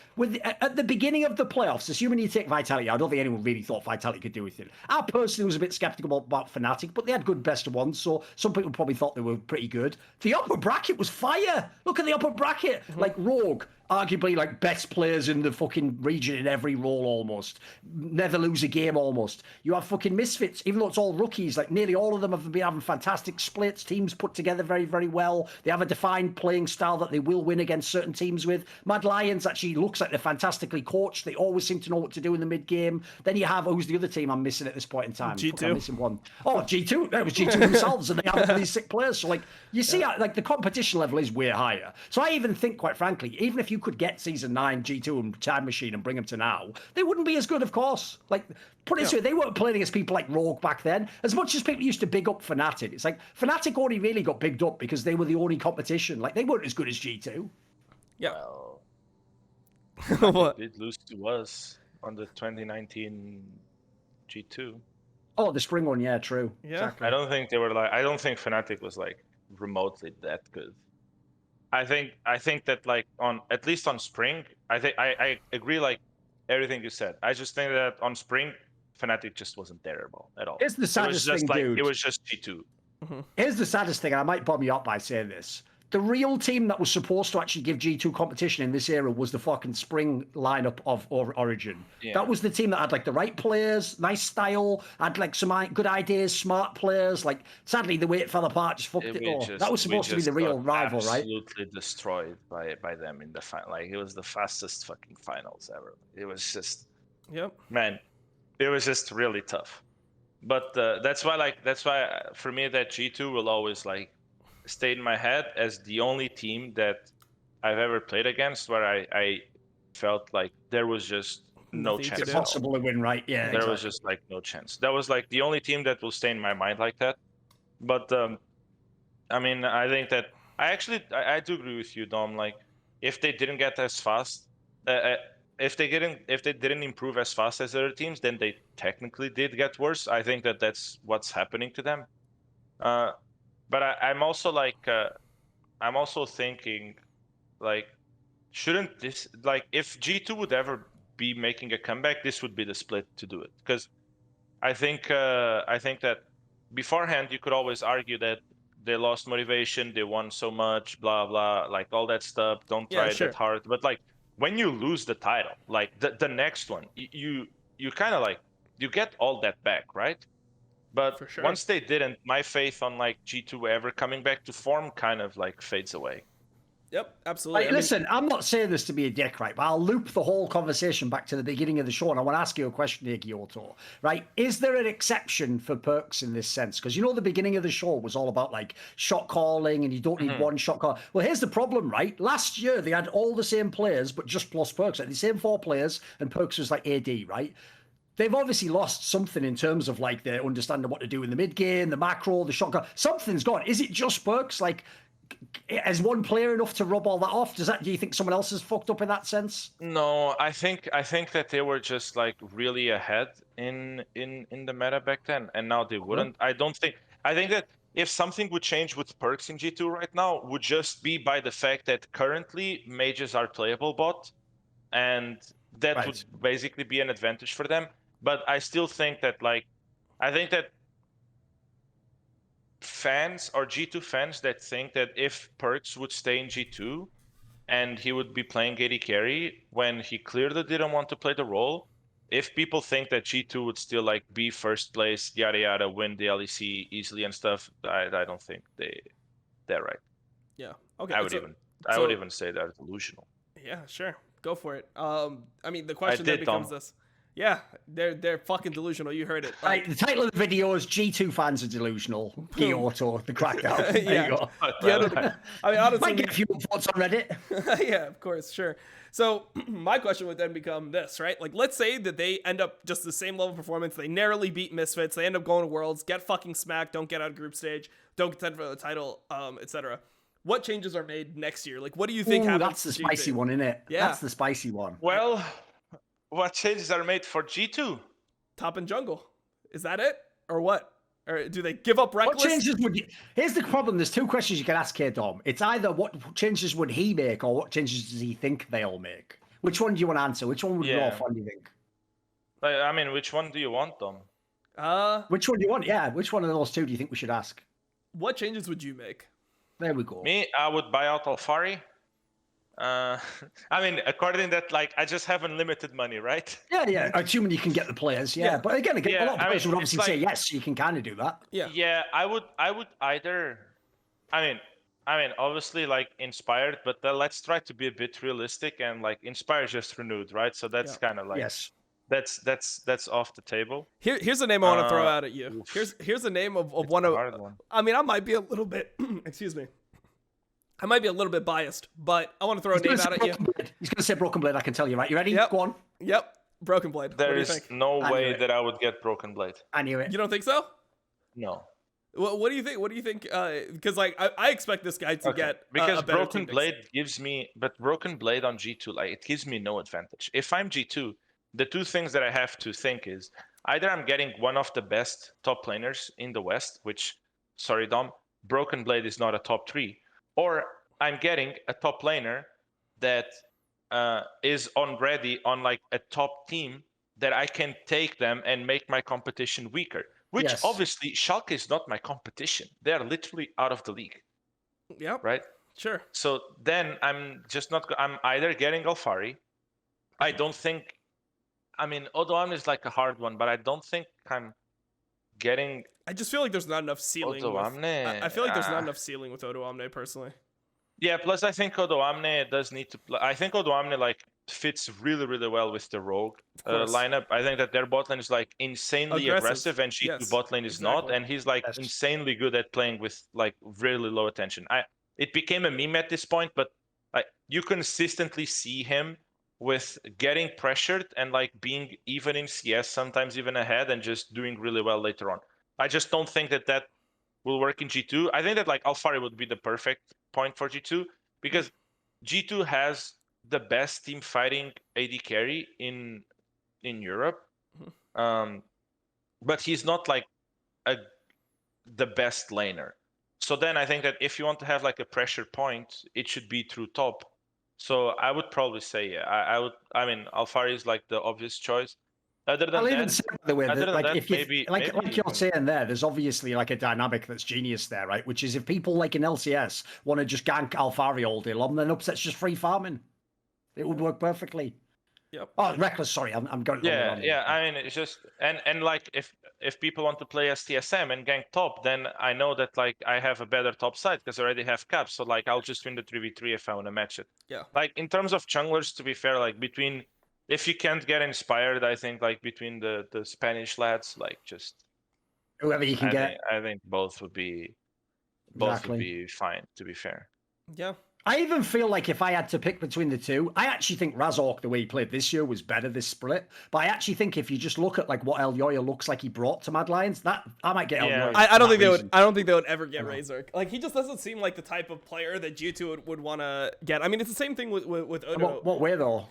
At the beginning of the playoffs, assuming you take Vitality, I don't think anyone really thought Vitality could do anything. I personally was a bit skeptical about Fnatic, but they had good best of ones, so some people probably thought they were pretty good. The upper bracket was fire. Look at the upper bracket, like Rogue. Arguably, like, best players in the fucking region in every role almost. Never lose a game almost. You have fucking Misfits, even though it's all rookies, like, nearly all of them have been having fantastic splits, teams put together very, very well. They have a defined playing style that they will win against certain teams with. Mad Lions actually looks like they're fantastically coached. They always seem to know what to do in the mid-game. Then you have, who's the other team I'm missing at this point in time? G2. I'm missing one. Oh, G2. It was G2 themselves, and they have all these sick players. So, like, you see, like, the competition level is way higher. So I even think, quite frankly, even if you could get season 9 G2 and Time Machine and bring them to now, they wouldn't be as good, of course. Like, put it this way, they weren't playing against people like Rogue back then. As much as people used to big up Fnatic, it's like Fnatic only really got bigged up because they were the only competition. Like, they weren't as good as G2. Yeah. Well, What? did lose to us on the 2019 G2. Oh, the spring one, yeah, true. Yeah. Exactly. I don't think they were like. I don't think Fnatic was like remotely that good. I think that like on at least on spring, I agree like everything you said. I just think that on spring, Fnatic just wasn't terrible at all. It's the saddest thing, dude. It was just G2. Here's the saddest thing, and I might bomb you up by saying this. The real team that was supposed to actually give G2 competition in this era was the fucking spring lineup of Origin. Yeah. That was the team that had like the right players, nice style, had like some good ideas, smart players. Like, sadly, the way it fell apart just fucked it all. That was supposed to be the real rival, right? Absolutely destroyed by them in the final. Like, it was the fastest fucking finals ever. It was just, man, it was just really tough. But that's why for me that G2 will always like stayed in my head as the only team that I've ever played against where I felt like there was just no chance. It's impossible to win, right? Yeah, there was just like no chance. That was like the only team that will stay in my mind like that. But I mean, I think that I do agree with you, Dom. Like, if they didn't get as fast, if they didn't improve as fast as other teams, then they technically did get worse. I think that that's what's happening to them. But I'm also like, I'm also thinking, like, shouldn't this, like, if G2 would ever be making a comeback, this would be the split to do it. Because I think that beforehand you could always argue that they lost motivation, they won so much, blah blah, like all that stuff. Don't try it that hard. But like, when you lose the title, like the next one, you kind of like you get all that back, right? But once they didn't, my faith on like G2 ever coming back to form kind of like fades away. Yep, absolutely. Like, listen, I'm not saying this to be a dick, right? But I'll loop the whole conversation back to the beginning of the show, and I want to ask you a question here, Guilhoto. Right? Is there an exception for perks in this sense? Because you know the beginning of the show was all about like shot calling, and you don't need one shot call. Well, here's the problem, right? Last year they had all the same players, but just plus perks. Like the same 4 players, and perks was like AD, right? They've obviously lost something in terms of like their understanding what to do in the mid game, the macro, the shotgun. Something's gone. Is it just perks? Like, is one player enough to rub all that off? Do you think someone else is fucked up in that sense? No, I think that they were just like really ahead in the meta back then, and now they wouldn't. I think that if something would change with perks in G2 right now, would just be by the fact that currently mages are playable bot, and that would basically be an advantage for them. But I still think that I think that fans or G2 fans that think that if Perks would stay in G2 and he would be playing AD carry when he clearly didn't want to play the role, if people think that G2 would still like be first place, yada yada, win the LEC easily and stuff, I don't think they're right. Yeah. Okay. I would even say they're delusional. Yeah, sure. Go for it. I mean, the question then becomes this. Yeah, they're fucking delusional. You heard it. Right, the title of the video is G2 fans are delusional. Guilhoto, the crackdown. There Yeah. you go. Guilhoto, I mean, honestly, Might get a few thoughts on Reddit. yeah, of course, sure. So my question would then become this, right? Like, let's say that they end up just the same level of performance. They narrowly beat Misfits. They end up going to Worlds, get fucking smacked, don't get out of group stage, don't contend for the title, etc. What changes are made next year? Like, what do you think happens? That's the spicy one, isn't it? Yeah. That's the spicy one. Well, what changes are made for G2? Top and jungle. Is that it? Or what? Or do they give up Reckless? What changes would you... Here's the problem. There's two questions you can ask here, Dom. It's either what changes would he make or what changes does he think they'll make? Which one do you want to answer? Which one would be more fun, do you think? I mean, which one do you want, Dom? Which one do you want? Yeah, which one of those two do you think we should ask? What changes would you make? There we go. Me, I would buy out Alphari. I mean, according to that, like, I just have unlimited money, right? Yeah. Assuming you can get the players, yeah. But again, a lot of players would obviously say yes, so you can kind of do that. Yeah. Yeah, I would either. I mean, obviously, like, Inspired, but let's try to be a bit realistic and like Inspired just renewed, right? So that's kind of like that's off the table. Here's a name I want to throw out at you. Here's a name of one of. I mean, I might be a little bit. Excuse me. I might be a little bit biased, but I want to throw a name out at you. He's going to say Broken Blade, I can tell you, right? You ready? Yep. Go on. Yep. Broken Blade. There is no way that I would get Broken Blade. I knew it. You don't think so? No. What do you think? What do you think? Because like I expect this guy to get because a better Broken Blade gives me, but Broken Blade on G2, like, it gives me no advantage. If I'm G2, the two things that I have to think is either I'm getting one of the best top laners in the West, which, sorry Dom, Broken Blade is not a top 3. Or I'm getting a top laner that is already on like a top team that I can take them and make my competition weaker. Which obviously Schalke is not my competition. They are literally out of the league. Yep. Right? Sure. So then I'm either getting Alphari. I don't think. I mean, ODOAMNE is like a hard one, but I don't think I'm getting. I just feel like there's not enough ceiling. ODOAMNE. I feel like there's not enough ceiling with ODOAMNE personally. Yeah, plus I think ODOAMNE does need to play. I think ODOAMNE like fits really, really well with the Rogue lineup. I think that their bot lane is like insanely aggressive and G2 bot lane is not, and he's like insanely good at playing with like really low attention. It became a meme at this point, but like you consistently see him with getting pressured and like being even in CS, sometimes even ahead, and just doing really well later on. I just don't think that will work in G2. I think that like Alphari would be the perfect point for G2 because G2 has the best team fighting AD carry in Europe, but he's not like the best laner. So then I think that if you want to have like a pressure point, it should be through top. So I would probably say I would. I mean, Alphari is like the obvious choice. Other than even say, by the way, if you, maybe like you're saying there, there's obviously like a dynamic that's genius there, right? Which is if people like in LCS want to just gank Alphari all day long, then Upset's just free farming. It would work perfectly. Yep. Oh, Reckless. Sorry, I'm going. Yeah. I mean, it's just and like if people want to play as TSM and gank top, then I know that like I have a better top side because I already have caps. So like I'll just win the 3v3 if I want to match it. Yeah. Like in terms of junglers, to be fair, like between if you can't get Inspired, I think like between the Spanish lads, like just whoever you can get. I think both would be fine. To be fair. Yeah. I even feel like if I had to pick between the two, I actually think Razork, the way he played this year, was better this split. But I actually think if you just look at like what Elyoya looks like he brought to Mad Lions, that I might get Elyoya. I don't think they would. I don't think they would ever get Razork. Like he just doesn't seem like the type of player that G2 would want to get. I mean, it's the same thing with Odo. What way though?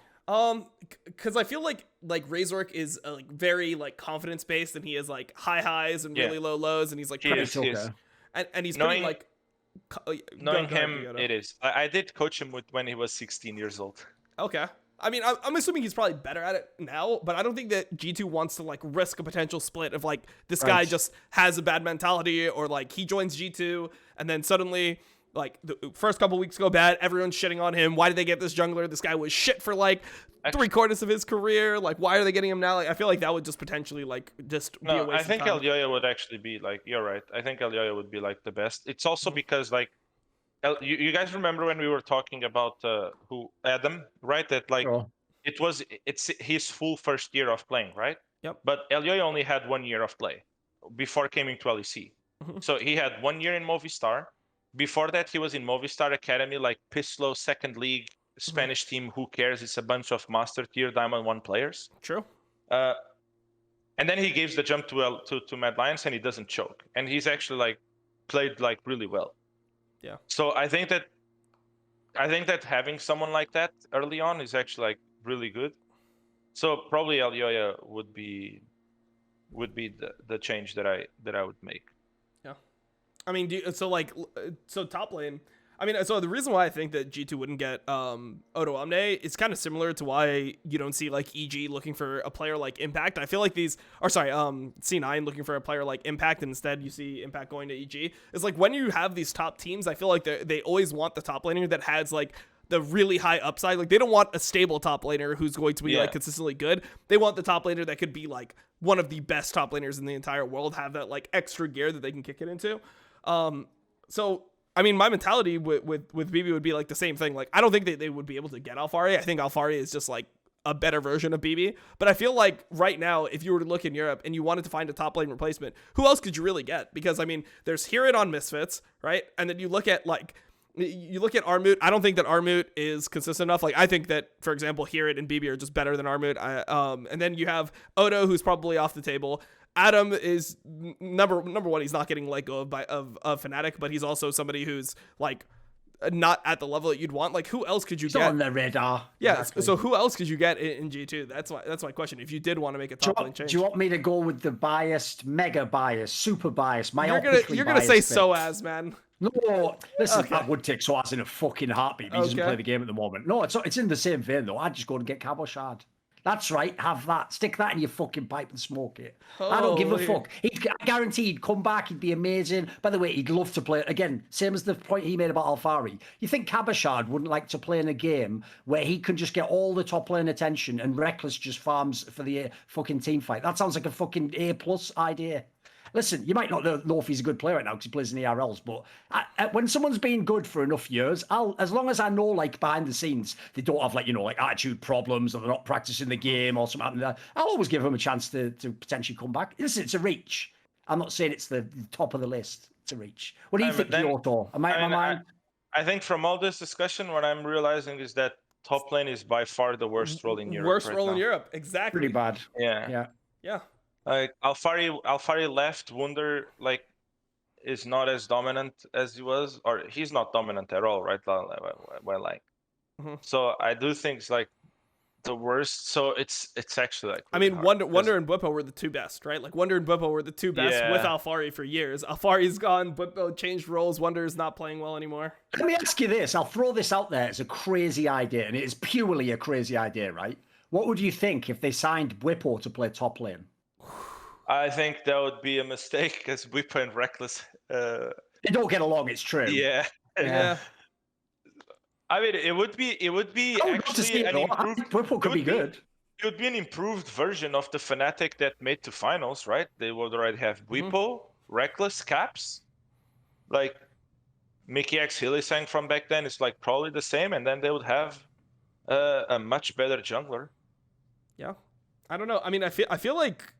Because I feel like Razork is like very like confidence based, and he has like high highs and really low lows, and he's like and he's pretty like. Knowing him, it is. I did coach him when he was 16 years old. Okay. I mean, I'm assuming he's probably better at it now, but I don't think that G2 wants to like risk a potential split if like this guy just has a bad mentality or like he joins G2 and then suddenly like the first couple weeks go bad, everyone's shitting on him. Why did they get this jungler? This guy was shit for like 3/4 of his career. Like, why are they getting him now? Like, I feel like that would just potentially like just be a waste I think of time. Elyoya would actually be like, you're right. I think Elyoya would be like the best. It's also because like, you guys remember when we were talking about Adam, right? That like it's his full first year of playing, right? Yep. But Elioy only had 1 year of play before coming to LEC. So he had 1 year in Movistar. Before that, he was in Movistar Academy, like Pislo, second league, Spanish team. Who cares? It's a bunch of master tier Diamond 1 players. True. And then he gives the jump to Mad Lions, and he doesn't choke. And he's actually like played like really well. Yeah. So I think that having someone like that early on is actually like really good. So probably Elioya would be the change that I would make. Yeah. I mean, so top lane. I mean, so the reason why I think that G2 wouldn't get IWDominate is kind of similar to why you don't see like EG looking for a player like Impact. I feel like C9 looking for a player like Impact, and instead you see Impact going to EG. It's like when you have these top teams, I feel like they always want the top laner that has like the really high upside. Like they don't want a stable top laner who's going to be like consistently good. They want the top laner that could be like one of the best top laners in the entire world, have that like extra gear that they can kick it into. So I mean, my mentality with BB would be like the same thing. Like, I don't think they would be able to get Alphari. I think Alphari is just like a better version of BB. But I feel like right now, if you were to look in Europe and you wanted to find a top lane replacement, who else could you really get? Because I mean, there's Hirit on Misfits, right? And then you look at Armut. I don't think that Armut is consistent enough. Like, I think that, for example, Hirit and BB are just better than Armut. And then you have Odo, who's probably off the table. Adam is number one. He's not getting let go of Fnatic, but he's also somebody who's like not at the level that you'd want. Like, who else could you get on the radar? Yeah. Exactly. So who else could you get in G2? That's my question. If you did want to make a top lane change, do you want me to go with the biased, mega biased, super biased? You're gonna say SOAS, man. No, listen, I would take SOAS in a fucking heartbeat. He doesn't play the game at the moment. No, it's in the same vein though. I'd just go and get Cabochard. That's right. Have that. Stick that in your fucking pipe and smoke it. I don't give a fuck. I guarantee he'd come back. He'd be amazing. By the way, he'd love to play. Again, same as the point he made about Alphari. You think Cabochard wouldn't like to play in a game where he can just get all the top lane attention and Reckless just farms for the fucking team fight? That sounds like a fucking A+ idea. Listen, you might not know if he's a good player right now because he plays in the ERLs, but when someone's been good for enough years, as long as I know, like, behind the scenes, they don't have, like, like attitude problems or they're not practicing the game or something like that, I'll always give them a chance to potentially come back. Listen, it's a reach. I'm not saying it's the top of the list. It's a reach. What do you think, Guilhoto? Am I in my mind? I think from all this discussion, what I'm realizing is that top lane is by far the worst role in Europe. Worst role in Europe, exactly. Pretty bad. Yeah. Like Alphari left. Wunder like is not as dominant as he was, or he's not dominant at all, right? So I do think it's like the worst. So it's actually like. Really Wunder and Bwipo were the two best, right? Like Wunder and Bwipo were the two best with Alphari for years. Alphari's gone. Bwipo changed roles. Wunder is not playing well anymore. Let me ask you this. I'll throw this out there. It's a crazy idea, and it is purely a crazy idea, right? What would you think if they signed Bwipo to play top lane? I think that would be a mistake because Bwipo and Reckless they don't get along. It's true. Yeah. I mean, it would be actually an improved. Bwipo could be good. It would be an improved version of the Fnatic that made to finals, right? They would already have Bwipo, Reckless, Caps, like Mickey X Hillisang from back then. It's like probably the same, and then they would have a much better jungler. Yeah, I don't know. I mean, I feel like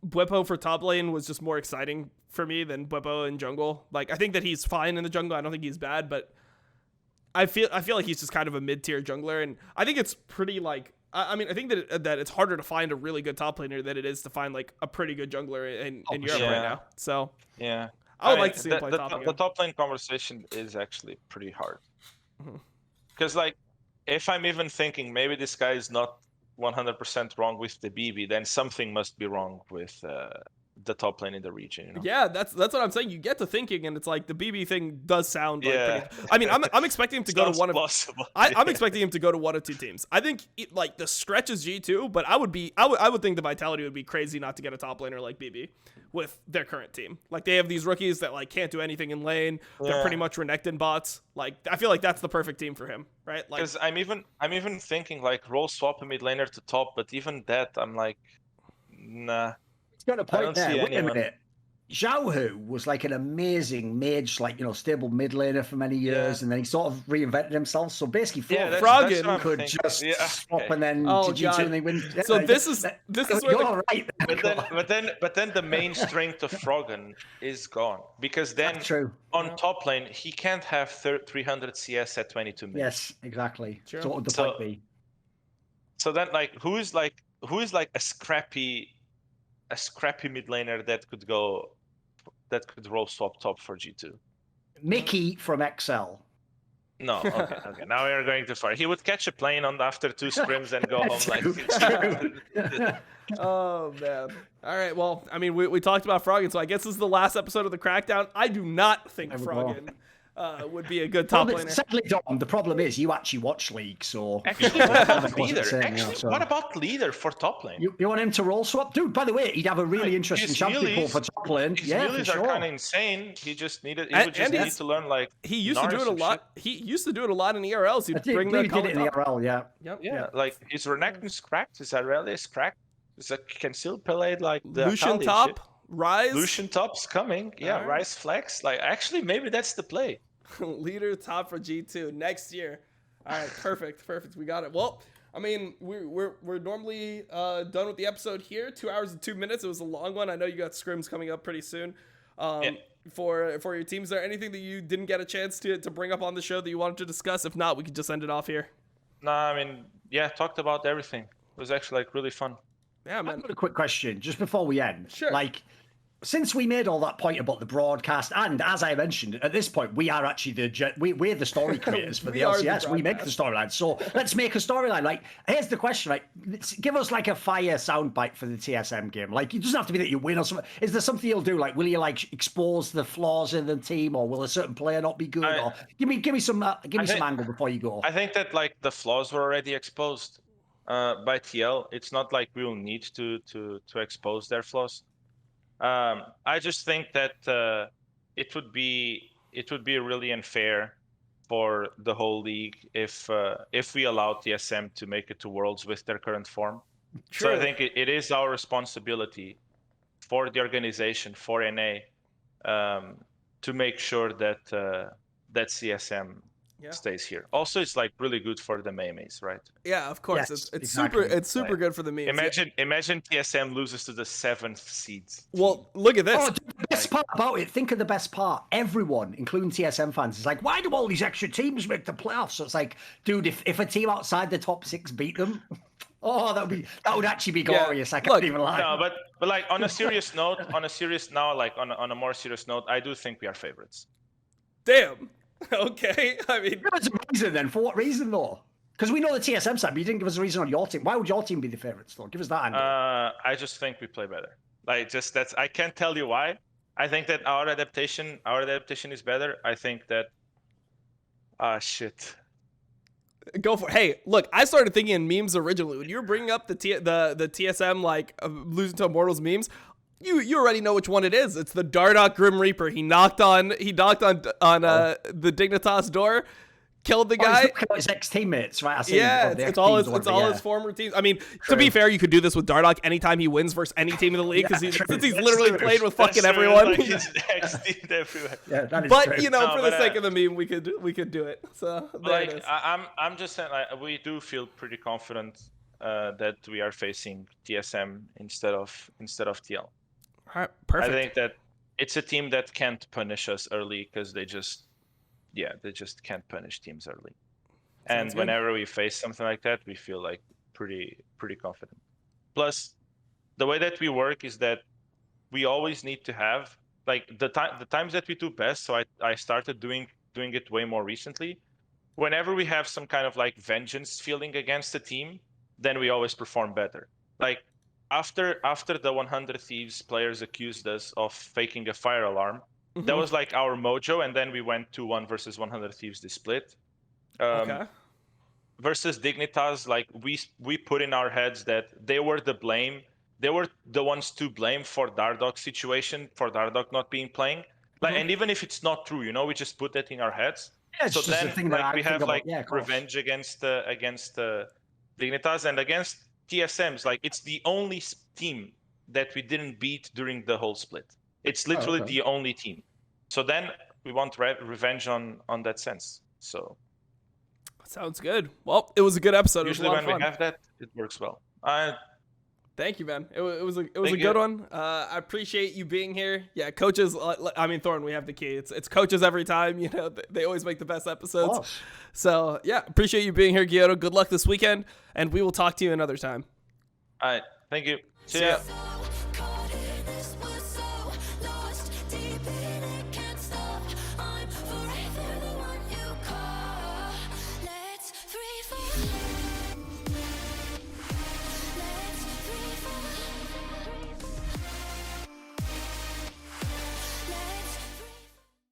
Bwipo for top lane was just more exciting for me than Bwipo in jungle. Like, I think that he's fine in the jungle. I don't think he's bad, but I feel like he's just kind of a mid-tier jungler, and I think it's pretty like. I mean, I think that it's harder to find a really good top laner than it is to find like a pretty good jungler in Europe right now. So yeah, I would like to see him play top again. The top lane conversation is actually pretty hard because like if I'm even thinking maybe this guy is not 100% wrong with the BB, then something must be wrong with the top lane in the region. Yeah, that's what I'm saying. You get to thinking, and it's like the BB thing does sound like pretty. I mean, I'm expecting him to go to one of. I'm expecting him to go to one of two teams. I think like the stretch is G2, but I would think the Vitality would be crazy not to get a top laner like BB with their current team. Like they have these rookies that like can't do anything in lane. They're pretty much Renekton bots. Like I feel like that's the perfect team for him, right? Like because I'm even thinking like role swap a mid laner to top, but even that I'm like, nah. Got a point there. Wait a minute. Xiaohu was like an amazing mage, like, stable mid laner for many years, and then he sort of reinvented himself. So basically, Froggen could just swap and then oh, G2 God. and they win. So this is where you're right. But then the main strength of Froggen is gone, because then That's true. on top lane he can't have 300 CS at 22 minutes. Yes, exactly. True. So what would the point be? So then, who is like a scrappy mid laner that could roll swap top for G2? Mickey from XL. No, okay. Now we are going too far. He would catch a plane after 2 scrims and go home Oh man. All right. Well, I mean, we talked about Froggen, so I guess this is the last episode of the Crackdown. I do not think Froggen would be a good top laner. Sadly, Dom, the problem is you actually watch League, so... Actually, what about leader for top lane? You want him to roll swap? Dude, by the way, he'd have a really interesting champion pool for top lane. His yeah, melees for sure. are kind of insane. He would just need to learn, like, he used to do it a lot. He used to do it a lot in ERLs. He'd bring the did it in the ERL, yeah. Yep. Like, his Renekton's cracked, his Aurelia is cracked. Can still play like the Lucian top, Rise. Lucian top's coming. Yeah, right. Rise flex. Like, actually, maybe that's the play. Leader top for G2 next year. All right, perfect. We got it. Well, I mean, we're normally done with the episode here. 2 hours and 2 minutes. It was a long one. I know you got scrims coming up pretty soon. For your teams, is there anything that you didn't get a chance to bring up on the show that you wanted to discuss? If not, we could just end it off here. No, I mean, talked about everything. It was actually like really fun. Yeah, man. I've got a quick question just before we end. Sure. Like, since we made all that point about the broadcast, and as I mentioned, at this point, we are actually we're the story creators for the LCS. We make the storyline. So let's make a storyline. Like, here's the question, right? Give us like a fire soundbite for the TSM game. Like, it doesn't have to be that you win or something. Is there something you'll do? Like, will you like expose the flaws in the team, or will a certain player not be good? Or give me some angle before you go. I think that like the flaws were already exposed by TL. It's not like we will need to expose their flaws. I just think that it would be really unfair for the whole league if we allow TSM to make it to Worlds with their current form. True. So I think it is our responsibility for the organization, for NA, to make sure that that CSM stays here. Also, it's like really good for the memes, right? Yeah, of course. Yes, it's super good for the memes. Imagine TSM loses to the 7th seeds. Well, look at this. Oh, the best part about it, think of the best part. Everyone, including TSM fans, is like, why do all these extra teams make the playoffs? So it's like, dude, if a team outside the top 6 beat them, that would actually be glorious. I can't even lie. No, but like on a serious note, on a more serious note, I do think we are favorites. Damn. Okay, I mean... Give us a reason then. For what reason, though? Because we know the TSM side, but you didn't give us a reason on your team. Why would your team be the favourites, though? Give us that angle. I just think we play better. Like, I can't tell you why. I think that our adaptation is better. I think that... shit. Go for it. Hey, look, I started thinking in memes originally. When you were bringing up the TSM, like, losing to Immortals memes... You already know which one it is. It's the Dardoch Grim Reaper. He knocked on the Dignitas door, killed the guy. His ex-teammates, right? It's all his former teams. I mean, to be fair, you could do this with Dardoch anytime he wins versus any team in the league because since he's literally played with fucking everyone. Like he's ex-teamed everywhere. But true. For the sake of the meme, we could do it. So like, it is. I'm just saying, like, we do feel pretty confident that we are facing TSM instead of TL. All right, perfect. I think that it's a team that can't punish us early because they just can't punish teams early. And whenever we face something like that, we feel like pretty confident. Plus, the way that we work is that we always need to have like the times that we do best. So I started doing it way more recently. Whenever we have some kind of like vengeance feeling against the team, then we always perform better. Like, after the 100 Thieves players accused us of faking a fire alarm, that was like our mojo, and then we went 2-1 versus 100 Thieves this split. Versus Dignitas, like we put in our heads that they were the ones to blame for Dardoch's situation, for Dardoch not being playing. Like, and even if it's not true, we just put that in our heads. Yeah, so then we have like revenge against Dignitas and against TSMs. Like, it's the only team that we didn't beat during the whole split. It's literally okay. the only team. So then we want revenge on that sense. So Sounds good. Well, it was a good episode. usually It was a when lot of we fun. have that, it works well. Thank you, man. It was a Thank good you. one. I appreciate you being here. Yeah, coaches. I mean, Thorn, we have the key. It's coaches every time. You know, they always make the best episodes. Oh. So yeah, appreciate you being here, Guilhoto. Good luck this weekend, and we will talk to you another time. All right. Thank you. See See ya. ya.